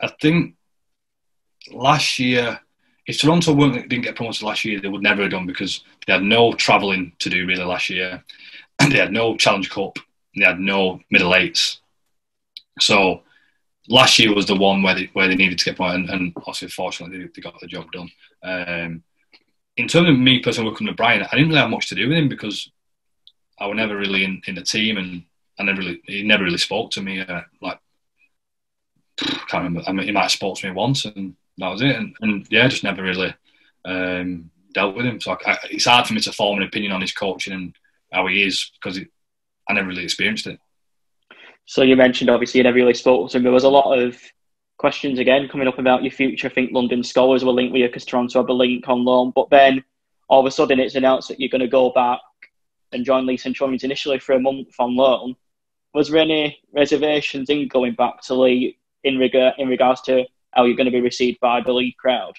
I think last year, if Toronto didn't get promoted last year, they would never have done, because they had no travelling to do really last year. They had no Challenge Cup. They had no middle eights. So last year was the one where they needed to get promoted, and obviously, fortunately, they got the job done. In terms of me personally working with Brian, I didn't really have much to do with him, because I was never really in the team, and he never really spoke to me. Like, I can't remember. I mean, he might have spoke to me once, and that was it. And yeah, just never really dealt with him. So it's hard for me to form an opinion on his coaching and how he is, because I never really experienced it. So you mentioned obviously you never really spoke to him. There was a lot of questions again coming up about your future. I think London Scholars were linked with you because Toronto have a link on loan. But then all of a sudden it's announced that you're going to go back and join Leigh Centurions initially for a month on loan. Was there any reservations in going back to Leigh in regards to how you're going to be received by the Leigh crowd?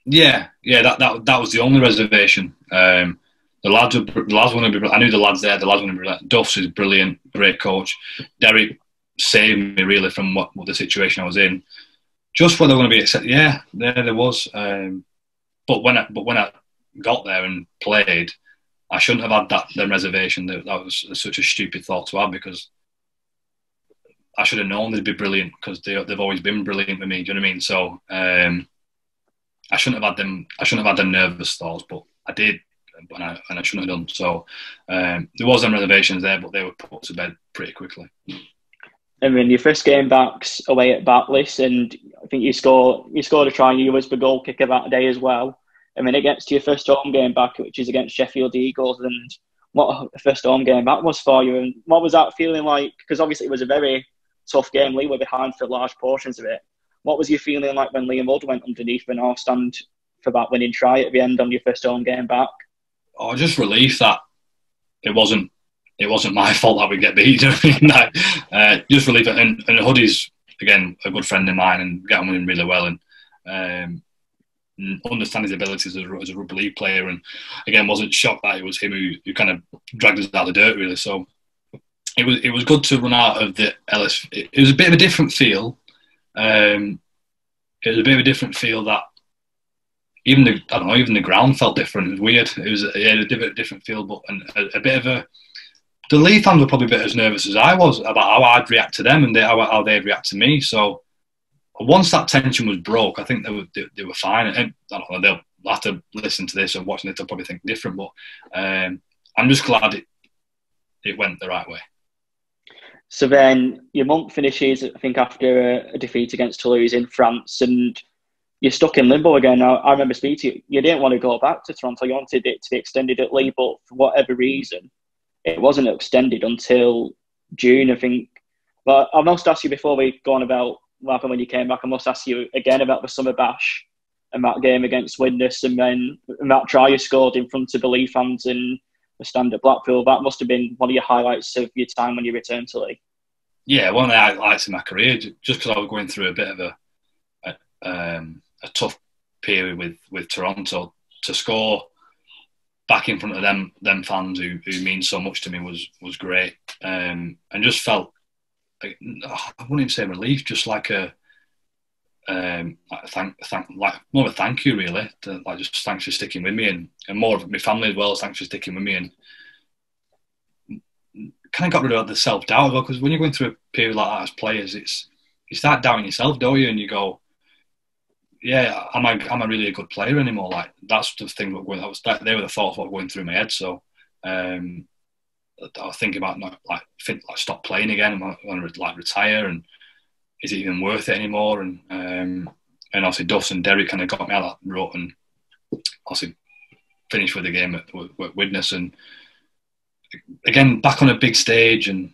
Yeah. That was the only reservation. The lads want to be. I knew the lads there. The lads want to be brilliant. Duff's is brilliant, great coach. Derek saved me really from what the situation I was in. Just whether they're going to be accepted. Yeah, there was. But when I got there and played, I shouldn't have had that reservation. That was such a stupid thought to have, because I should have known they'd be brilliant, because they've always been brilliant with me. Do you know what I mean? So I shouldn't have had them nervous thoughts, but I did, and I shouldn't have done. So there was some reservations there, but they were put to bed pretty quickly. I mean, your first game back's away at Batless, and I think you scored a try, and you was the goal kicker that day as well. I mean, it gets to your first home game back, which is against Sheffield Eagles, and what a first home game that was for you, and what was that feeling like? Because obviously it was a very tough game. Leigh were behind for large portions of it. What was you feeling like when Leigh and Mudd went underneath the North Stand for that winning try at the end on your first home game back? Oh, just relief that it wasn't my fault that we get beat. You know what I mean? Just relief. And Huddy's, again, a good friend of mine, and get on with him really well, and understand his abilities as a rugby league player, and again wasn't shocked that it was him who kind of dragged us out of the dirt, really. So it was good to run out of the Ellis. It was a bit of a different feel. It was a bit of a different feel that even the ground felt different. It was weird. It was a different feel, but a bit of a. The Leigh fans were probably a bit as nervous as I was about how I'd react to them and how they'd react to me. So once that tension was broke, I think they were fine. And I don't know, they'll have to listen to this and watching it, they'll probably think different. But I'm just glad it went the right way. So then your month finishes, I think, after a defeat against Toulouse in France, and you're stuck in limbo again. Now, I remember speaking to you, you didn't want to go back to Toronto. You wanted it to be extended at Leigh, but for whatever reason, it wasn't extended until June, I think. But I must ask you, before we go on about what happened when you came back, I must ask you again about the summer bash and that game against Widnes, and then that try you scored in front of the Leigh fans in the stand at Blackpool. That must have been one of your highlights of your time when you returned to Leigh. Yeah, one of the highlights of my career, just because I was going through a bit of a tough period with Toronto. To score back in front of them fans who mean so much to me was great, and just felt I wouldn't even say relief, just like a like more of a thank you, really. Like, just thanks for sticking with me, and more of my family as well. Thanks for sticking with me, and kind of got rid of the self-doubt as well, because when you're going through a period like that as players, you start doubting yourself, don't you? And you go, yeah, am I really a good player anymore? Like, that's the thing that they were the thoughts that were going through my head. So I was thinking about stop playing again. Am I going to retire? And is it even worth it anymore? And obviously Duffs and Derek kind of got me out of that rut, and obviously finished with the game at Widnes, and again back on a big stage and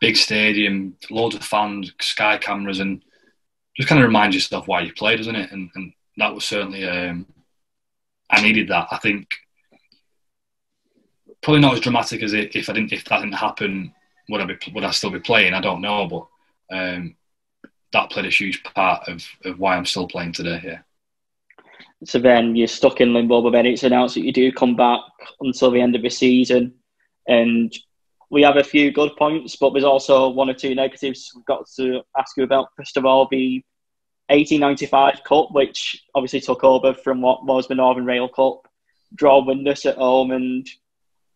big stadium, loads of fans, sky cameras, and just kind of reminds yourself why you play, doesn't it? And that was certainly I needed that. I think probably not as dramatic as if that didn't happen, would I still be playing? I don't know, but that played a huge part of why I'm still playing today. Yeah. So then you're stuck in limbo, but then it's announced that you do come back until the end of the season, and we have a few good points, but there's also one or two negatives we've got to ask you about. First of all, the 1895 Cup, which obviously took over from what was the Northern Rail Cup, draw Widnes at home, and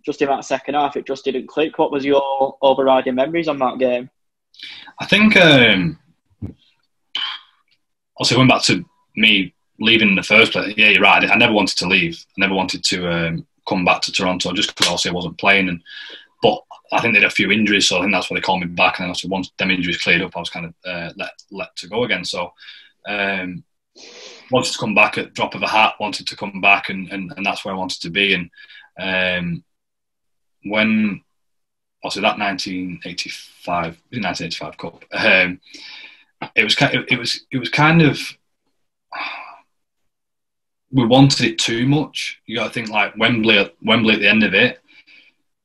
just in that second half, it just didn't click. What was your overriding memories on that game? I think, also going back to me leaving in the first place, yeah, you're right. I never wanted to leave. I never wanted to come back to Toronto, just because obviously I wasn't playing. But I think they had a few injuries, so I think that's why they called me back. And also once them injuries cleared up, I was kind of let to go again. So wanted to come back at drop of a hat, wanted to come back, and that's where I wanted to be. And when obviously that 1985 Cup, it was kind of, we wanted it too much. You got to think, like Wembley at the end of it,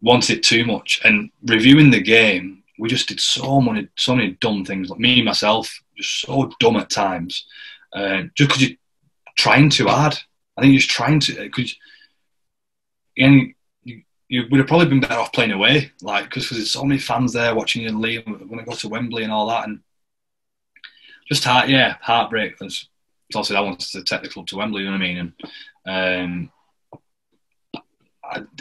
wanted it too much. And reviewing the game, we just did so many dumb things. Like me myself, just so dumb at times, just because you're trying too hard. I think you're just trying to, because you would have probably been better off playing away, like because there's so many fans there watching you leave when I go to Wembley and all that, and just heartbreak. Because obviously I wanted to take the club to Wembley, you know what I mean? And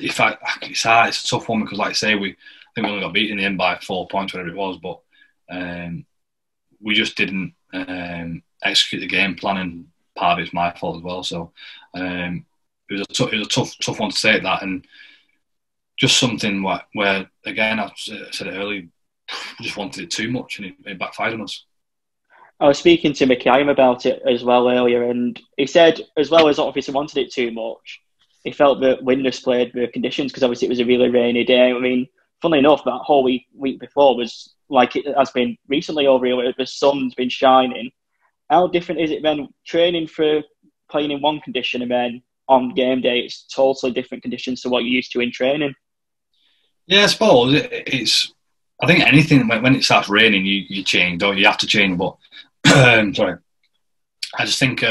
it's hard, it's a tough one because, like I say, I think we only got beaten in the end by 4 points, whatever it was, but we just didn't execute the game plan, and part of it's my fault as well. So it was a tough one to say that, and just something where again, I said it earlier, we just wanted it too much, and it backfired on us. I was speaking to Higham about it as well earlier, and he said, as well as obviously wanted it too much, he felt that windness played the conditions, because obviously it was a really rainy day. I mean, funnily enough, that whole week before was like it has been recently over here, where the sun's been shining. How different is it then training for playing in one condition, and then on game day it's totally different conditions to what you're used to in training? Yeah, I suppose it's. I think anything when it starts raining, you change, don't you? You have to change. But sorry, I just think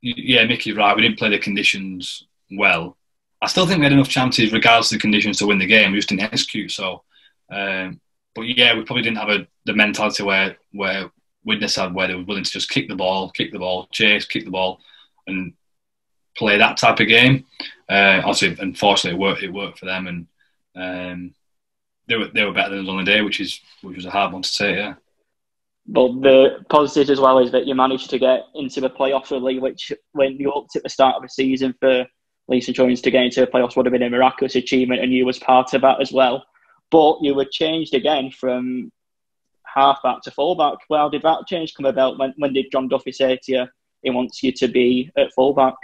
Mickey's right. We didn't play the conditions well. I still think we had enough chances, regardless of the conditions, to win the game. We just didn't execute. So, but yeah, we probably didn't have the mentality where Widnes had, where they were willing to just kick the ball, chase, kick the ball, and play that type of game. Obviously, unfortunately, it worked for them, and they were better than us on the day, which was a hard one to say. Yeah. But the positive as well is that you managed to get into the playoffs with Leigh, which when you looked at the start of the season for Leigh St John's to get into the playoffs would have been a miraculous achievement, and you was part of that as well. But you were changed again from half-back to full-back. Well, did that change come about? When did John Duffy say to you he wants you to be at full-back?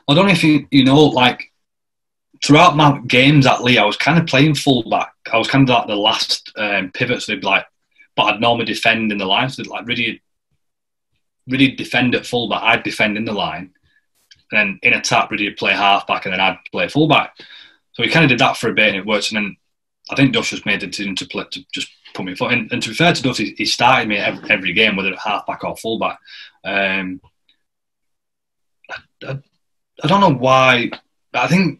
I don't know if you know, like, throughout my games at Leigh, I was kind of playing full-back. I was kind of like the last pivot, so they'd be like, but I'd normally defend in the line. So like really defend at full-back. I'd defend in the line. And then in attack, really play half-back, and then I'd play full-back. So we kind of did that for a bit, and it worked. And then I think Duff just made the decision to just put me foot in. And to be fair to Duff, he started me every game, whether it's half-back or full-back. I don't know why, but I think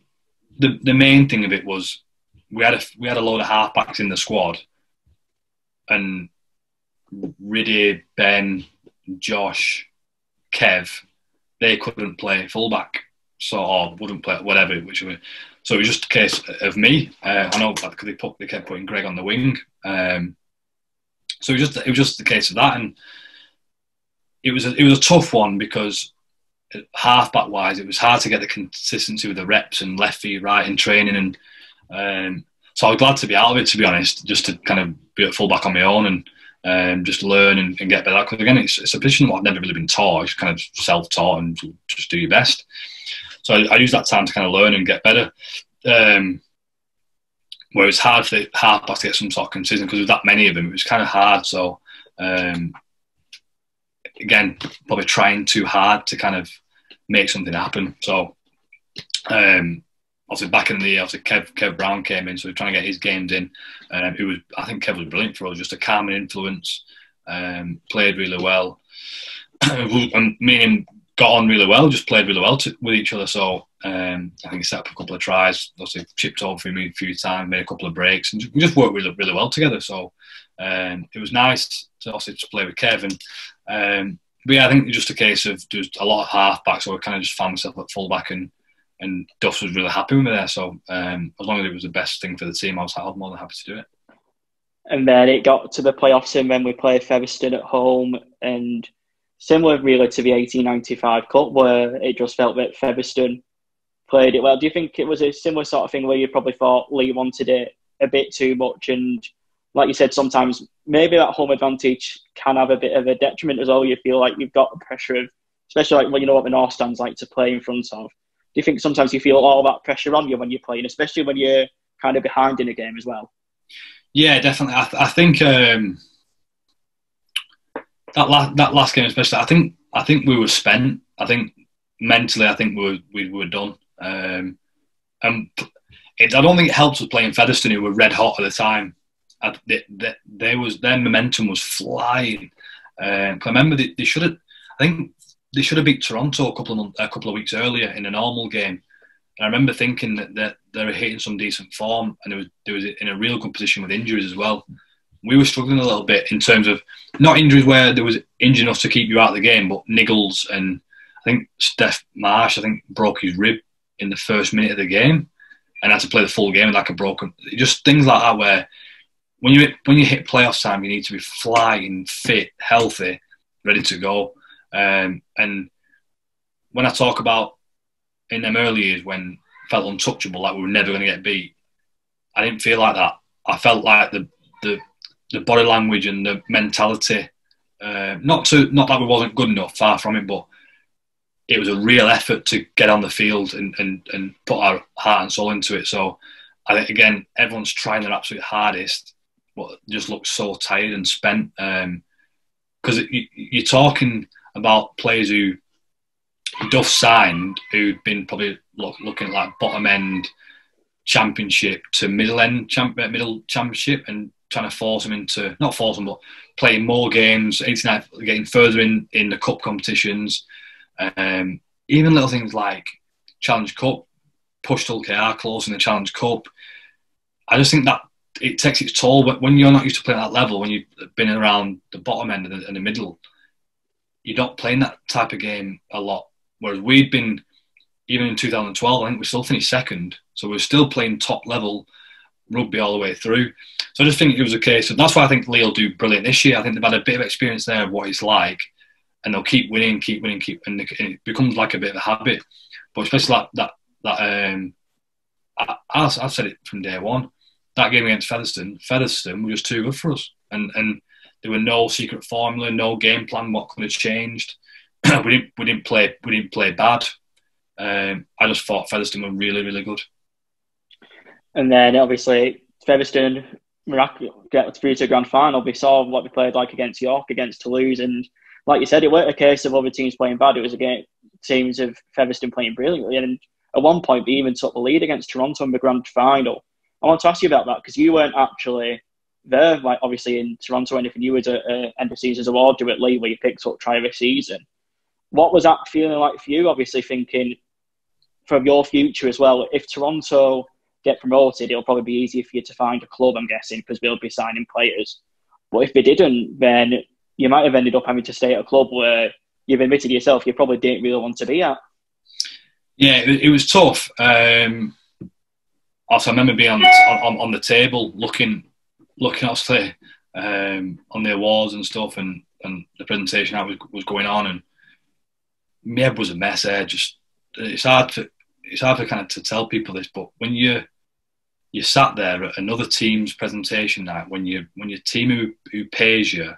the main thing of it was we had a load of half-backs in the squad, and Riddy, Ben, Josh, Kev, they couldn't play fullback, or wouldn't play whatever. So it was just a case of me. I know because they kept putting Greg on the wing. So it was just the case of that, and it was a tough one because halfback wise, it was hard to get the consistency with the reps and left feet right in training, and so I was glad to be out of it, to be honest, just to kind of be at fullback on my own and just learn and get better. Because again, it's a position that I've never really been taught. It's kind of self-taught and just do your best. So I used that time to kind of learn and get better. Where it was hard for the halfbacks to get some sort of consistency because there was that many of them. It was kind of hard. So again, probably trying too hard to kind of make something happen. So obviously back in the year, obviously Kev Brown came in, so we were trying to get his games in. I think Kev was brilliant for us, just a calming influence. Played really well, and me and him got on really well. Just played really well with each other. So I think he set up a couple of tries. Obviously chipped over for me a few times, made a couple of breaks, and we just worked really, really well together. So it was nice to also to play with Kev. But yeah, I think it's just a case of there's a lot of half-backs, so I kind of just found myself at full-back, and Duff was really happy with me there. So as long as it was the best thing for the team, I was more than happy to do it. And then it got to the playoffs, and then we played Featherstone at home, and similar really to the 1895 Cup, where it just felt that Featherstone played it well. Do you think it was a similar sort of thing where you probably thought Leigh wanted it a bit too much? And like you said, sometimes maybe that home advantage can have a bit of a detriment as well. You feel like you've got the pressure of, especially like when you know what the North Stands like to play in front of. Do you think sometimes you feel all that pressure on you when you're playing, especially when you're kind of behind in a game as well? Yeah, definitely. I think that last game especially, I think we were spent. I think mentally, I think we were done. And I don't think it helped us playing Featherstone, who were red hot at the time. their momentum was flying. I remember they should have. I think they should have beat Toronto a couple of weeks earlier in a normal game. And I remember thinking that they were hitting some decent form, and they was in a real good position with injuries as well. We were struggling a little bit in terms of not injuries where there was injury enough to keep you out of the game, but niggles. And I think Steph Marsh, broke his rib in the first minute of the game and had to play the full game with like a broken. Just things like that where when you hit playoff time, you need to be flying, fit, healthy, ready to go. And when I talk about in them early years when I felt untouchable, like we were never going to get beat, I didn't feel like that. I felt like the body language and the mentality, not that we wasn't good enough, far from it, but it was a real effort to get on the field and put our heart and soul into it. So I think, again, everyone's trying their absolute hardest, but just looks so tired and spent. Because you're talking about players who Duff signed, who'd been probably looking at like bottom end championship to middle championship, and trying to force them into, not force them, but playing more games, 89, getting further in the cup competitions. Even little things like Challenge Cup, pushed Hull KR close in the Challenge Cup. I just think that it takes its toll. But when you're not used to playing at that level, when you've been around the bottom end and the middle, you're not playing that type of game a lot. Whereas we'd been, even in 2012, I think we still finished second. So we're still playing top level rugby all the way through. So I just think it was a case of, that's why I think Leigh will do brilliant this year. I think they've had a bit of experience there of what it's like, and they'll keep winning, and it becomes like a bit of a habit. But especially I've said it from day one. That game against Featherstone was just too good for us, and there were no secret formula, no game plan. What could have changed? we didn't play bad. I just thought Featherstone were really, really good. And then obviously Featherstone get through to the grand final. We saw what they played like against York, against Toulouse, and like you said, it weren't a case of other teams playing bad. It was against teams of Featherstone playing brilliantly. And at one point, we even took the lead against Toronto in the grand final. I want to ask you about that because you weren't actually there, like obviously in Toronto or anything. You were at end of season's award do at Leigh, where you picked up try this season. What was that feeling like for you? Obviously thinking from your future as well, if Toronto get promoted, it'll probably be easier for you to find a club, I'm guessing, because we'll be signing players. But if they didn't, then you might have ended up having to stay at a club where you've admitted yourself you probably didn't really want to be at. Yeah, it was tough. Also, I remember being on the table looking obviously on the awards and stuff, and the presentation that was going on, and my head was a mess there. Just it's hard for kind of to tell people this, but when you sat there at another team's presentation night, when your team who pays you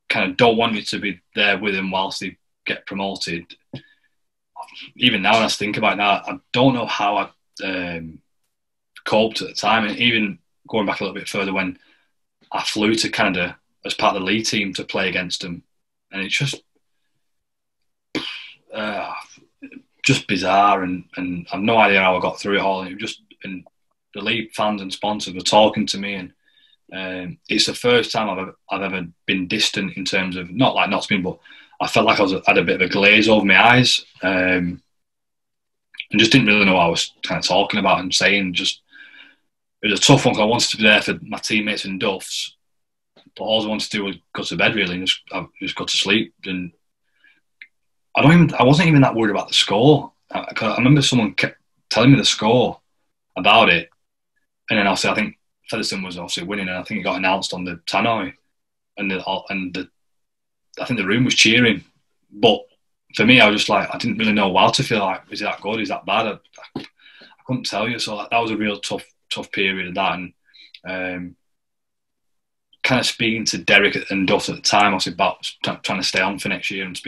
kind of don't want you to be there with them whilst they get promoted. Even now, when I think about it now, I don't know how I coped at the time. And even going back a little bit further, when I flew to Canada as part of the Leigh team to play against them, and it's just bizarre, and I've no idea how I got through it all. And and the Leigh fans and sponsors were talking to me, and it's the first time I've ever been distant in terms of not been, but I felt like I had a bit of a glaze over my eyes, and just didn't really know what I was kind of talking about and saying. Just it was a tough one because I wanted to be there for my teammates and Duffs, but all I wanted to do was go to bed really and just go to sleep. And I wasn't even that worried about the score. I remember someone kept telling me the score about it, and then I think Featherstone was obviously winning, and I think it got announced on the tannoy, and I think the room was cheering. But for me, I was just like, I didn't really know how to feel. Like, is it that good? Is that bad? I couldn't tell you. So that was a real tough period of that, and kind of speaking to Derek and Duff at the time, obviously about trying to stay on for next year, and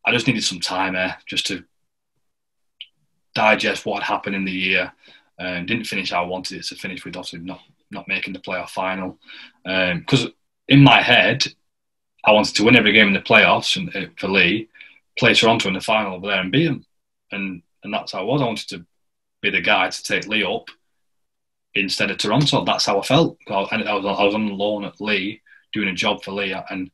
I just needed some time there just to digest what had happened in the year. Didn't finish how I wanted it to finish, with obviously not making the playoff final. Because in my head, I wanted to win every game in the playoffs and for Leigh, play Toronto in the final over there and beat them. And that's how I was. I wanted to be the guy to take Leigh up instead of Toronto. That's how I felt. I was on loan at Leigh, doing a job for Leigh, and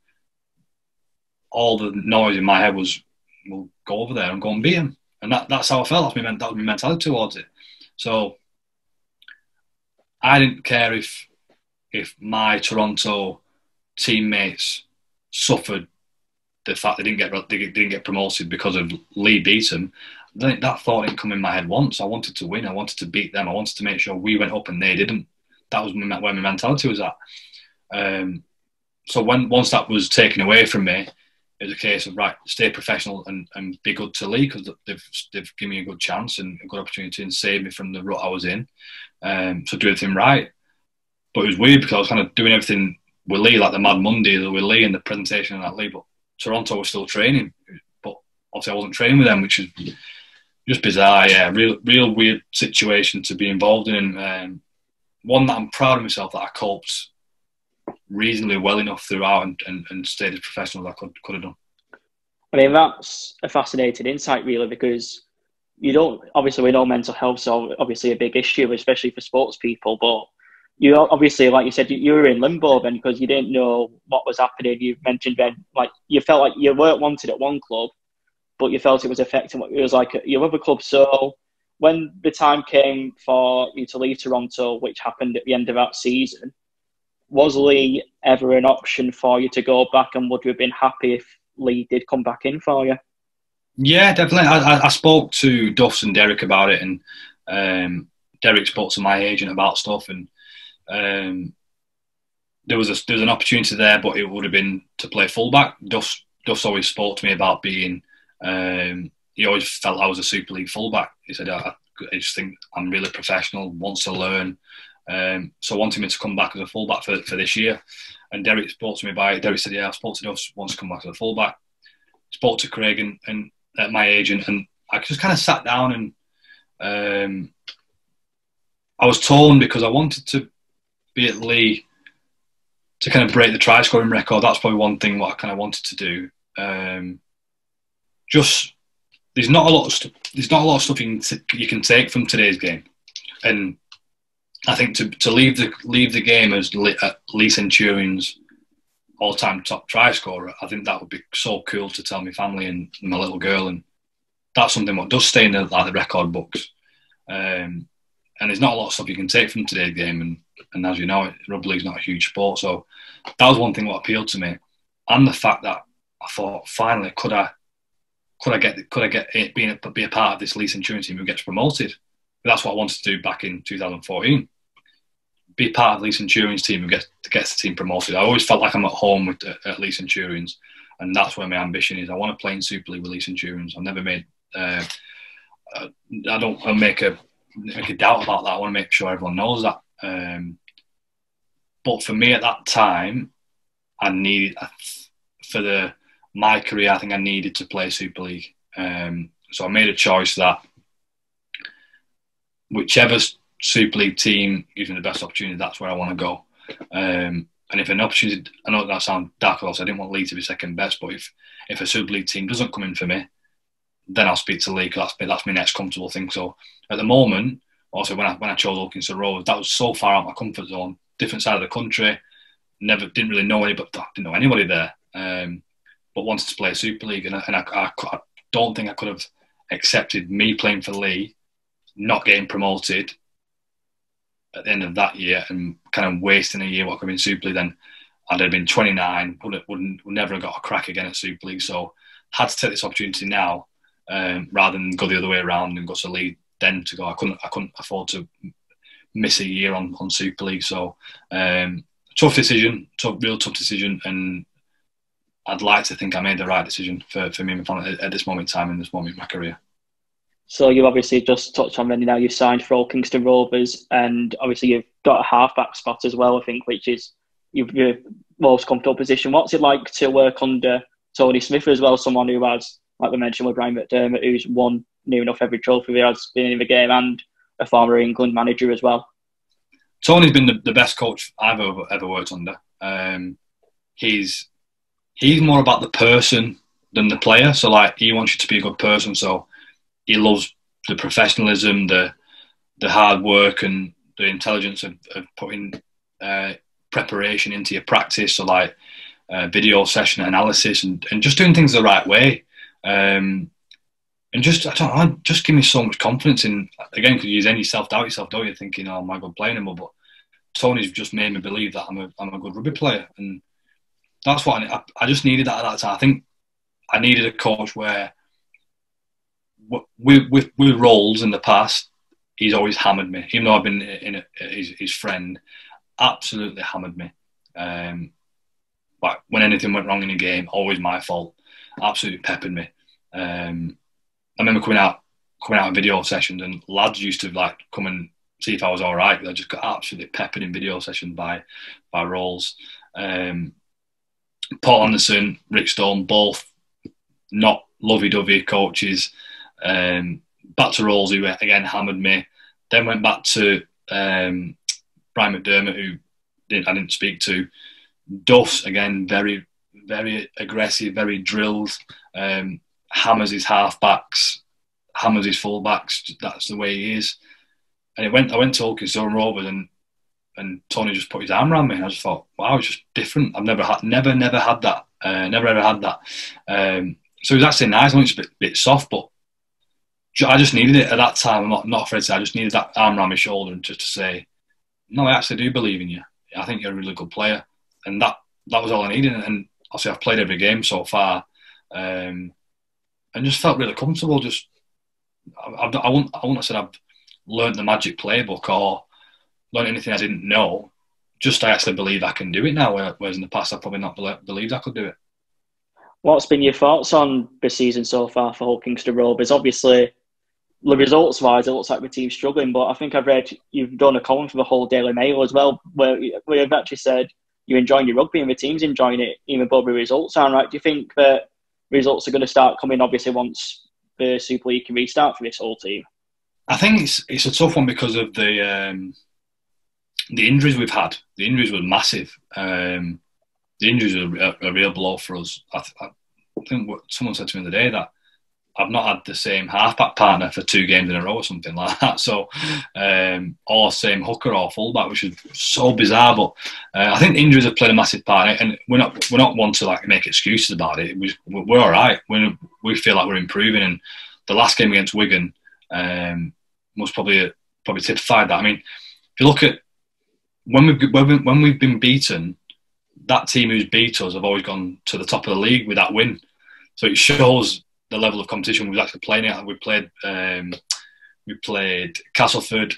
all the noise in my head was, "We'll go over there and go and beat him." And that's how I felt. That was my mentality towards it. So I didn't care if my Toronto teammates suffered the fact they didn't get promoted because of Leigh beat them. That thought didn't come in my head once. I wanted to win. I wanted to beat them. I wanted to make sure we went up and they didn't. That was where my mentality was at. So once that was taken away from me, it was a case of, right, stay professional and be good to Leigh, because they've given me a good chance and a good opportunity and saved me from the rut I was in. So do everything right. But it was weird because I was kind of doing everything with Leigh, like the Mad Monday with Leigh and the presentation and that Leigh, but Toronto was still training. But obviously I wasn't training with them, which is just bizarre. Yeah, real weird situation to be involved in. One that I'm proud of myself that I coped reasonably well enough throughout and stayed as professional as I could have done. I mean, that's a fascinating insight, really, because we know mental health is obviously a big issue, especially for sports people, but you obviously, like you said, you were in limbo then because you didn't know what was happening. You mentioned then, like, you felt like you weren't wanted at one club, but you felt it was affecting what it was like at your other club. So when the time came for you to leave Toronto, which happened at the end of that season, was Leigh ever an option for you to go back, and would you have been happy if Leigh did come back in for you? Yeah, definitely. I spoke to Duffs and Derek about it, and Derek spoke to my agent about stuff, and there was an opportunity there, but it would have been to play fullback. Duffs always spoke to me about being. He always felt I was a Super League fullback. He said, I just think I'm really professional, wants to learn. So wanted me to come back as a fullback for this year. And Derek spoke to me about it. Derek said, yeah, I spoke to Duffs, wants to come back as a fullback. Spoke to Craig and my agent, and I just kind of sat down and I was torn because I wanted to be at Leigh to kind of break the try scoring record. That's probably one thing what I kind of wanted to do. Just there's not a lot of stuff you can take from today's game, and I think to leave the game as Leigh Centurion's all-time top try scorer, I think that would be so cool to tell my family and my little girl, and that's something what does stay in the record books. And there's not a lot of stuff you can take from today's game, and as you know, rugby league's not a huge sport, so that was one thing what appealed to me, and the fact that I thought, finally, could I get it, be a part of this Leigh Centurion team who gets promoted? That's what I wanted to do back in 2014. Be part of Leigh Centurion's team who gets the team promoted. I always felt like I'm at home at Leigh Centurions, and that's where my ambition is. I want to play in Super League with Leigh Centurions. I've never made. I don't make a doubt about that. I want to make sure everyone knows that. But for me at that time, I needed my career. I think I needed to play Super League. So I made a choice that whichever Super League team gives me the best opportunity, that's where I want to go. And if an opportunity, I know that sounds dark, also I didn't want Leigh to be second best, but if a Super League team doesn't come in for me, then I'll speak to Leigh, because that's my next comfortable thing. So at the moment, also when I chose Hull Kingston Rovers, that was so far out of my comfort zone, different side of the country, didn't really know anybody, didn't know anybody there, but wanted to play Super League, and I don't think I could have accepted me playing for Leigh, not getting promoted at the end of that year and kind of wasting a year what could have been Super League. Then I'd have been 29, would never have got a crack again at Super League. So had to take this opportunity now, rather than go the other way around and go to Leigh then to go. I couldn't afford to miss a year on Super League. So real tough decision, and I'd like to think I made the right decision for me and my family at this moment in time, in this moment in my career. So you obviously just touched on now you've signed for Hull Kingston Rovers, and obviously you've got a halfback spot as well, I think, which is your most comfortable position. What's it like to work under Tony Smith as well, someone who has, like we mentioned with Ryan McDermott, who's won near enough every trophy he has been in the game, and a former England manager as well? Tony's been the best coach I've ever worked under. He's more about the person than the player. So like, he wants you to be a good person. So he loves the professionalism, the hard work, and the intelligence of putting preparation into your practice, so like video session analysis and just doing things the right way. And just, I don't know, just give me so much confidence in, again, because you then you self-doubt yourself, don't you, thinking, oh, am I good playing anymore? But Tony's just made me believe that I'm a good rugby player. And that's what I just needed that at that time. I think I needed a coach where, with roles in the past, he's always hammered me. Even though I've been his friend, absolutely hammered me. Like when anything went wrong in a game, always my fault. Absolutely peppered me. I remember coming out of video sessions, and lads used to like come and see if I was all right. I just got absolutely peppered in video sessions by Rolls. Paul Anderson, Rick Stone, both not lovey-dovey coaches. Back to Rolls, who again hammered me. Then went back to Brian McDermott, who I didn't speak to. Duff's, again, very, very aggressive, very drilled. Hammers his halfbacks, hammers his fullbacks. That's the way he is. And I went to Hull Kingston Rovers, and Tony just put his arm around me, and I just thought, wow, it's just different. I've never had that. Never ever had that. So it was actually nice. I know it's a bit soft, but I just needed it at that time. I'm not afraid to say. I just needed that arm around my shoulder and just to say, no, I actually do believe in you. I think you're a really good player. And that was all I needed. And obviously I've played every game so far, and just felt really comfortable. Just I wouldn't have said I've learned the magic playbook or learned anything I didn't know. Just I actually believe I can do it now, whereas in the past I probably not believed I could do it. What's been your thoughts on the season so far for Hull Kingston Rovers? Obviously, the results-wise, it looks like the team's struggling, but I think I've read you've done a column for the Hull Daily Mail as well, where you've actually said you're enjoying your rugby and the team's enjoying it, even though the results aren't right. Do you think that results are going to start coming, obviously, once the Super League can restart for this whole team? I think it's a tough one because of the injuries we've had. The injuries were massive. The injuries are a real blow for us. I think what someone said to me the other day that I've not had the same halfback partner for 2 games in a row or something like that. So, or same hooker or fullback, which is so bizarre. But I think injuries have played a massive part, and we're not one to like make excuses about it. We're all right. We feel like we're improving, and the last game against Wigan was probably typified that. I mean, if you look at when we've been beaten, that team who's beat us have always gone to the top of the league with that win. So it shows the level of competition we've actually playing at. We played Castleford,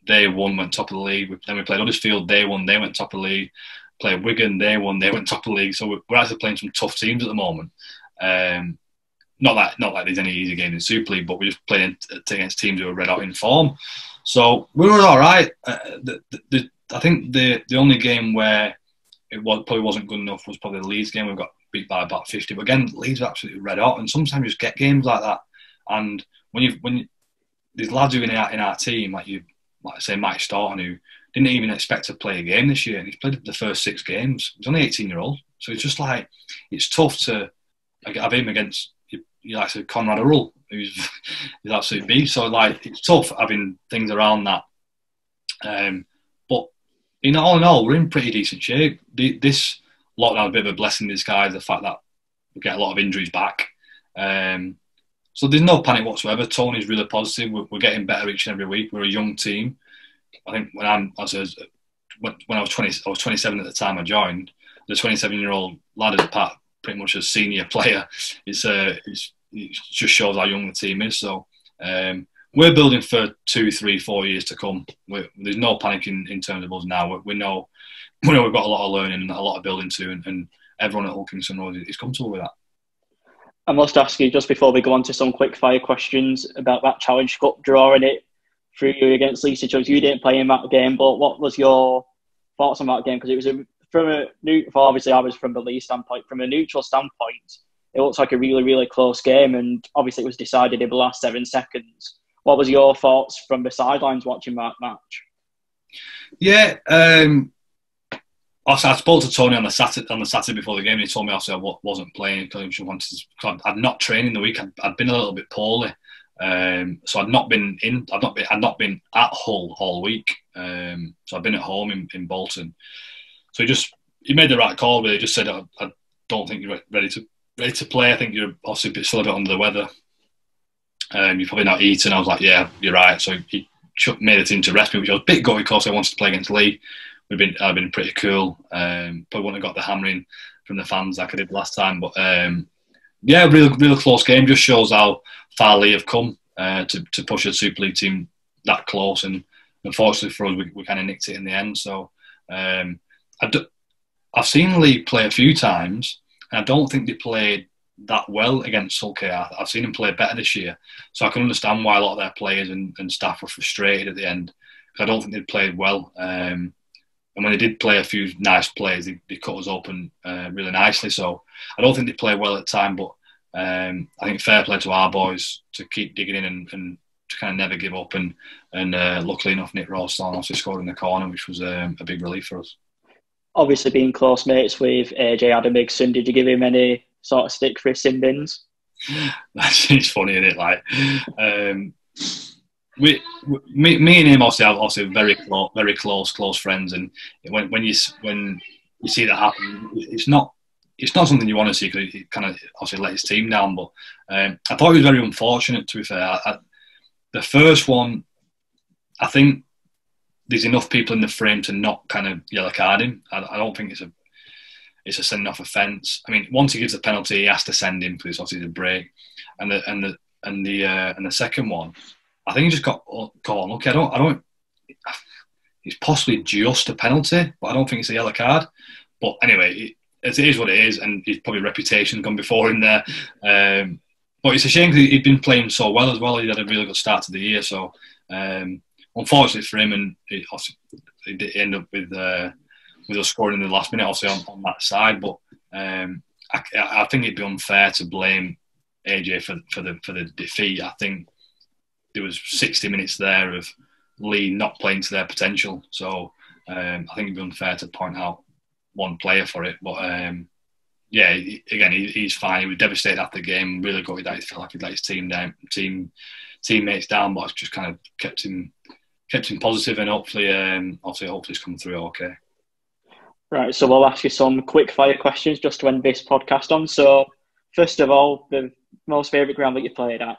they won, went top of the league. Then we played Huddersfield, they won, they went top of the league. Played Wigan, they won, they went top of the league. So we're actually playing some tough teams at the moment. Not like there's any easy game in Super League, but we're just playing against teams who are red hot in form. So we were all right. I think the only game where it probably wasn't good enough was probably the Leeds game. We got beat by about 50. But again, Leeds are absolutely red hot, and sometimes you just get games like that. And when these lads who are in our team, like I say, Mike Staunton, who didn't even expect to play a game this year, and he's played the first 6 games. He's only 18-year-old, so it's just like it's tough to have him against you like Conrad Earl, who's absolute beast. So like it's tough having things around that. But all in all, we're in pretty decent shape. This lockdown a bit of a blessing in disguise, the fact that we get a lot of injuries back. So there's no panic whatsoever. Tony's really positive. We're getting better each and every week. We're a young team. I think when I was 20, I was 27 at the time I joined. The 27-year-old lad is pretty much a senior player. It just shows how young the team is. So we're building for 2, 3, 4 years to come. There's no panic in terms of us now. We know we've got a lot of learning and a lot of building to, and everyone at Hull Kingston Rovers is comfortable with that. I must ask you, just before we go on to some quick fire questions about that Challenge Cup draw and it through you against Leigh. You didn't play in that game, but what was your thoughts on that game? Because it was obviously I was from the Leigh standpoint. From a neutral standpoint, it looks like a really, really close game, and obviously it was decided in the last 7 seconds. What was your thoughts from the sidelines watching that match? Yeah, also, I spoke to Tony on the Saturday before the game, and he told me also I wasn't playing because I'd not trained in the week. I'd been a little bit poorly. So I'd not been at Hull all week. So I've been at home in Bolton. So he made the right call. Really, just said, I don't think you're ready to play. I think you're obviously still a bit under the weather. You're probably not eating. I was like, yeah, you're right. So he made it into rest me, which I was a bit gutted because I wanted to play against Leigh. I'd been pretty cool. Probably wouldn't have got the hammering from the fans like I did last time. But yeah, real close game. Just shows how far Leigh have come to push a Super League team that close. And unfortunately for us, we kind of nicked it in the end. So I've seen Leigh play a few times, and I don't think they played that well against Hull KR. I've seen them play better this year. So I can understand why a lot of their players and staff were frustrated at the end, because I don't think they played well. And when they did play a few nice plays, they cut us open really nicely. So I don't think they played well at the time, but I think fair play to our boys to keep digging in and to kind of never give up. And luckily enough, Nick Rawstorn also scored in the corner, which was a big relief for us. Obviously, being close mates with AJ Adamigson, did you give him any sort of stick for his sin bins? It's funny, isn't it? Like, me and him obviously very close friends, and when you see that happen, it's not something you want to see, because he kind of obviously let his team down. But I thought he was very unfortunate, to be fair. The first one, I think there's enough people in the frame to not kind of yellow card him. I don't think it's a sending off offence. I mean, once he gives the penalty, he has to send him because it's obviously the break. And the second one, I think he just got caught unlucky. I don't. It's possibly just a penalty, but I don't think it's a yellow card. But anyway, it is what it is, and his probably reputation gone before him there. But it's a shame because he'd been playing so well as well. He had a really good start to the year. So unfortunately for him, and he did end up with us scoring in the last minute, obviously on that side. But I think it'd be unfair to blame AJ for the defeat. I think there was 60 minutes there of Leigh not playing to their potential. So I think it'd be unfair to point out one player for it. But yeah, he's fine. He was devastated after the game. Really gutted that he felt like he let his teammates down, but it's just kind of kept him positive, and hopefully it's come through okay. Right, so we'll ask you some quick fire questions just to end this podcast on. So first of all, the most favourite ground that you played at?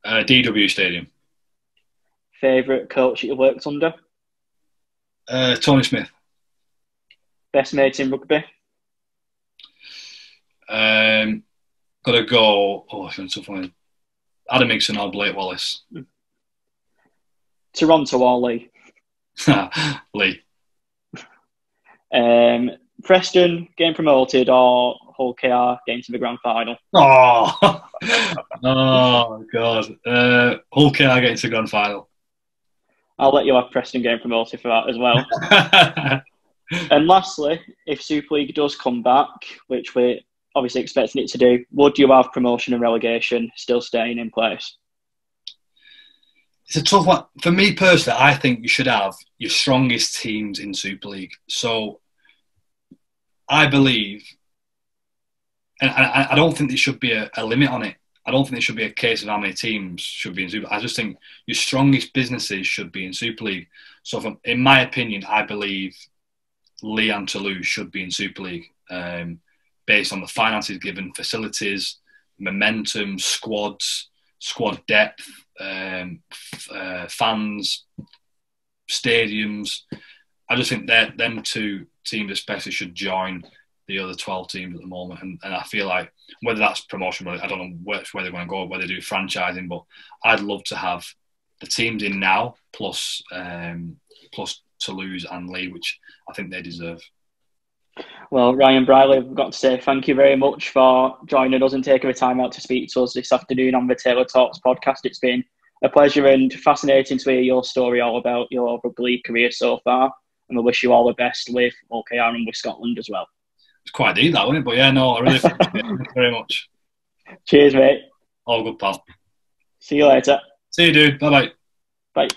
DW Stadium. Favourite coach that you worked under? Tony Smith. Best mates in rugby? Gotta go. Oh, it's so funny. Adam Migson or Blake Wallace. Toronto or Leigh? Leigh. Preston getting promoted or Hull KR getting to the grand final? Oh, oh God. Hull KR getting to the grand final. I'll let you have Preston getting promoted for that as well. And lastly, if Super League does come back, which we're obviously expecting it to do, would you have promotion and relegation still staying in place? It's a tough one. For me personally, I think you should have your strongest teams in Super League. So I believe, and I don't think there should be a limit on it. I don't think there should be a case of how many teams should be in Super League. I just think your strongest businesses should be in Super League. So in my opinion, I believe Leigh and Toulouse should be in Super League based on the finances given, facilities, momentum, squads, squad depth, fans, stadiums. I just think that them two teams especially should join the other 12 teams at the moment. And I feel like whether that's promotion, I don't know where they're going to go, whether they do franchising, but I'd love to have the teams in now plus Toulouse and Leigh, which I think they deserve. Well, Ryan Brierley, I've got to say thank you very much for joining us and taking the time out to speak to us this afternoon on the Taylor Talks podcast. It's been a pleasure and fascinating to hear your story all about your rugby league career so far. And we wish you all the best with OKR and with Scotland as well. It's quite deep, that, wasn't it? But yeah, no, I really appreciate it. Thank you very much. Cheers, mate. All good, pal. See you later. See you, dude. Bye-bye. Bye.